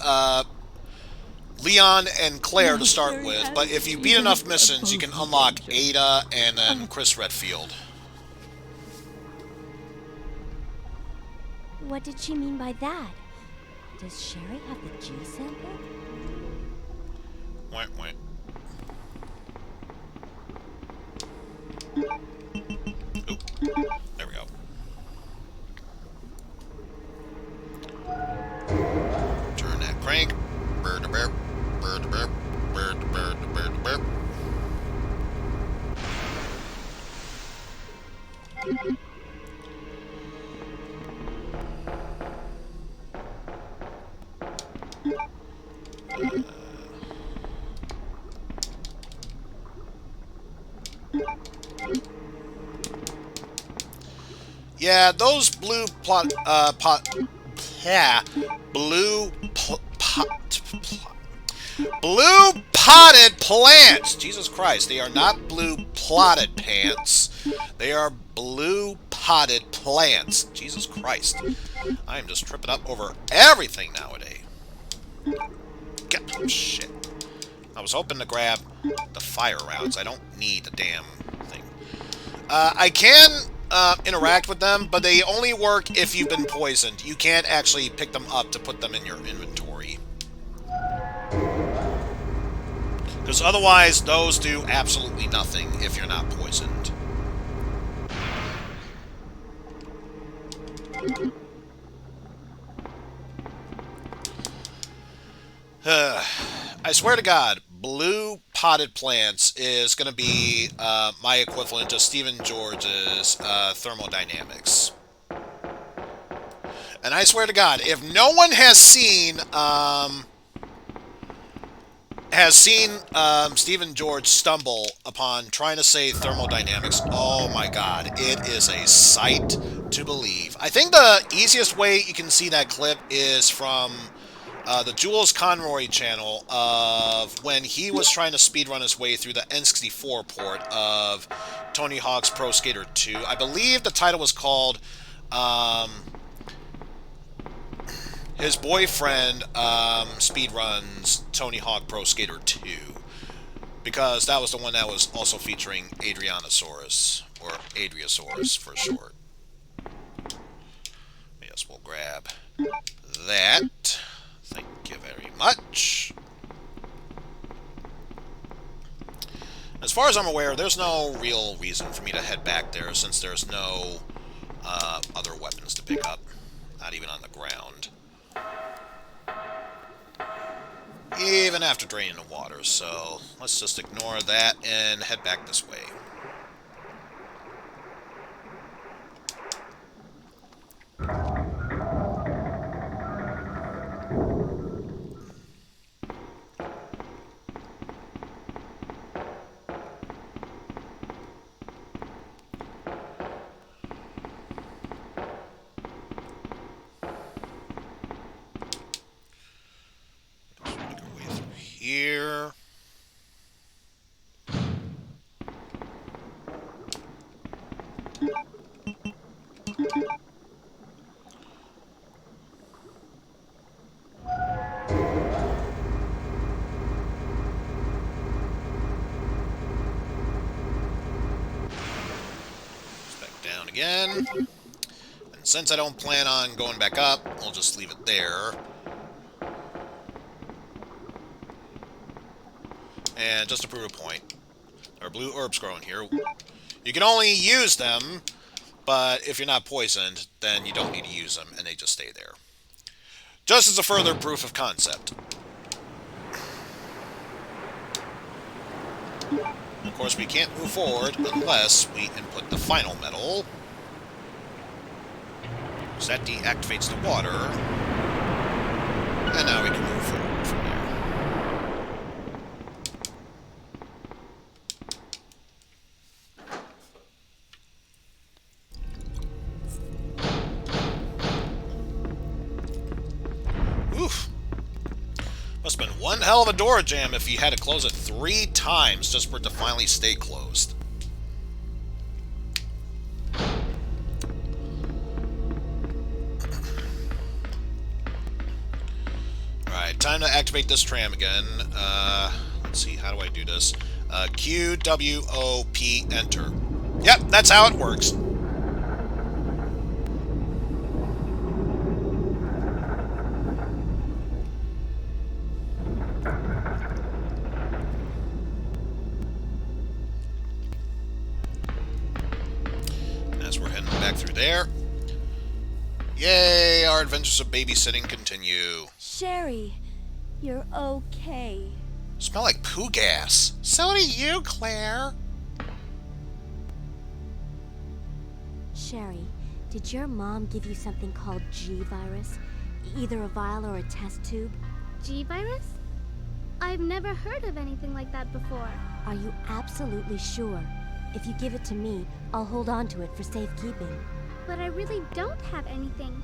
Speaker 2: Leon and Claire to start with, but if you beat enough missions, you can unlock Ada and then Chris Redfield.
Speaker 11: What did she mean by that? Does Sherry have the G sample?
Speaker 2: Wait. Oop. There we go. Turn that crank. Bird bird. Bird bird. Bird bird. Bird bird. Yeah, those blue blue potted plants. Jesus Christ, they are not blue plotted pants. They are blue potted plants. Jesus Christ. I am just tripping up over everything nowadays. God, shit. I was hoping to grab the fire rounds. I don't need the damn thing. I can interact with them, but they only work if you've been poisoned. You can't actually pick them up to put them in your inventory. Because otherwise, those do absolutely nothing if you're not poisoned. I swear to God, blue potted plants is going to be my equivalent to Stephen George's thermodynamics. And I swear to God, if no one has seen Stephen George stumble upon trying to say thermodynamics, oh my God, it is a sight to believe. I think the easiest way you can see that clip is from the Jules Conroy channel of when he was trying to speedrun his way through the N64 port of Tony Hawk's Pro Skater 2. I believe the title was called his boyfriend speedruns Tony Hawk Pro Skater 2, because that was the one that was also featuring Adrianosaurus, or Adriosaurus for short. Yes, we'll grab that. Thank you very much. As far as I'm aware, there's no real reason for me to head back there, since there's no other weapons to pick up, not even on the ground. Even after draining the water, so let's just ignore that and head back this way. Here. Back down again. And since I don't plan on going back up, I'll just leave it there. And just to prove a point, there are blue herbs growing here. You can only use them, but if you're not poisoned, then you don't need to use them, and they just stay there. Just as a further proof of concept. Of course, we can't move forward unless we input the final metal, because that deactivates the water, and now we can move forward from there. Must have been one hell of a door jam if you had to close it 3 times just for it to finally stay closed. Alright, time to activate this tram again. Let's see, how do I do this? Q, W, O, P, enter. Yep, that's how it works. Back through there. Yay, our adventures of babysitting continue.
Speaker 11: Sherry, you're okay.
Speaker 2: Smell like poo gas. So do you, Claire.
Speaker 4: Sherry, did your mom give you something called G-Virus? Either a vial or a test tube?
Speaker 8: G-Virus? I've never heard of anything like that before.
Speaker 4: Are you absolutely sure? If you give it to me, I'll hold on to it for safekeeping.
Speaker 8: But I really don't have anything.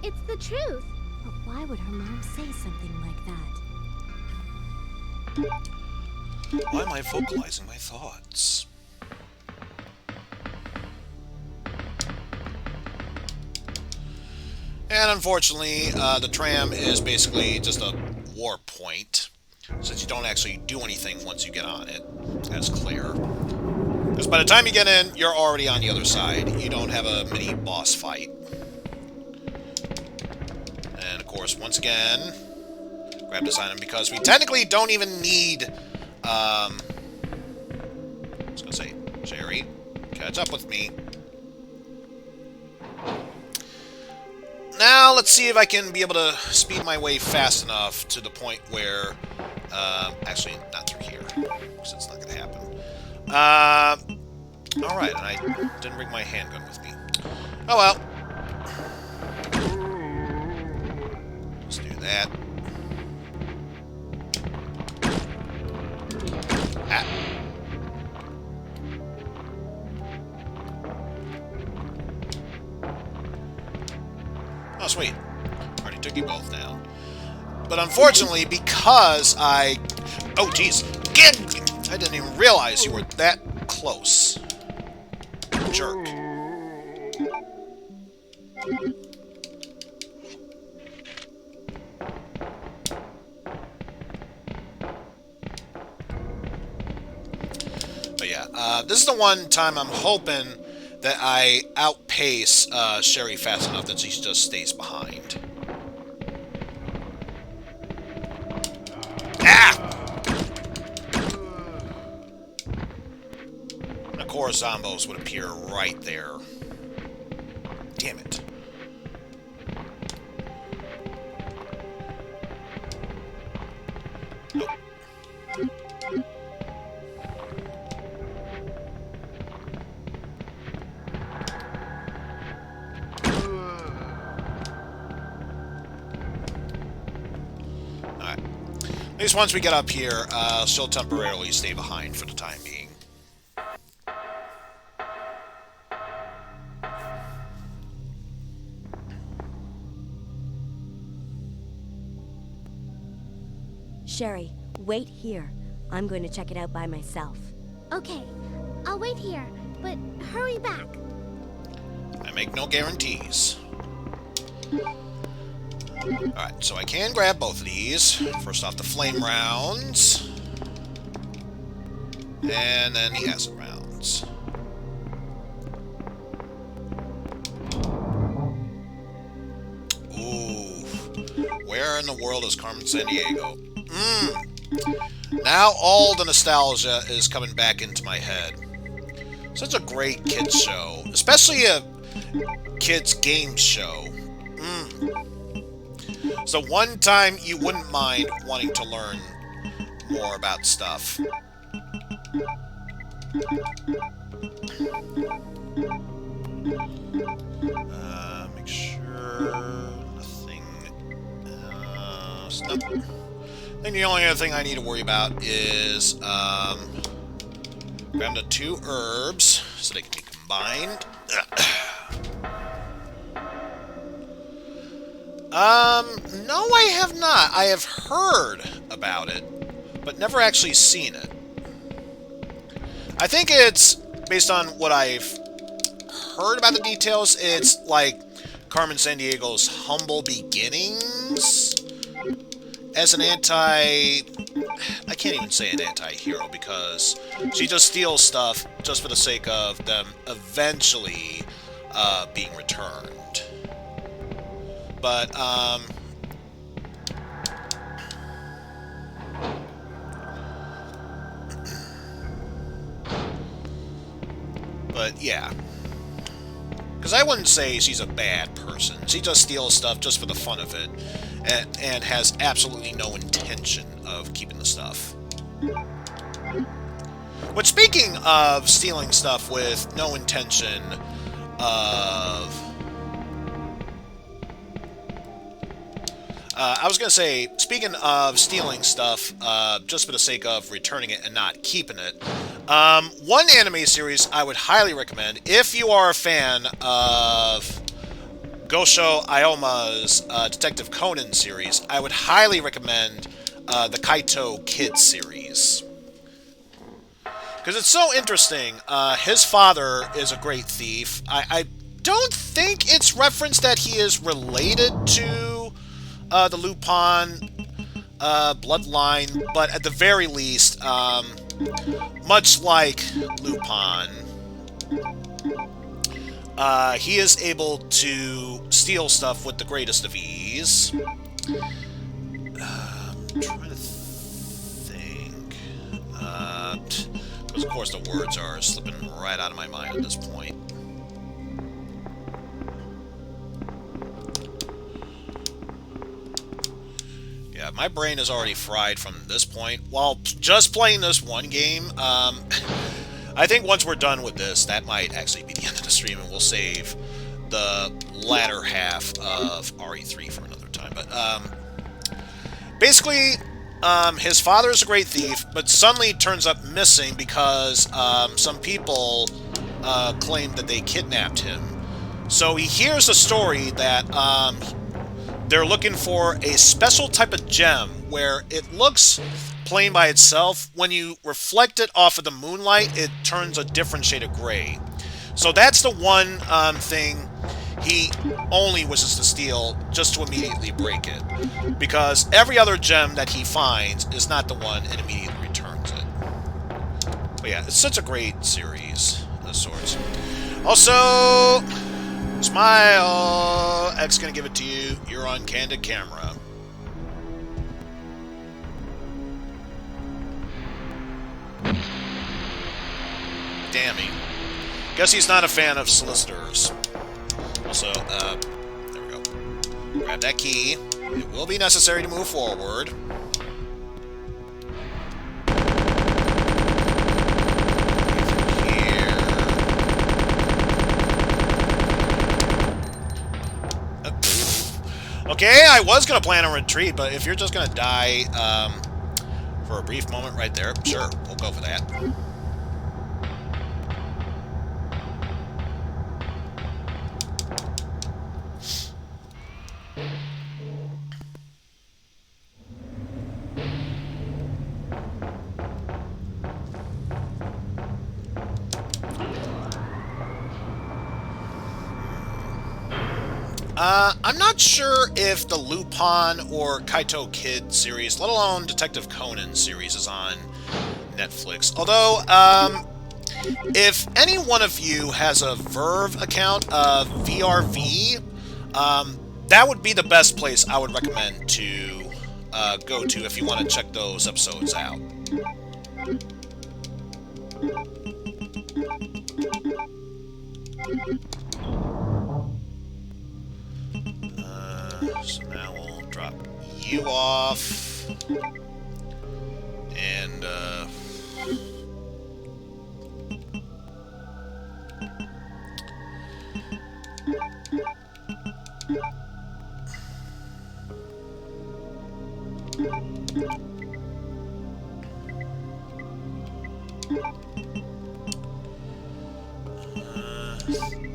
Speaker 8: It's the truth.
Speaker 4: But why would her mom say something like that?
Speaker 2: Why am I vocalizing my thoughts? And unfortunately, the tram is basically just a war point, since you don't actually do anything once you get on it, as Claire. Because by the time you get in, you're already on the other side. You don't have a mini boss fight. And of course, once again, grab this item because we technically don't even need, I was gonna say, Jerry, catch up with me. Now, let's see if I can be able to speed my way fast enough to the point where, actually, not through here, because it's not gonna happen. Alright, and I didn't bring my handgun with me. Oh well. Let's do that. Ah. Oh, sweet. Already took you both down. But unfortunately, because I... Oh, jeez. I didn't even realize you were that close. Jerk. But yeah, this is the one time I'm hoping that I outpace Sherry fast enough that she just stays behind. Ah! And of course, zombos would appear right there. Damn it. Nope. Alright. At least once we get up here, she'll temporarily stay behind for the time being.
Speaker 11: Sherry, wait here. I'm going to check it out by myself.
Speaker 8: Okay, I'll wait here, but hurry back.
Speaker 2: I make no guarantees. Alright, so I can grab both of these. First off, the flame rounds. And then the acid rounds. Ooh. Where in the world is Carmen Sandiego? Now all the nostalgia is coming back into my head. Such a great kids show. Especially a kids game show. So one time you wouldn't mind wanting to learn more about stuff. Make sure nothing else. Nope. I think the only other thing I need to worry about is grab the 2 herbs so they can be combined. No, I have not. I have heard about it, but never actually seen it. I think it's, based on what I've heard about the details, it's like Carmen Sandiego's humble beginnings as an I can't even say an anti-hero, because she just steals stuff just for the sake of them eventually being returned. But, yeah. Because I wouldn't say she's a bad person. She just steals stuff just for the fun of it, and has absolutely no intention of keeping the stuff. But speaking of stealing stuff with no intention of... I was going to say, speaking of stealing stuff just for the sake of returning it and not keeping it, one anime series I would highly recommend, if you are a fan of Gosho Aoma's Detective Conan series, I would highly recommend the Kaito Kid series. Because it's so interesting. His father is a great thief. I don't think it's referenced that he is related to the Lupin bloodline, but at the very least, much like Lupin, he is able to steal stuff with the greatest of ease. I'm trying to think. Because of course the words are slipping right out of my mind at this point. Yeah, my brain is already fried from this point. While just playing this one game, I think once we're done with this, that might actually be the end of the stream, and we'll save the latter half of RE3 for another time. But basically, his father is a great thief, but suddenly turns up missing because some people claim that they kidnapped him. So he hears a story that they're looking for a special type of gem where it looks plain by itself. When you reflect it off of the moonlight, it turns a different shade of gray. So that's the one thing he only wishes to steal, just to immediately break it. Because every other gem that he finds is not the one and immediately returns it. But yeah, it's such a great series of sorts. Also, smile! X gonna give it to you. You're on candid camera. Dammy. Guess he's not a fan of solicitors. Also, there we go. Grab that key. It will be necessary to move forward. Here. Okay, I was gonna plan a retreat, but if you're just gonna die, for a brief moment right there, sure, we'll go for that. I'm not sure if the Lupin or Kaito Kid series, let alone Detective Conan series, is on Netflix. Although, if any one of you has a Verve account of VRV, that would be the best place I would recommend to go to if you want to check those episodes out. So now we'll drop you off, and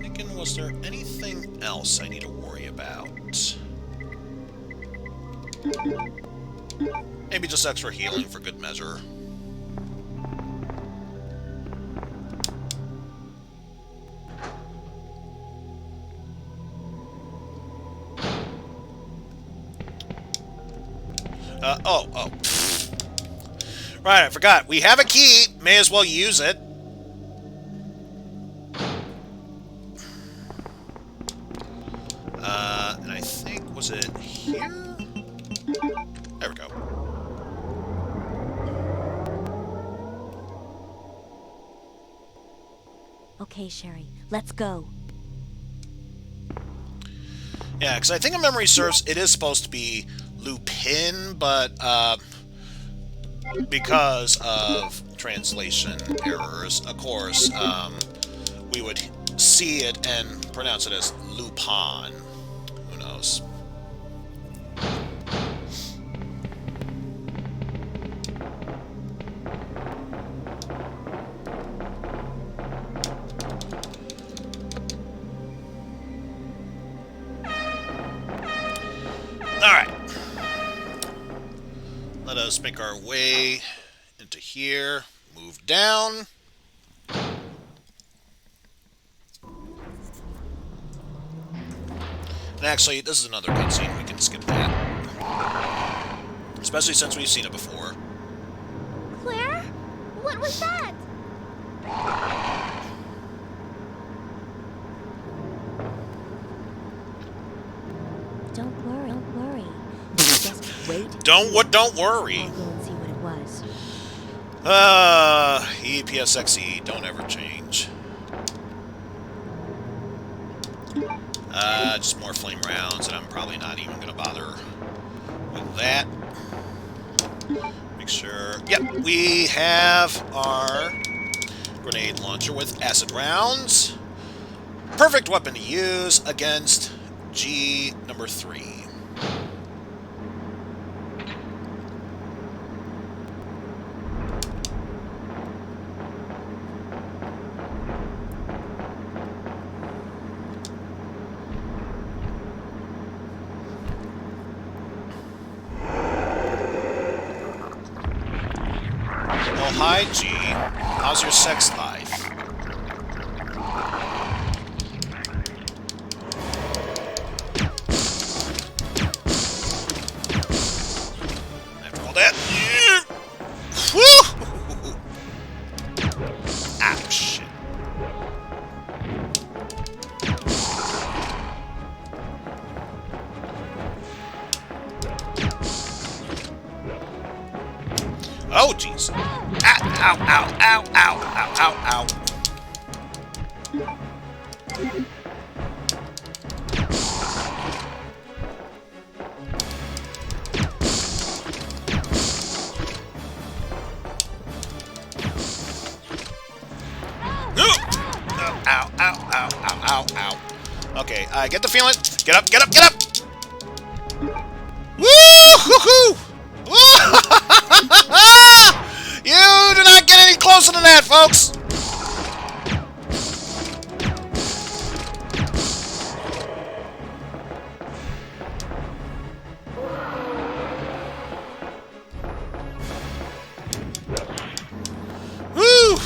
Speaker 2: thinking, was there anything else I need to worry about? Maybe just extra healing for good measure. Oh. Right, I forgot. We have a key. May as well use it. And I think, was it here? There we go.
Speaker 11: Okay, Sherry, let's go.
Speaker 2: Yeah, because I think if memory serves, it is supposed to be Lupin, but because of translation errors, of course, we would see it and pronounce it as Lupin. Who knows? Alright. Let us make our way into here. Move down. And actually, this is another cutscene. We can skip that. Especially since we've seen it before.
Speaker 8: Claire? What What was that?
Speaker 11: Don't worry, don't worry. Just wait.
Speaker 2: Don't worry.
Speaker 11: I'll go and see what it was.
Speaker 2: EPSXE, don't ever change. Just more flame rounds, and I'm probably not even gonna bother with that. Make sure. Yep, we have our grenade launcher with acid rounds. Perfect weapon to use against G number 3. Oh, hi, G. How's your sex life? After all that... Woo! Ah, shit. Oh, jeez. Ow, ow, ow, ow, ow, ow, ow, ow, ow, ow, ow, ow. Okay, I get the feeling. Get up, get up, get up! Woo-hoo-hoo! You do not get any closer than that, folks! Woo!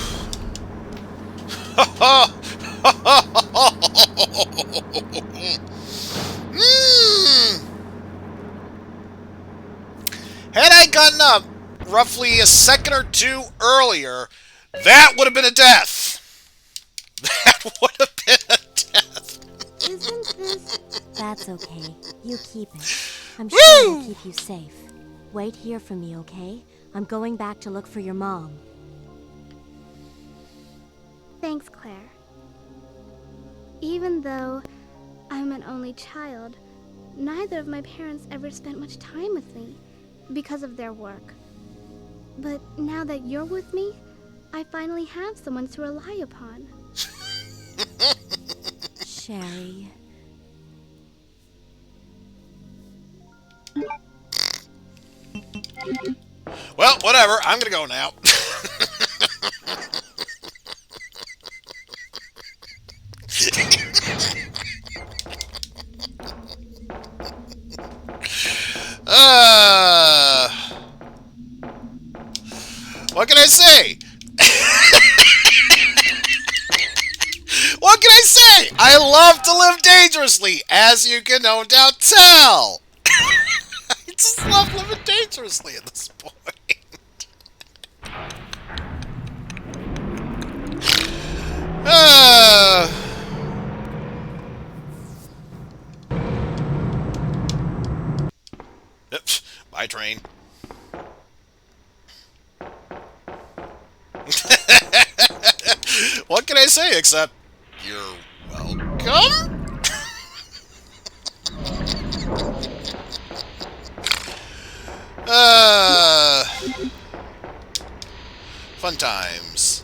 Speaker 2: Had I gotten up roughly a second or two earlier, that would have been a death. That would have been a death.
Speaker 11: Isn't this... That's okay. You keep it. I'm sure it'll keep you safe. Wait here for me, okay? I'm going back to look for your mom.
Speaker 8: Thanks, Claire. Even though I'm an only child, neither of my parents ever spent much time with me because of their work. But now that you're with me, I finally have someone to rely upon.
Speaker 11: Sherry.
Speaker 2: Well, whatever. I'm gonna go now. What can I say? What can I say? I love to live dangerously, as you can no doubt tell. I just love living dangerously at this point. Bye, train. What can I say except you're welcome? Fun times.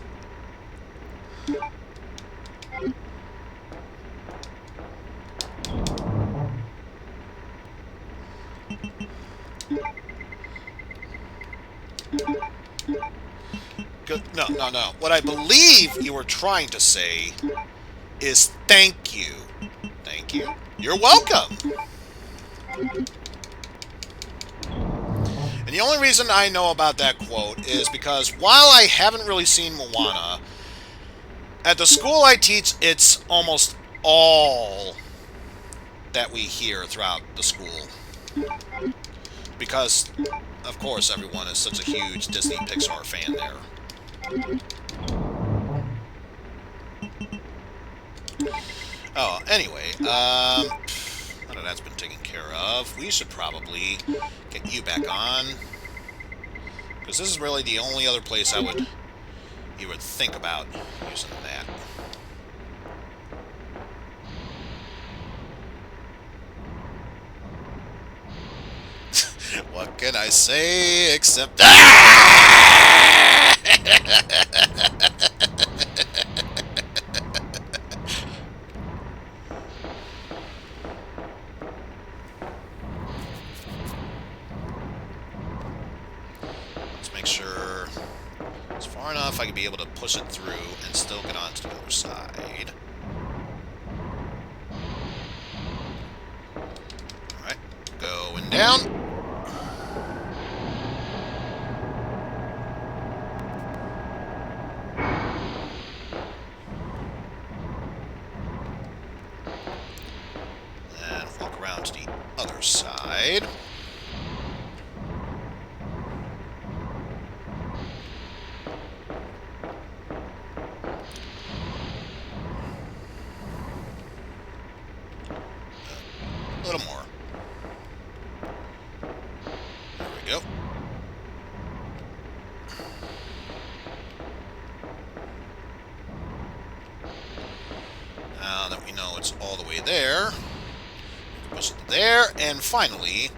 Speaker 2: No. What I believe you were trying to say is thank you. Thank you. You're welcome. And the only reason I know about that quote is because while I haven't really seen Moana, at the school I teach, it's almost all that we hear throughout the school. Because, of course, everyone is such a huge Disney Pixar fan there. Oh, anyway, now that that's been taken care of, we should probably get you back on. Because this is really the only other place you would think about using that. What can I say except... Let's make sure it's far enough I can be able to push it through and still get onto the other side. Alright, going down. To the other side. A little more. There we go. Now that we know it's all the way there, push it there, and finally,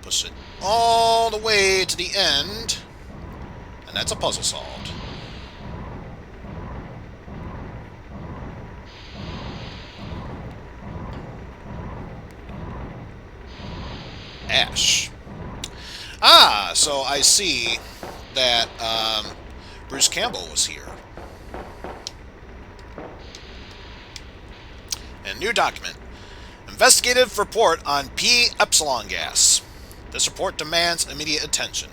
Speaker 2: push it all the way to the end, and that's a puzzle solved. Ash. Ah, so I see that Bruce Campbell was here. And new document. Investigative report on P-Epsilon gas. This report demands immediate attention.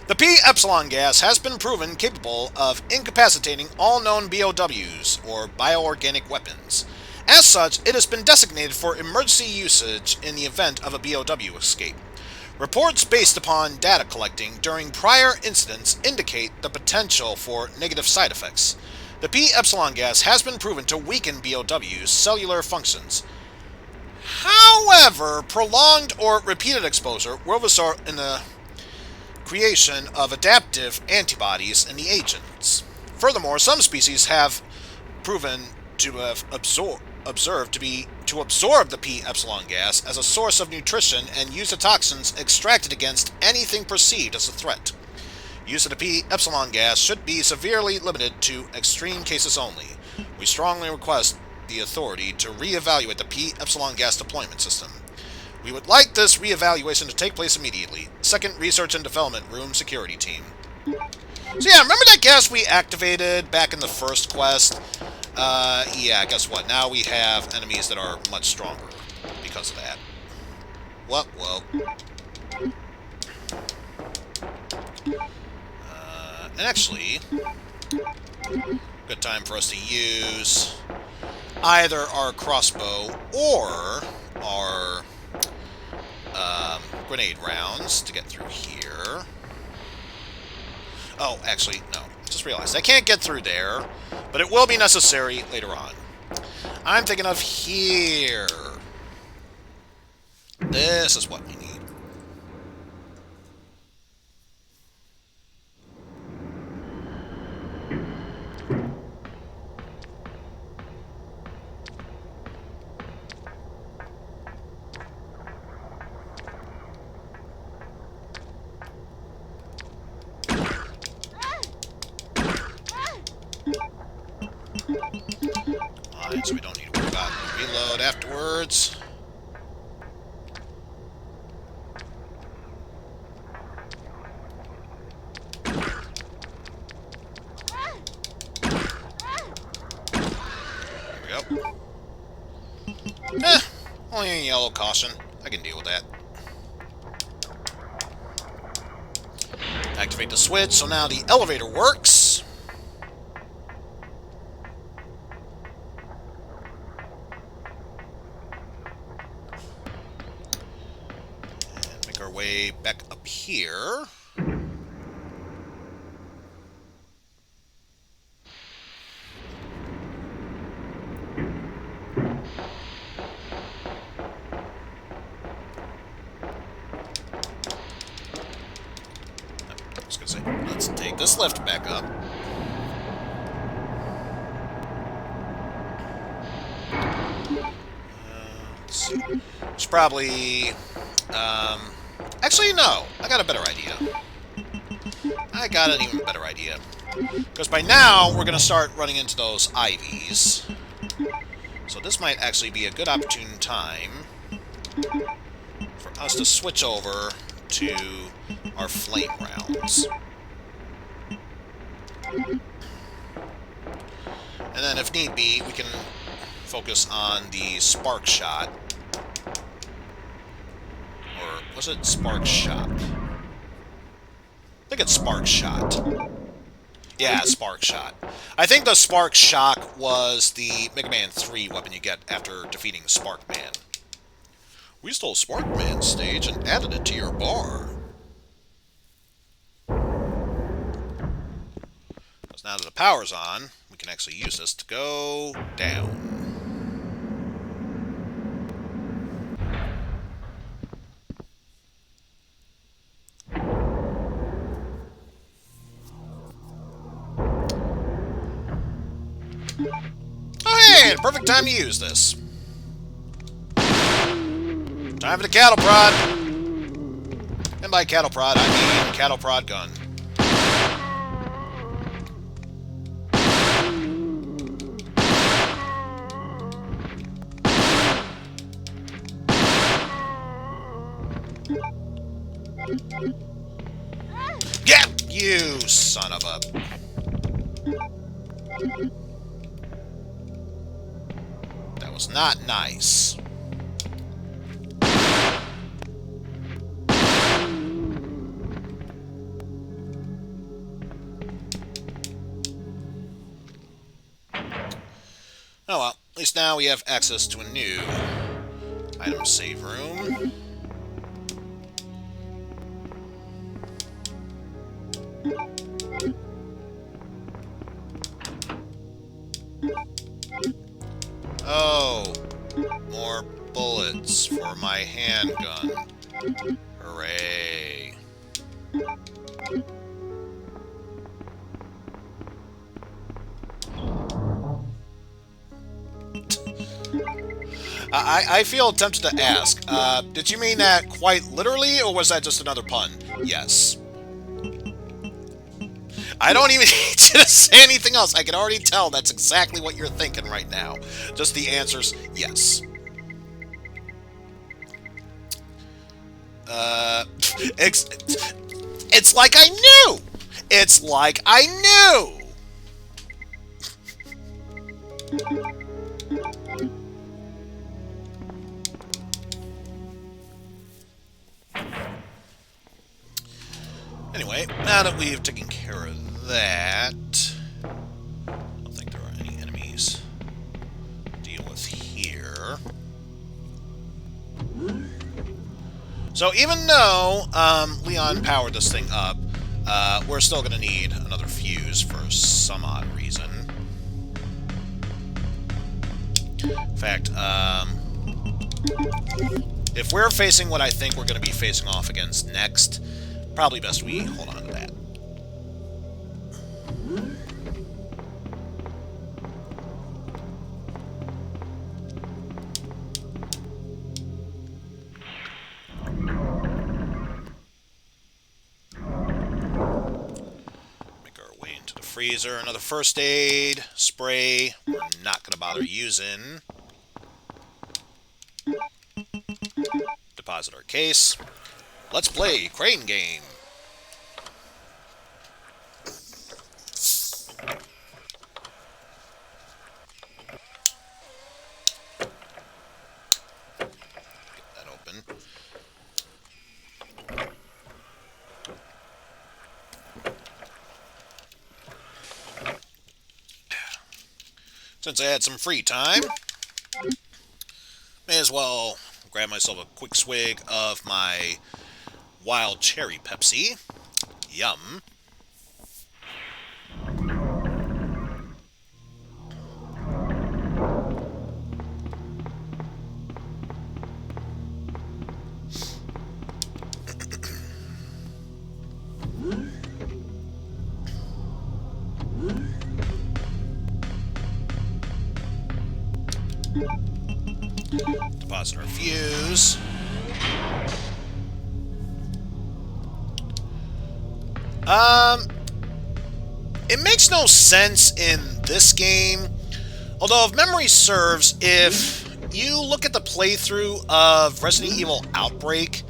Speaker 2: The P-Epsilon gas has been proven capable of incapacitating all known BOWs, or bioorganic weapons. As such, it has been designated for emergency usage in the event of a BOW escape. Reports based upon data collecting during prior incidents indicate the potential for negative side effects. The P-Epsilon gas has been proven to weaken BOWs' cellular functions. However, prolonged or repeated exposure will result in the creation of adaptive antibodies in the agents. Furthermore, some species have proven to have absorb the P-Epsilon gas as a source of nutrition and use the toxins extracted against anything perceived as a threat. Use of the P-Epsilon gas should be severely limited to extreme cases only. We strongly request the authority to re-evaluate the P-Epsilon gas deployment system. We would like this re-evaluation to take place immediately. 2nd Research and Development Room Security Team. So yeah, remember that gas we activated back in the first quest? Yeah, guess what? Now we have enemies that are much stronger because of that. Well. And actually, good time for us to use either our crossbow or our grenade rounds to get through here. Oh, actually, no. I just realized I can't get through there, but it will be necessary later on. I'm thinking of here. This is what we need. So we don't need to worry about reload afterwards. There we go. Only a yellow caution. I can deal with that. Activate the switch, so now the elevator works. Way back up here. was gonna say, let's take this lift back up. Let's see. It's probably... actually, no. I got a better idea. I got an even better idea. Because by now, we're going to start running into those ivies. So this might actually be a good opportune time for us to switch over to our flame rounds. And then, if need be, we can focus on the spark shot. Or was it spark shot? I think it's spark shot. Yeah, spark shot. I think the spark shock was the Mega Man 3 weapon you get after defeating Sparkman. We stole Sparkman's stage and added it to your bar. Because now that the power's on, we can actually use this to go down. Oh hey, perfect time to use this. Time for the cattle prod. And by cattle prod, I mean cattle prod gun. Get you, son of a... That was not nice. Oh well, at least now we have access to a new item save room. Oh, more bullets for my handgun. Hooray. I feel tempted to ask, did you mean that quite literally, or was that just another pun? Yes. I don't even need you to say anything else. I can already tell that's exactly what you're thinking right now. Just the answer's yes. It's like I knew! It's like I knew! Anyway, now that we've taken care of that, I don't think there are any enemies to deal with here. So even though Leon powered this thing up, we're still going to need another fuse for some odd reason. In fact, if we're facing what I think we're going to be facing off against next, probably best we hold on to that. Make our way into the freezer. Another first aid spray. We're not going to bother using. Deposit our case. Let's play Crane Game. Get that open. Since I had some free time, may as well grab myself a quick swig of my Wild Cherry Pepsi. Yum. Deposit our fuse. It makes no sense in this game. Although, if memory serves, if you look at the playthrough of Resident Evil Outbreak,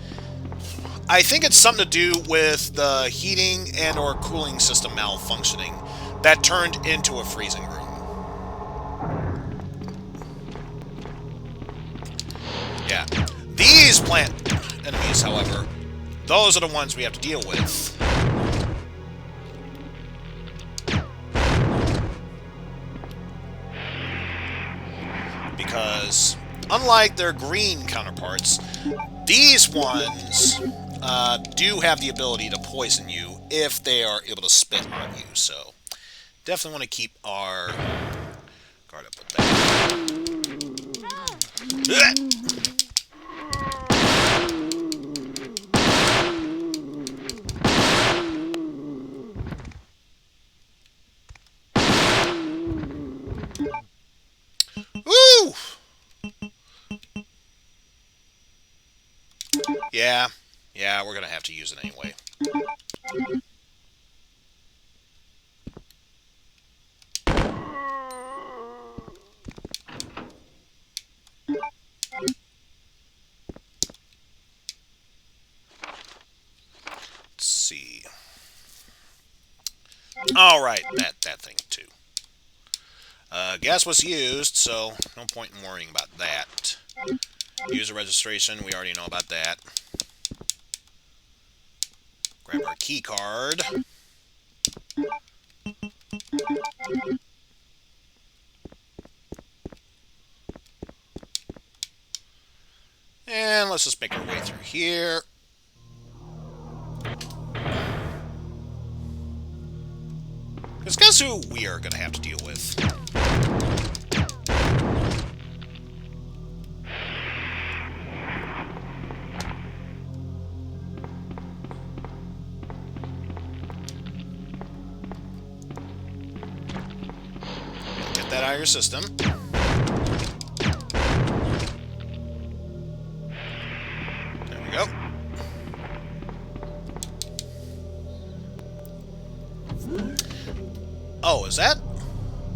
Speaker 2: I think it's something to do with the heating and or cooling system malfunctioning that turned into a freezing room. Yeah. These plant enemies, however, those are the ones we have to deal with. Because, unlike their green counterparts, these ones do have the ability to poison you if they are able to spit on you, so definitely want to keep our guard up with that. Woo! Yeah, we're gonna have to use it anyway. Let's see. Alright, that thing too. Gas was used, so no point in worrying about that. User registration, we already know about that. Grab our key card. And let's just make our way through here. Because guess who we are going to have to deal with? Get that out of your system. There we go. Oh, is that...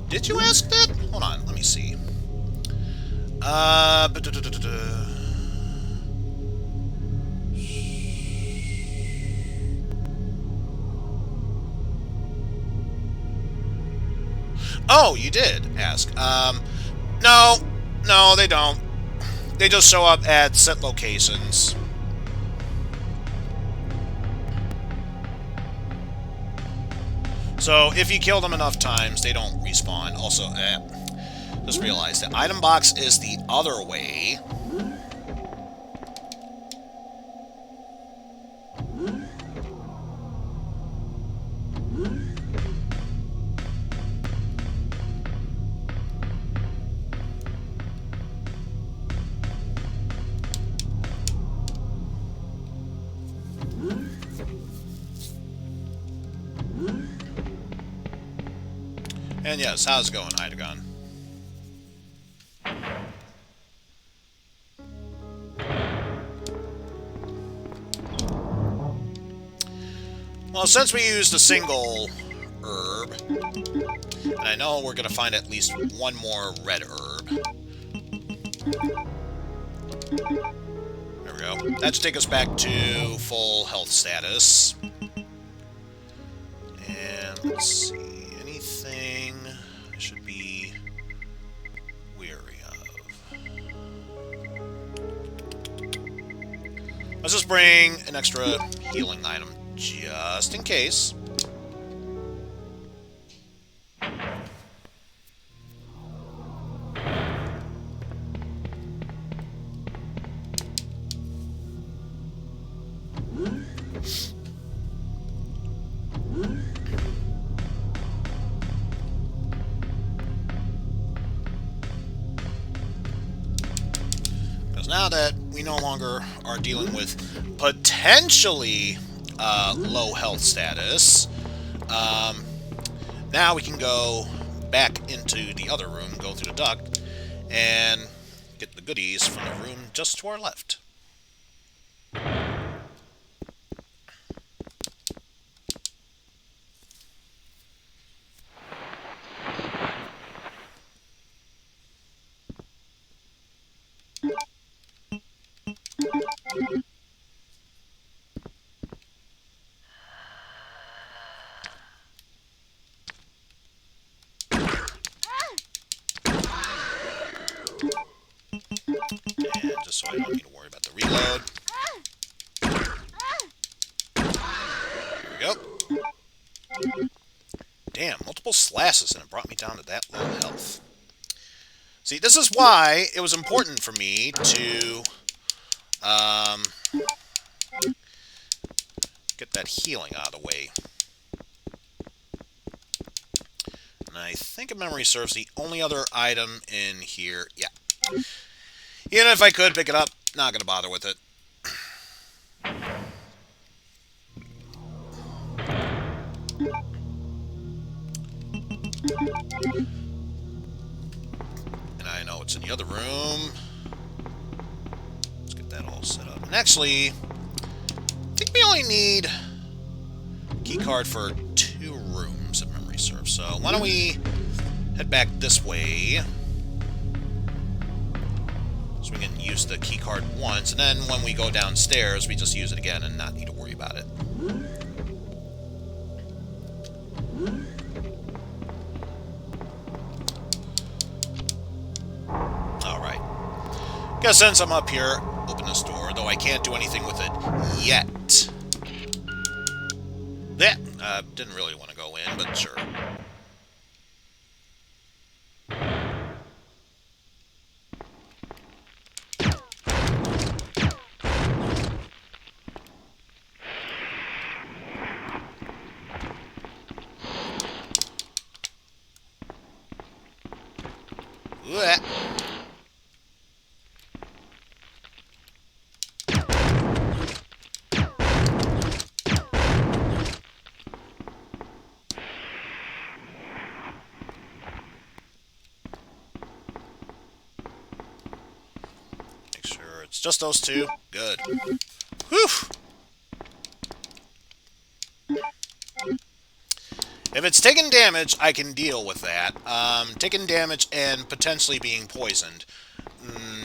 Speaker 2: Did you ask that? Hold on, let me see. Oh, you did ask. No, they don't. They just show up at set locations. So, if you kill them enough times, they don't respawn. Also, just realized that item box is the other way. And yes, how's it going, Eizen? Well, since we used a single herb, and I know we're going to find at least one more red herb. There we go. That should take us back to full health status. And let's see. Anything I should be weary of? Let's just bring an extra healing item just in case. Now that we no longer are dealing with potentially low health status, now we can go back into the other room, go through the duct, and get the goodies from the room just to our left. And just so I don't need to worry about the reload. There we go. Damn, multiple slashes and it brought me down to that low health. See, this is why it was important for me to get that healing out of the way. And I think if memory serves, the only other item in here, yeah. Even if I could pick it up, not gonna bother with it. And I know it's in the other room. Let's get that all set up. And actually, I think we only need a key card for 2 rooms, if memory serves. So why don't we head back this way, so we can use the key card once, and then when we go downstairs, we just use it again and not need to worry about it. Alright. Guess since I'm up here, open this door, though I can't do anything with it yet. Yeah, didn't really want to go in, but sure. Blech. Make sure it's just those 2. Good. Whew! If it's taking damage, I can deal with that. Taking damage and potentially being poisoned,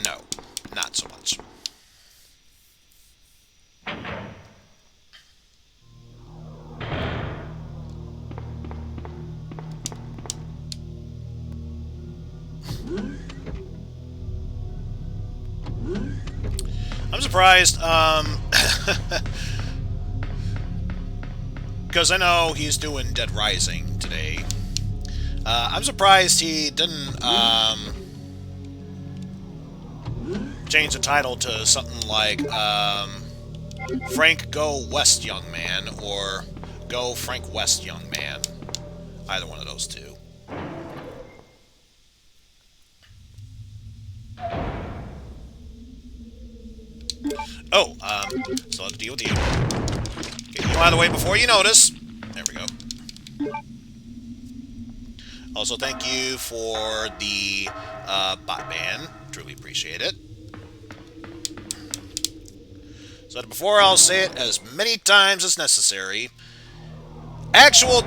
Speaker 2: no, not so much. I'm surprised, because I know he's doing Dead Rising today. I'm surprised he didn't change the title to something like Frank Go West Young Man, or Go Frank West Young Man. Either one of those 2. Oh, still have to deal with you. Get you out of the way before you notice. There we go. Also, thank you for the bot ban. Truly appreciate it. So before, I'll say it as many times as necessary. Actual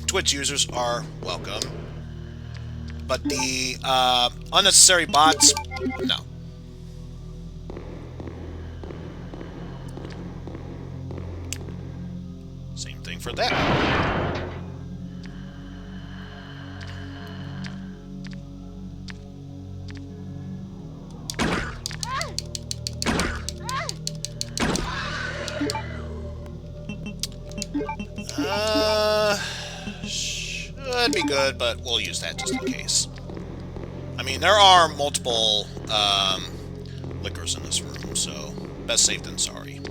Speaker 2: Twitch users are welcome. But the unnecessary bots, no. Same thing for that. Should be good, but we'll use that just in case. I mean, there are multiple liquors in this room, so best safe than sorry.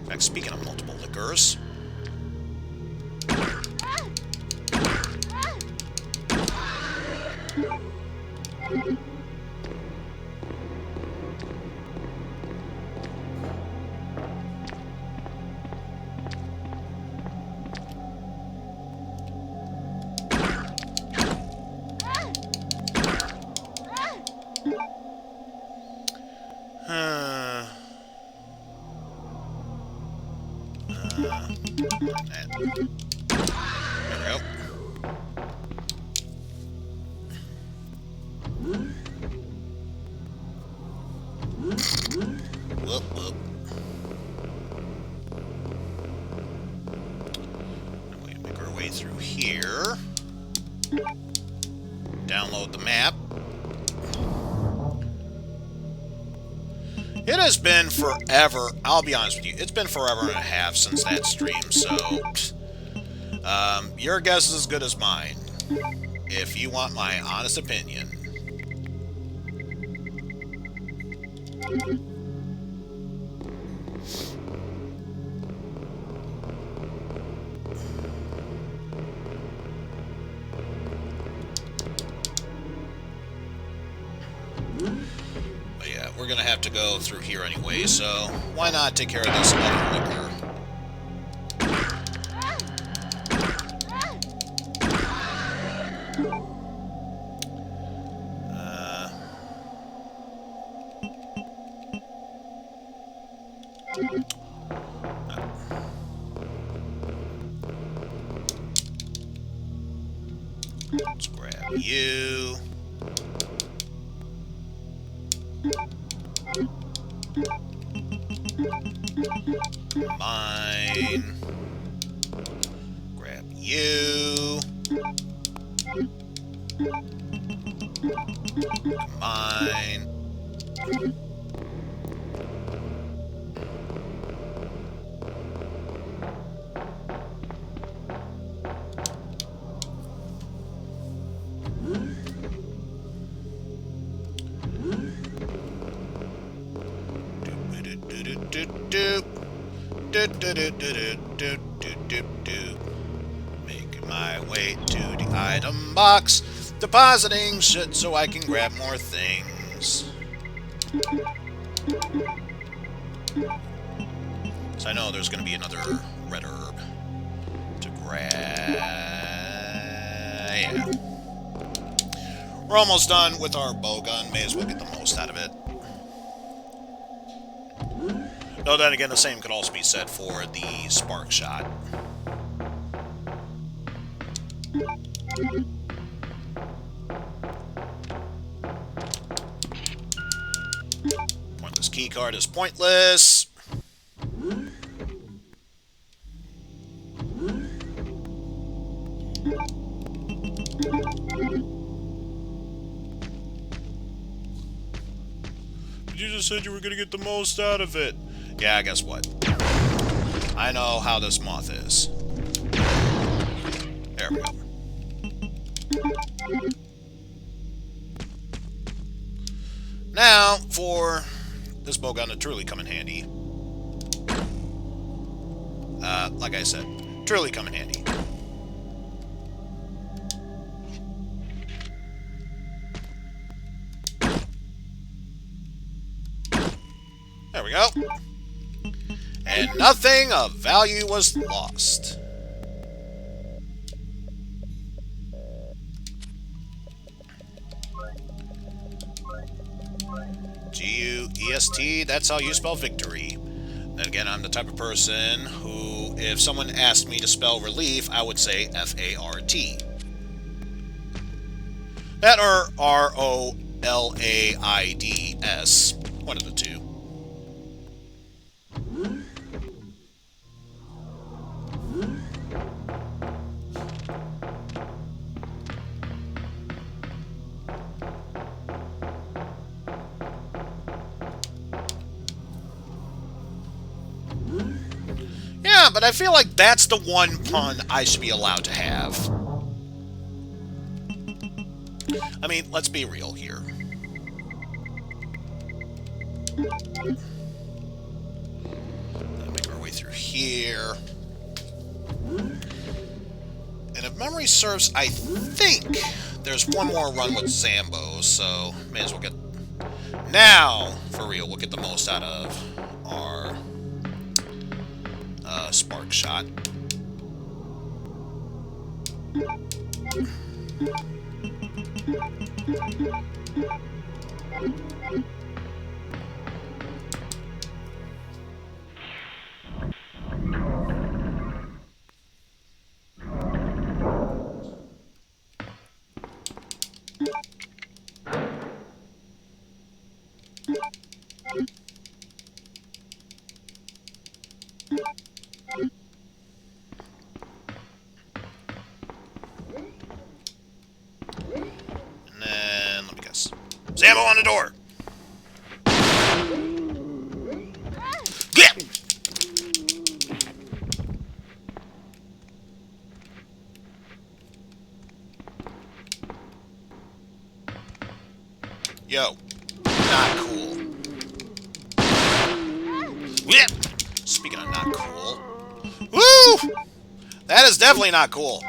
Speaker 2: In fact, speaking of multiple liquors, There we go. Whoop, whoop. We make our way through here. Download the map. It has been forever. I'll be honest with you. It's been forever and a half since that stream, so your guess is as good as mine. If you want my honest opinion. But yeah, we're gonna have to go through here anyway, so why not take care of this other liquor? Let's grab you. Mine. Grab you. Mine. Making my way to the item box, depositing shit so I can grab more things. So I know there's going to be another red herb to grab. Yeah. We're almost done with our bow gun. May as well get the most out of it. Though then again, the same could also be said for the spark shot. Pointless keycard is pointless. But you just said you were going to get the most out of it. Yeah, guess what? I know how this moth is. There we go. Now, for this bow gun to truly come in handy. Like I said, truly come in handy. There we go. And nothing of value was lost. G-U-E-S-T, that's how you spell victory. Then again, I'm the type of person who, if someone asked me to spell relief, I would say F-A-R-T. That or R-O-L-A-I-D-S. One of the two. Yeah, but I feel like that's the one pun I should be allowed to have. I mean, let's be real here. Make our way through here. And if memory serves, I think there's one more run with Zambo, so may as well get... Now, for real, we'll get the most out of our spark shot. on the door. Get! Yo, not cool. Yep. Speaking of not cool. Woo! That is definitely not cool.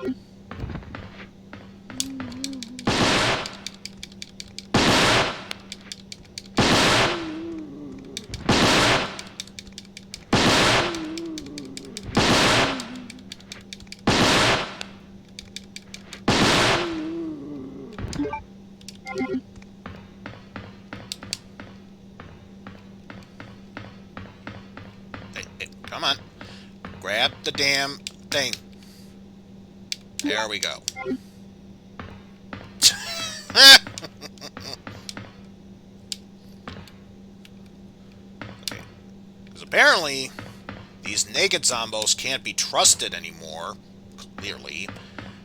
Speaker 2: Hey, come on. Grab the damn thing. There we go. Okay. Because apparently, these naked zombos can't be trusted anymore. Clearly.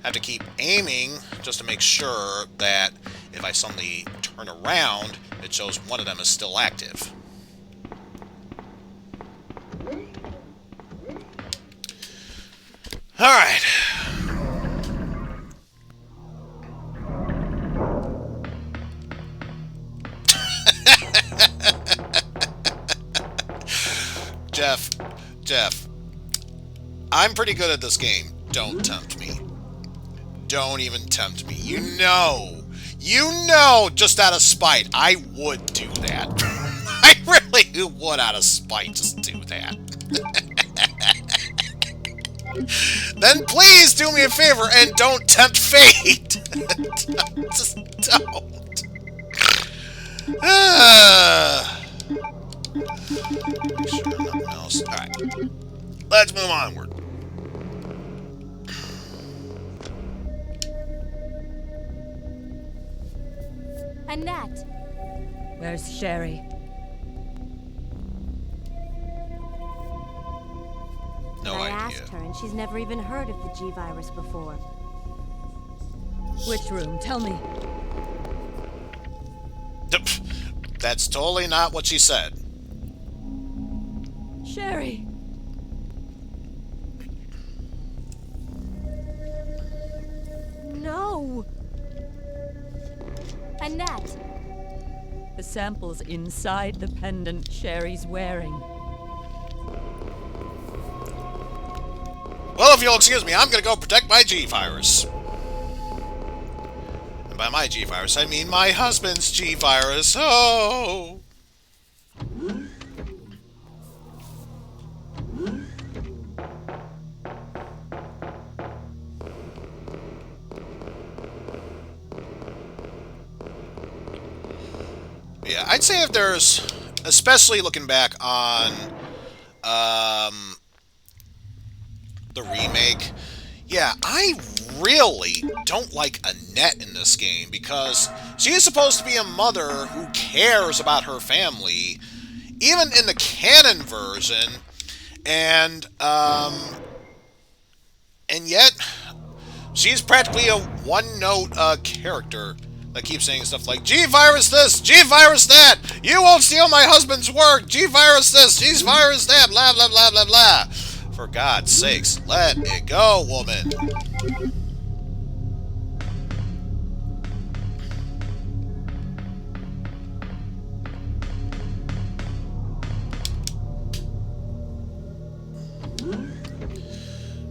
Speaker 2: I have to keep aiming just to make sure that if I suddenly turn around, it shows one of them is still active. Alright. Jeff, I'm pretty good at this game. Don't tempt me. Don't even tempt me. You know, just out of spite, I would do that. I really would out of spite just do that. Then please do me a favor and don't tempt fate. Just don't. Make sure nothing else. Alright. Let's move onward.
Speaker 4: Annette.
Speaker 12: Where's Sherry?
Speaker 2: No
Speaker 11: I
Speaker 2: idea.
Speaker 11: asked her, and she's never even heard of the G-Virus before.
Speaker 12: Which room? Tell me.
Speaker 2: That's totally not what she said.
Speaker 12: Sherry.
Speaker 4: No. Annette.
Speaker 12: The sample's inside the pendant Sherry's wearing.
Speaker 2: Well, if you'll excuse me, I'm gonna go protect my G-Virus. And by my G-Virus, I mean my husband's G-Virus. Oh! Yeah, I'd say if there's, especially looking back on, the remake, yeah, I really don't like Annette in this game because she is supposed to be a mother who cares about her family, even in the canon version, and yet she's practically a one-note character that keeps saying stuff like, G-Virus this, G-Virus that, you won't steal my husband's work, G-Virus this, G-Virus that, blah, blah, blah, blah, blah. For God's sakes, let it go, woman.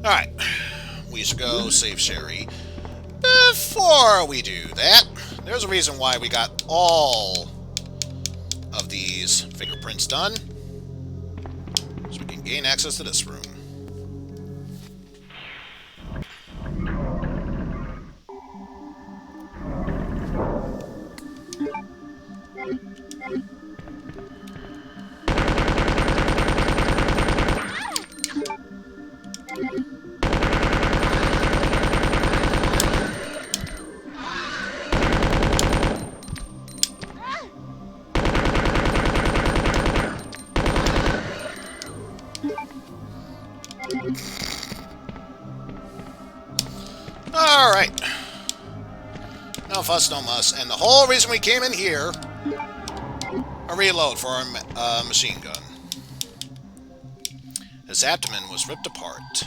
Speaker 2: Alright, we should go save Sherry. Before we do that, there's a reason why we got all of these fingerprints done. So we can gain access to this room. Alright. No fuss, no muss. And the whole reason we came in here a reload for our machine gun. His abdomen was ripped apart.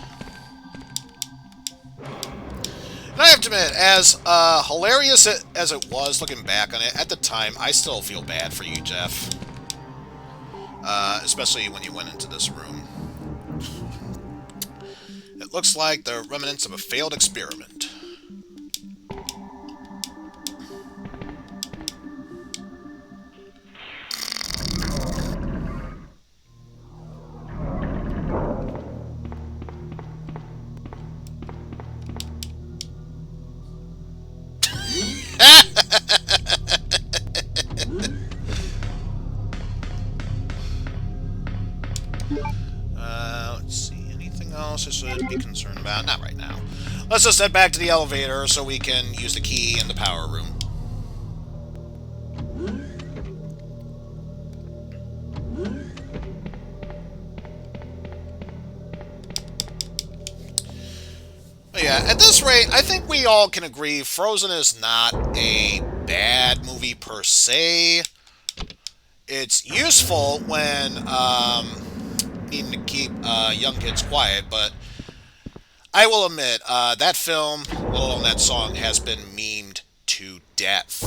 Speaker 2: And I have to admit, as hilarious as it was looking back on it, at the time, I still feel bad for you, Jeff. Especially when you went into this room. It looks like the remnants of a failed experiment. Let's see, anything else I should be concerned about? Not right now. Let's just head back to the elevator so we can use the key in the power room. But yeah, at this rate, I think we all can agree Frozen is not a bad movie per se. It's useful when needing to keep young kids quiet, but I will admit, that film, let alone that song, has been memed to death.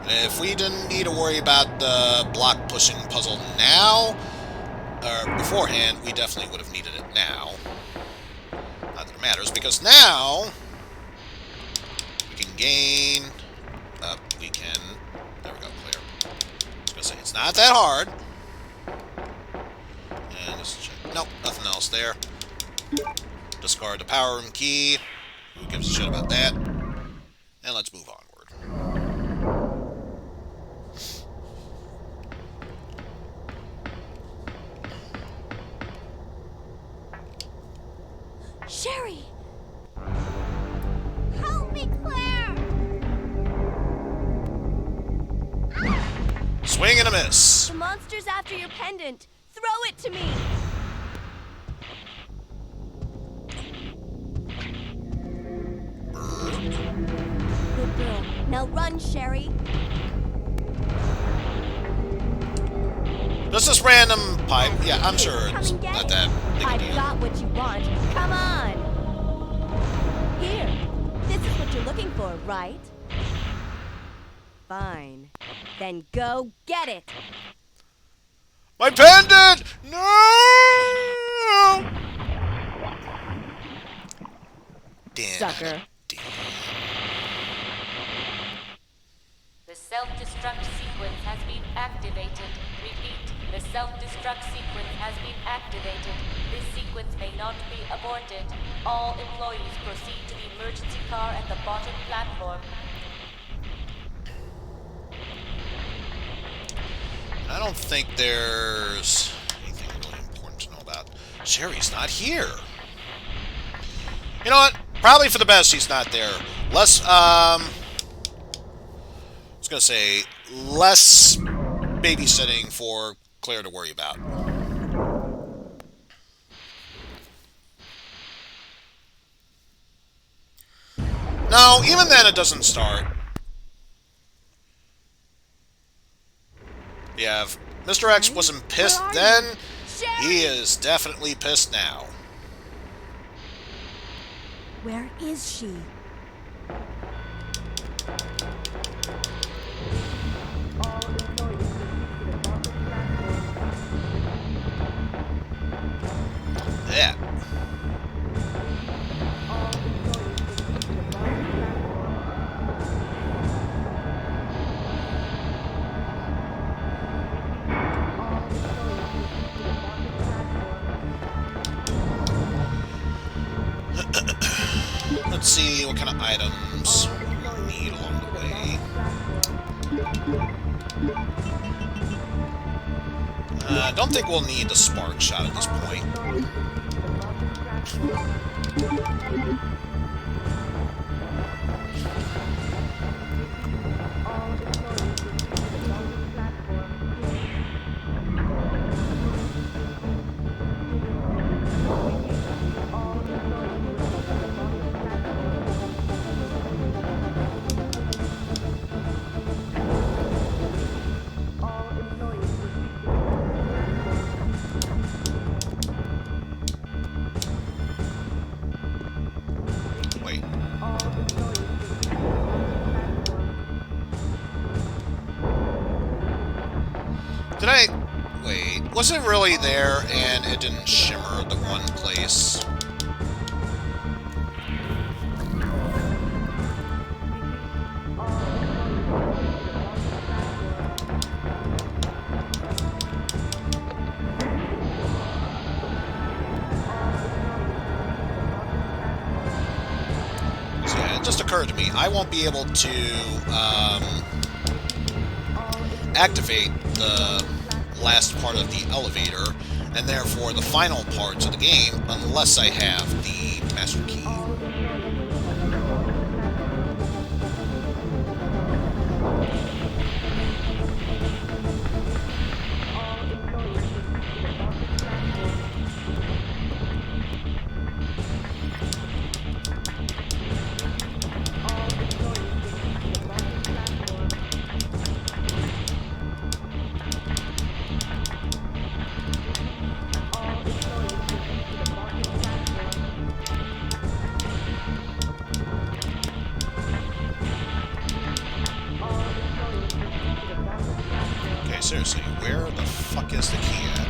Speaker 2: If we didn't need to worry about the block-pushing puzzle now, or beforehand, we definitely would have needed it now. Not that it matters, because now we can gain... we can... There we go, Claire. I was going to say, it's not that hard. And let's check. Nope, nothing else there. Discard the power room key. Who gives a shit about that? And let's move onward.
Speaker 4: Sherry! Help me, Claire!
Speaker 2: Swing and a miss.
Speaker 4: The monster's after your pendant. Throw it to me! Good girl. Now run, Sherry.
Speaker 2: Just this random pipe. Yeah, I'm sure it's not that big a deal.
Speaker 4: I've got what you want. Come on. Here. This is what you're looking for, right? Fine. Then go get it.
Speaker 2: My pendant! No! Damn.
Speaker 4: Sucker.
Speaker 2: Damn.
Speaker 13: The self-destruct sequence has been activated. Repeat, the self-destruct sequence has been activated. This sequence may not be aborted. All employees proceed to the emergency car at the bottom platform.
Speaker 2: I don't think there's anything really important to know about. Sherry's not here. You know what? Probably for the best she's not there. Less, I was gonna say, less babysitting for Claire to worry about. No, even then it doesn't start. Yeah, if Mr. X wasn't pissed then, he is definitely pissed now.
Speaker 4: Where is she?
Speaker 2: Yeah. Let's see what kind of items we'll need along the way. I don't think we'll need the spark shot at this point. Did I... Wait, was it really there and it didn't shimmer the one place? So yeah, it just occurred to me, I won't be able to activate the last part of the elevator, and therefore the final parts of the game, unless I have the master key. Seriously, where the fuck is the key at?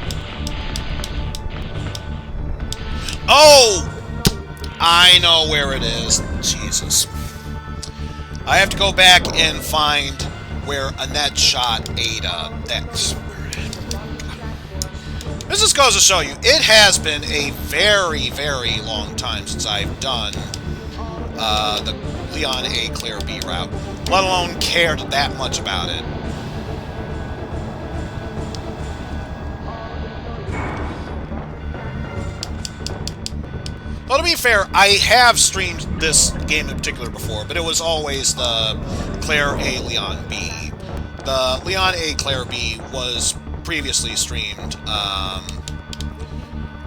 Speaker 2: Oh! I know where it is. Jesus. I have to go back and find where Annette shot Ada. That's where it is. This just goes to show you, it has been a very, very long time since I've done the Leon A. Claire B route, let alone cared that much about it. Well, to be fair, I have streamed this game in particular before, but it was always the Claire A. Leon B. The Leon A. Claire B. was previously streamed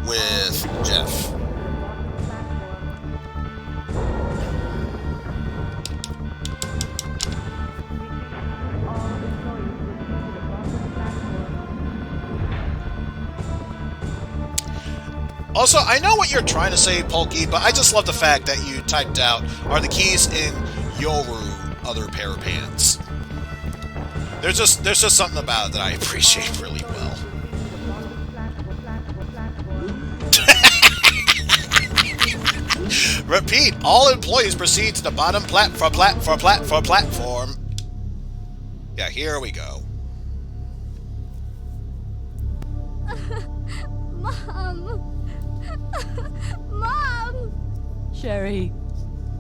Speaker 2: with Jeff. Also, I know what you're trying to say, Pulky, but I just love the fact that you typed out, are the keys in Yoru other pair of pants? There's just something about it that I appreciate really well. Repeat, all employees proceed to the bottom platform. Yeah, here we go.
Speaker 4: Mom! Mom!
Speaker 12: Sherry,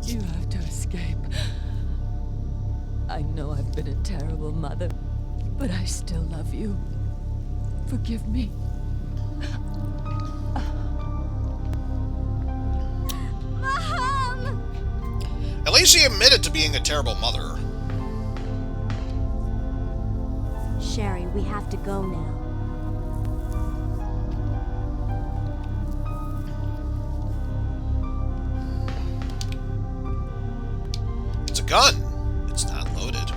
Speaker 12: you have to escape. I know I've been a terrible mother, but I still love you. Forgive me.
Speaker 4: Mom!
Speaker 2: At least she admitted to being a terrible mother.
Speaker 11: Sherry, we have to go now.
Speaker 2: It's a gun. It's not loaded.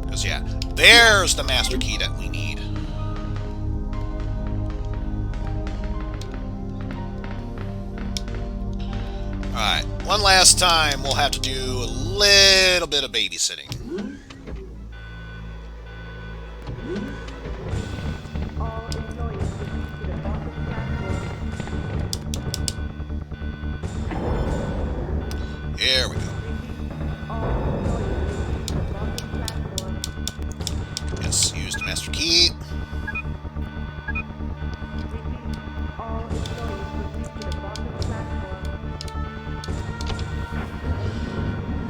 Speaker 2: Because, yeah, there's the master key that we need. Alright, one last time we'll have to do a little bit of babysitting. Here we go. Yes, use the master key.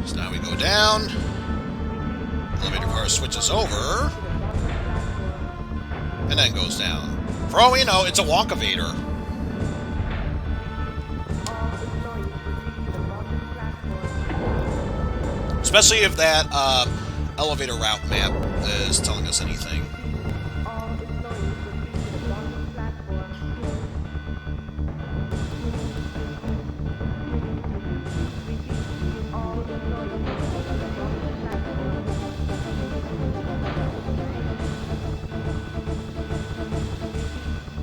Speaker 2: So now we go down. Elevator car switches over. And then goes down. For all we know, it's a Wonkavator. Especially if that elevator route map is telling us anything.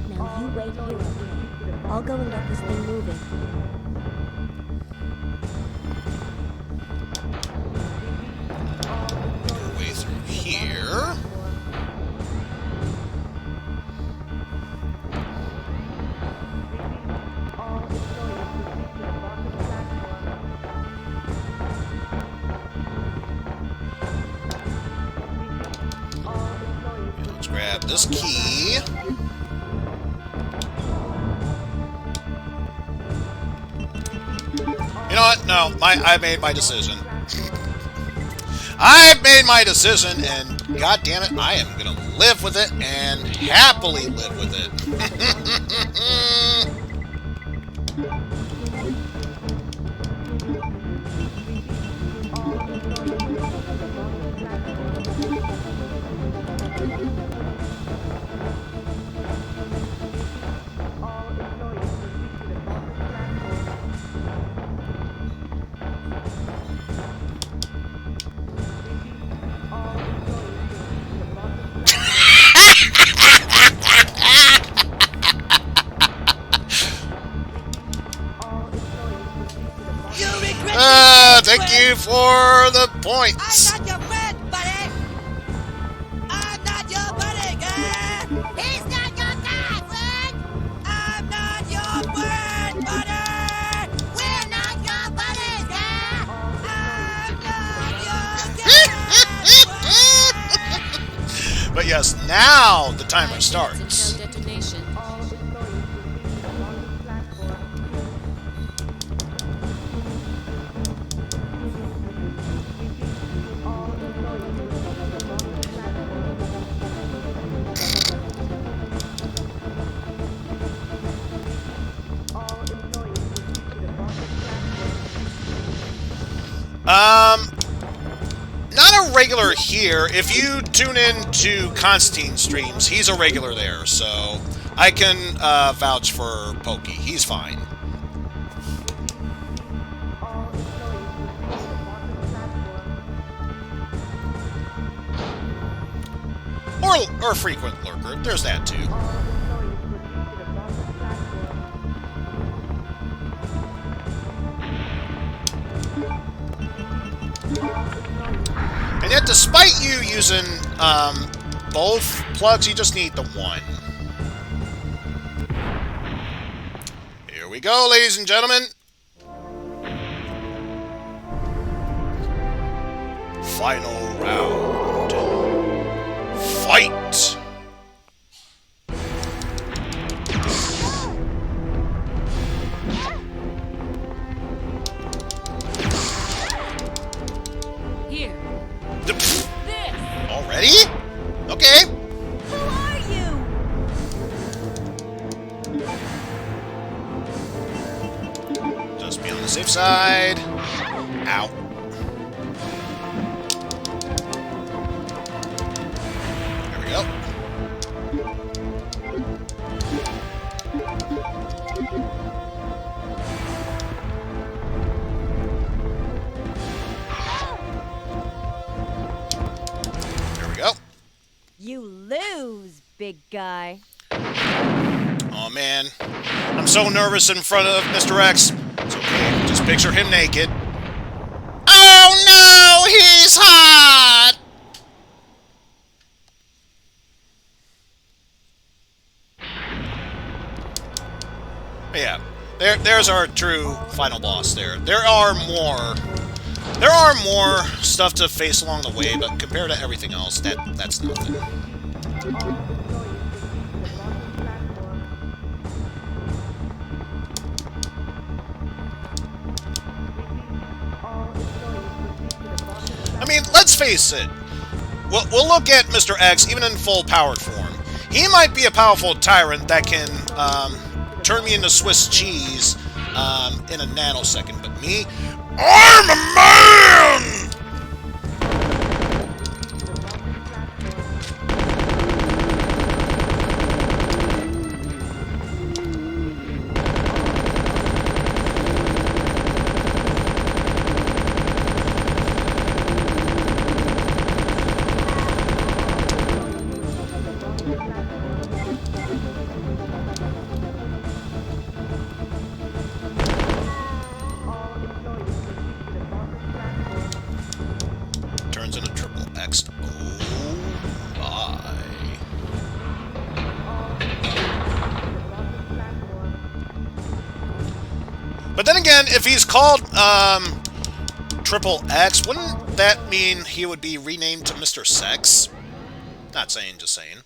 Speaker 11: Now you wait here. I'll go and get this thing moving.
Speaker 2: Way through here. grab this key. You know what? No, I made my decision. I've made my decision, and god damn it, I am gonna live with it and happily live with it. Thank you for the points.
Speaker 10: I'm not your friend, buddy. I'm not your buddy, girl. He's not your guy, friend. I'm not your friend, buddy. We're not your buddies, girl. I'm not your guy.
Speaker 2: But yes, now the timer starts. Not a regular here. If you tune in to Constantine streams, he's a regular there, so I can vouch for Pokey. He's fine. Or a frequent lurker. There's that too. And yet, despite you using both plugs, you just need the one. Here we go, ladies and gentlemen. Final round. Fight!
Speaker 12: Here.
Speaker 2: Already? Okay.
Speaker 4: Who are you?
Speaker 2: Just be on the safe side. Ow. There we go.
Speaker 11: You lose, big guy.
Speaker 2: Oh man, I'm so nervous in front of Mr. X. It's okay, just picture him naked. Oh no, he's hot! Yeah, there's our true final boss there. There are more stuff to face along the way, but compared to everything else, that's nothing. I mean, let's face it. We'll look at Mr. X, even in full powered form. He might be a powerful tyrant that can turn me into Swiss cheese in a nanosecond, but me, I'm a man! Turns into triple X. Oh my. But then again, if he's called Triple X, wouldn't that mean he would be renamed to Mr. Sex? Not saying, just saying.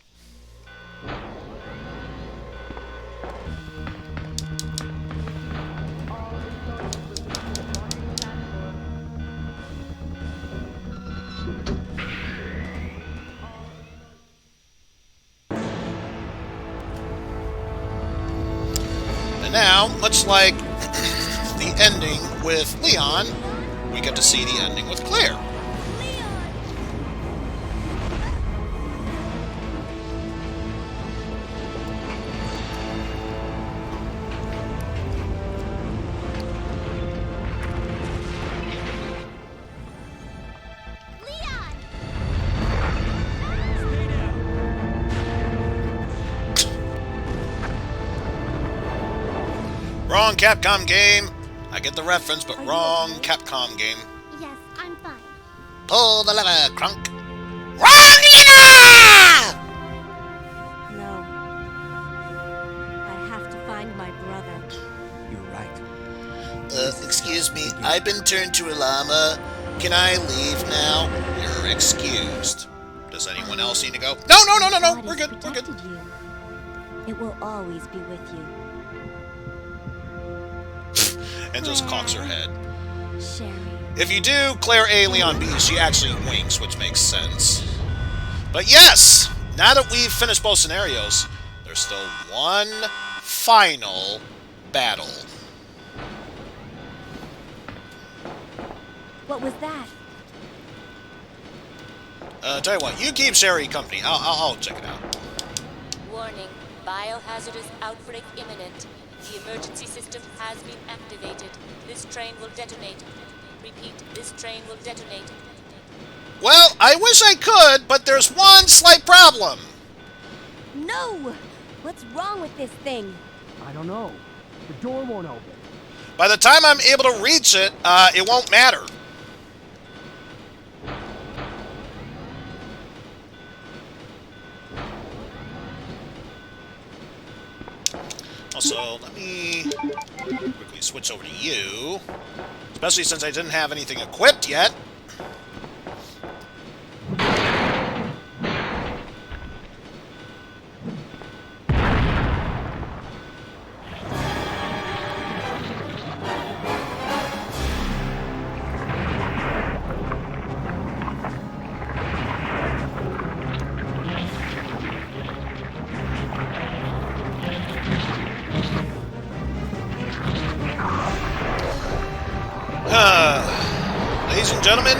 Speaker 2: And now, much like the ending with Leon, we get to see the ending with Claire. Wrong Capcom game. I get the reference, but wrong Capcom game.
Speaker 8: Yes, I'm fine.
Speaker 2: Pull the lever, Crunk. Wrong lever!
Speaker 11: No. I have to find my brother.
Speaker 5: You're right.
Speaker 2: Excuse me. I've been turned to a llama. Can I leave now? You're excused. Does anyone else need to go? No. We're good. We're good.
Speaker 11: You. It will always be with you.
Speaker 2: And just cocks her head.
Speaker 11: Sherry.
Speaker 2: If you do Claire A, Leon B, she actually winks, which makes sense. But yes, now that we've finished both scenarios, there's still one final battle.
Speaker 11: What was that?
Speaker 2: Tell you what, you keep Sherry company. I'll check it out.
Speaker 13: Warning, biohazardous outbreak imminent. The emergency system has been activated. This train will detonate. Repeat, this train will detonate.
Speaker 2: Well, I wish I could, but there's one slight problem.
Speaker 11: No! What's wrong with this thing?
Speaker 5: I don't know. The door won't open.
Speaker 2: By the time I'm able to reach it, it won't matter. Also, let me quickly switch over to you. Especially since I didn't have anything equipped yet. Ladies and gentlemen,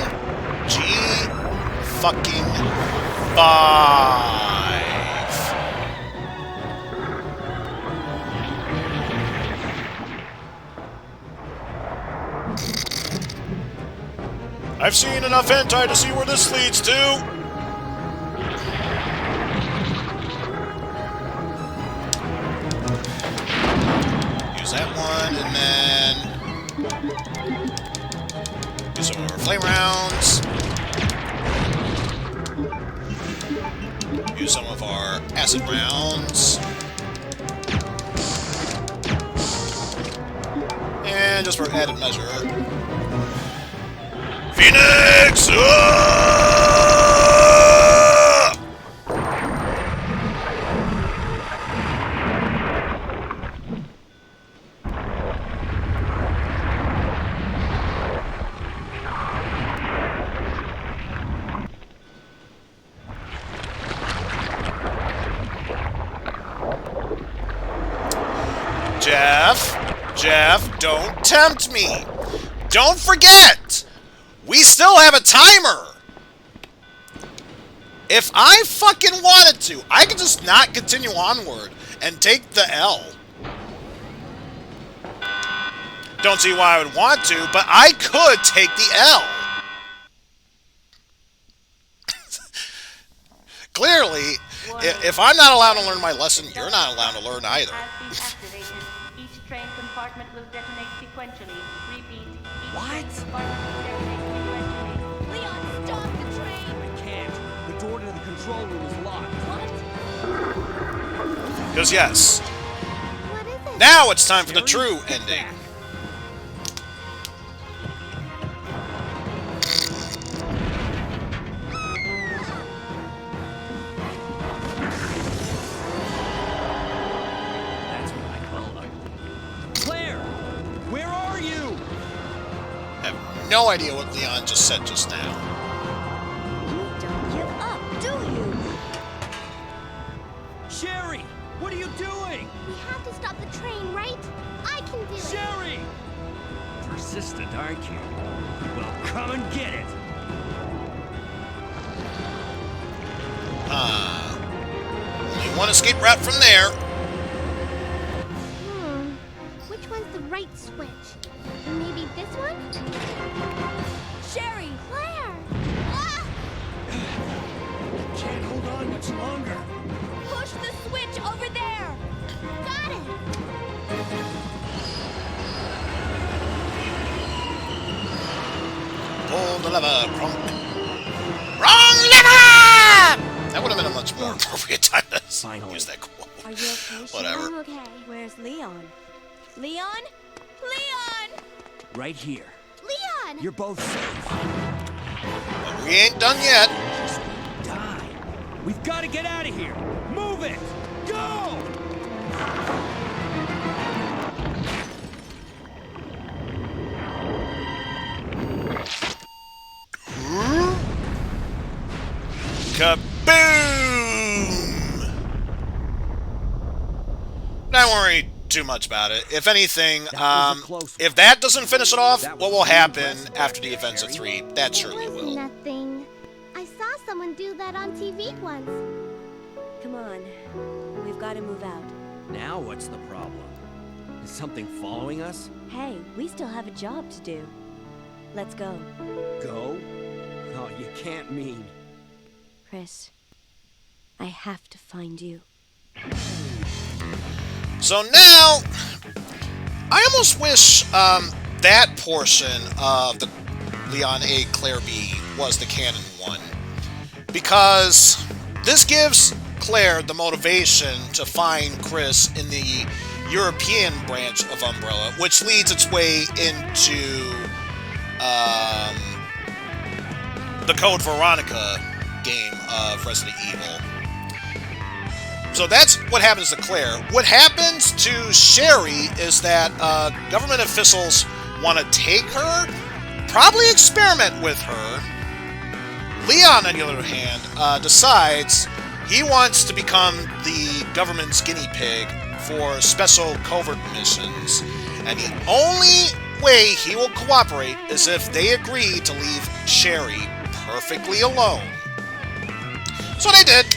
Speaker 2: G-fucking-5. I've seen enough hentai to see where this leads to. Use that one, and then use some of our flame rounds. Use some of our acid rounds. And just for added measure, Phoenix! Jeff, don't tempt me. Don't forget, we still have a timer. If I fucking wanted to, I could just not continue onward and take the L. Don't see why I would want to, but I could take the L. Clearly, if I'm not allowed to learn my lesson, you're not allowed to learn either.
Speaker 13: Each train compartment will detonate sequentially. Repeat.
Speaker 5: What?
Speaker 4: Leon, stop the train!
Speaker 5: I can't. The door to the control room is locked.
Speaker 4: What?
Speaker 2: Because yes,
Speaker 8: What is it?
Speaker 2: now it's time for the true ending.
Speaker 5: That's what I call ugly. Claire! Where are you?
Speaker 2: I have no idea what Leon just said just now.
Speaker 11: You don't give up, do you?
Speaker 5: Sherry! What are
Speaker 10: are you doing?
Speaker 8: We have to stop the train, right? I can do it.
Speaker 10: Sherry! Persistent, aren't you? Well, come and get it.
Speaker 2: Only one escape route from there.
Speaker 8: Which one's the right switch? Maybe this one?
Speaker 4: Sherry!
Speaker 8: Claire! Ah!
Speaker 10: Can't hold on much longer.
Speaker 4: Push the switch over there!
Speaker 8: Got it!
Speaker 2: Pull the lever, Kronk. Wrong lever! That would have been a much more appropriate time to use that quote.
Speaker 11: Are you okay?
Speaker 2: Whatever.
Speaker 8: I'm okay.
Speaker 11: Where's Leon?
Speaker 4: Leon? Leon!
Speaker 10: Right here.
Speaker 8: Leon!
Speaker 10: You're both safe.
Speaker 2: But we ain't done yet.
Speaker 10: Just die. We've got to get out of here. Move it. Go!
Speaker 2: Kaboom! Don't worry too much about it. If anything, if that doesn't finish it off, what will happen after the events of 3? That surely will.
Speaker 8: Nothing. I saw someone do that on TV once.
Speaker 11: Come on. We've got to move out.
Speaker 10: Now what's the problem? Is something following us?
Speaker 11: Hey, we still have a job to do. Let's go.
Speaker 10: Go? Oh, you can't mean...
Speaker 11: Chris, I have to find you.
Speaker 2: So now, I almost wish that portion of the Leon A. Claire B. was the canon one. Because this gives Claire the motivation to find Chris in the European branch of Umbrella, which leads its way into the Code Veronica game of Resident Evil. So that's what happens to Claire. What happens to Sherry is that government officials want to take her, probably experiment with her. Leon, on the other hand, decides he wants to become the government's guinea pig for special covert missions, and the only way he will cooperate is if they agree to leave Sherry perfectly alone. So they did,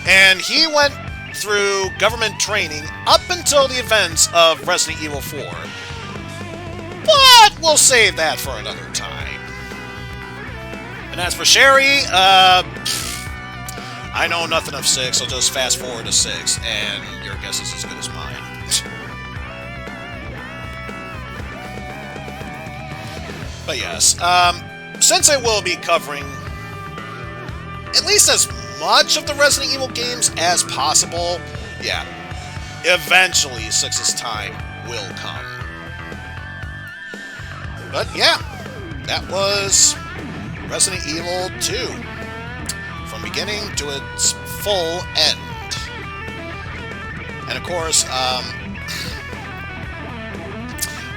Speaker 2: and he went through government training up until the events of Resident Evil 4. But we'll save that for another time. And as for Sherry, I know nothing of 6, so just fast forward to 6, and your guess is as good as mine. But yes, since I will be covering at least as much of the Resident Evil games as possible, yeah, eventually 6's time will come. But yeah, that was Resident Evil 2, from beginning to its full end. And of course,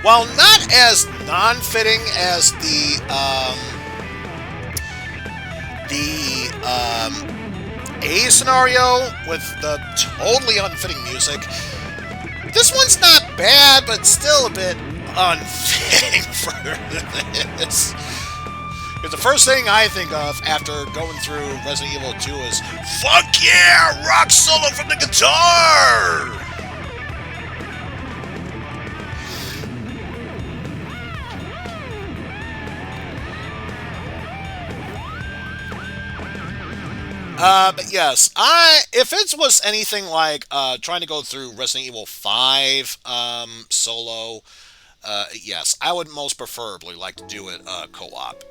Speaker 2: while not as non-fitting as the A scenario with the totally unfitting music, this one's not bad, but still a bit unfitting for this. Because the first thing I think of after going through Resident Evil 2 is, fuck yeah, rock solo from the guitar! But yes, if it was anything like trying to go through Resident Evil 5 solo, yes, I would most preferably like to do it co-op.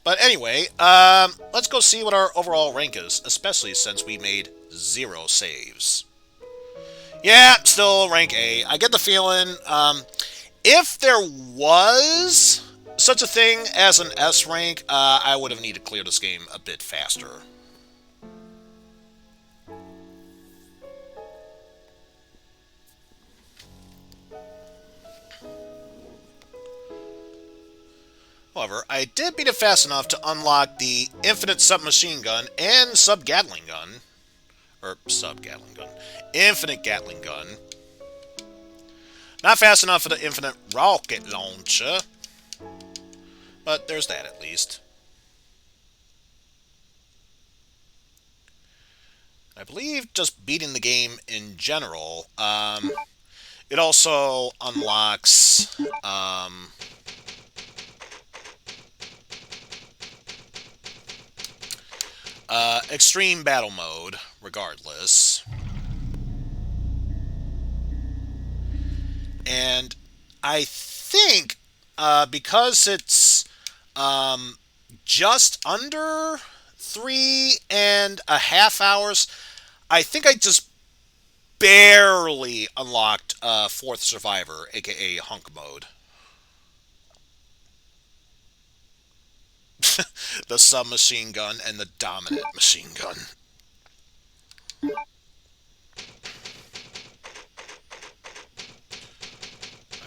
Speaker 2: But anyway, let's go see what our overall rank is, especially since we made 0 saves. Yeah, still rank A. I get the feeling, if there was such a thing as an S rank, I would have needed to clear this game a bit faster. However, I did beat it fast enough to unlock the infinite submachine gun and sub-Gatling gun Or sub-Gatling gun. Infinite Gatling gun. Not fast enough for the infinite rocket launcher. But there's that at least. I believe just beating the game in general, it also unlocks extreme battle mode, regardless. And I think because it's just under 3.5 hours, I think I just barely unlocked Fourth Survivor, aka Hunk Mode. The submachine gun and the dominant machine gun. Alright,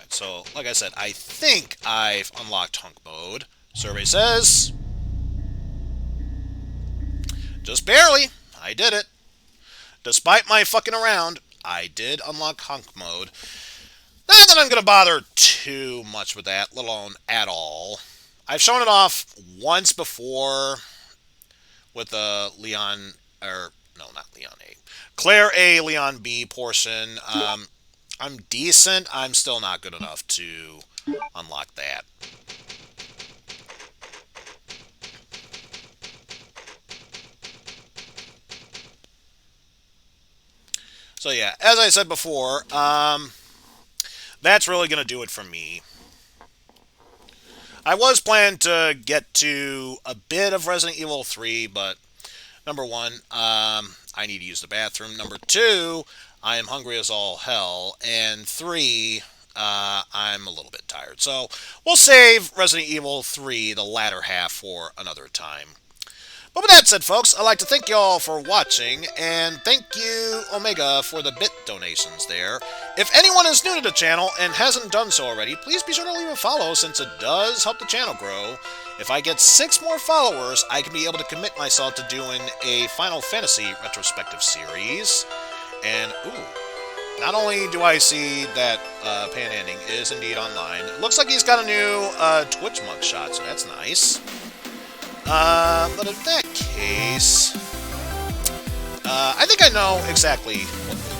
Speaker 2: so, like I said, I think I've unlocked Hunk Mode. Survey says... just barely. I did it. Despite my fucking around, I did unlock Hunk Mode. Not that I'm going to bother too much with that, let alone at all. I've shown it off once before with the Leon, or no, not Leon A. Claire A, Leon B portion. I'm decent. I'm still not good enough to unlock that. So yeah, as I said before, that's really going to do it for me. I was planning to get to a bit of Resident Evil 3, but number one, I need to use the bathroom. Number two, I am hungry as all hell. And three, I'm a little bit tired. So we'll save Resident Evil 3, the latter half, for another time. But with that said, folks, I'd like to thank you all for watching, and thank you, Omega, for the bit donations there. If anyone is new to the channel and hasn't done so already, please be sure to leave a follow, since it does help the channel grow. If I get 6 more followers, I can be able to commit myself to doing a Final Fantasy retrospective series. And, ooh, not only do I see that Panhandling is indeed online, it looks like he's got a new Twitch mugshot, so that's nice. But in that case, I think I know exactly what we'll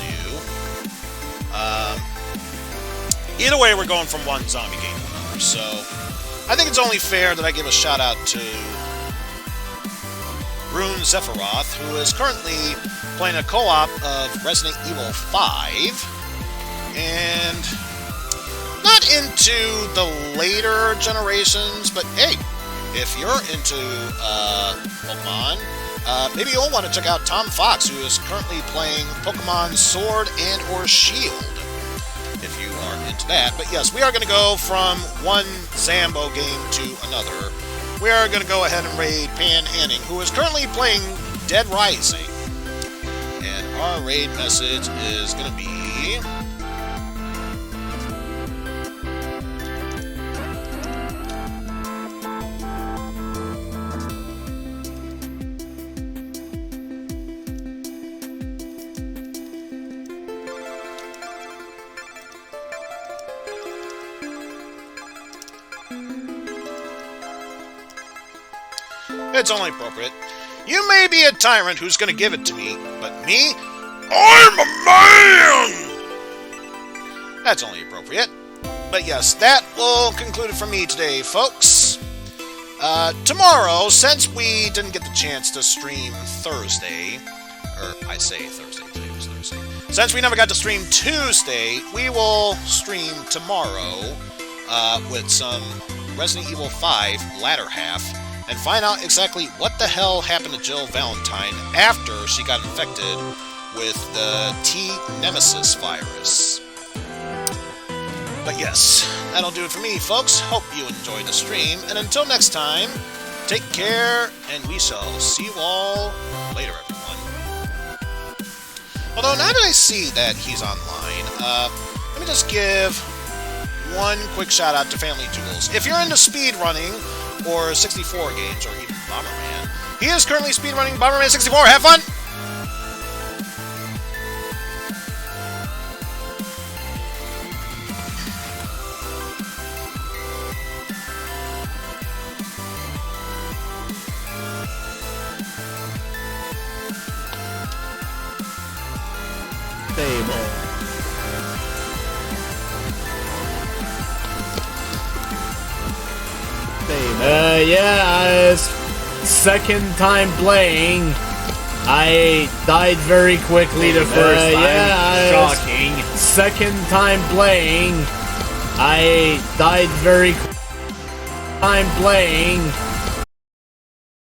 Speaker 2: do. Either way, we're going from one zombie game to another, so I think it's only fair that I give a shout out to Rune Zephyroth, who is currently playing a co-op of Resident Evil 5, and not into the later generations, but hey, if you're into Pokemon, maybe you'll want to check out Tom Fox, who is currently playing Pokemon Sword and or Shield, if you are into that. But yes, we are going to go from one Zambo game to another. We are going to go ahead and raid Panhandling, who is currently playing Dead Rising. And our raid message is going to be... it's only appropriate. You may be a tyrant who's going to give it to me, but me? I'm a man! That's only appropriate. But yes, that will conclude it for me today, folks. Tomorrow, since we didn't get the chance to stream Thursday, or I say Thursday, today was Thursday. Since we never got to stream Tuesday, we will stream tomorrow with some Resident Evil 5 latter half, and find out exactly what the hell happened to Jill Valentine after she got infected with the T-Nemesis virus. But yes, that'll do it for me, folks. Hope you enjoyed the stream, and until next time, take care, and we shall see you all later, everyone. Although, now that I see that he's online, let me just give one quick shout out to Family Jewels. If you're into speedrunning, or 64 games, or even Bomberman, he is currently speedrunning Bomberman 64. Have fun!
Speaker 14: save. Yeah, second time playing. I died very quickly the first time. Yeah, shocking. Second time playing. I died very time playing.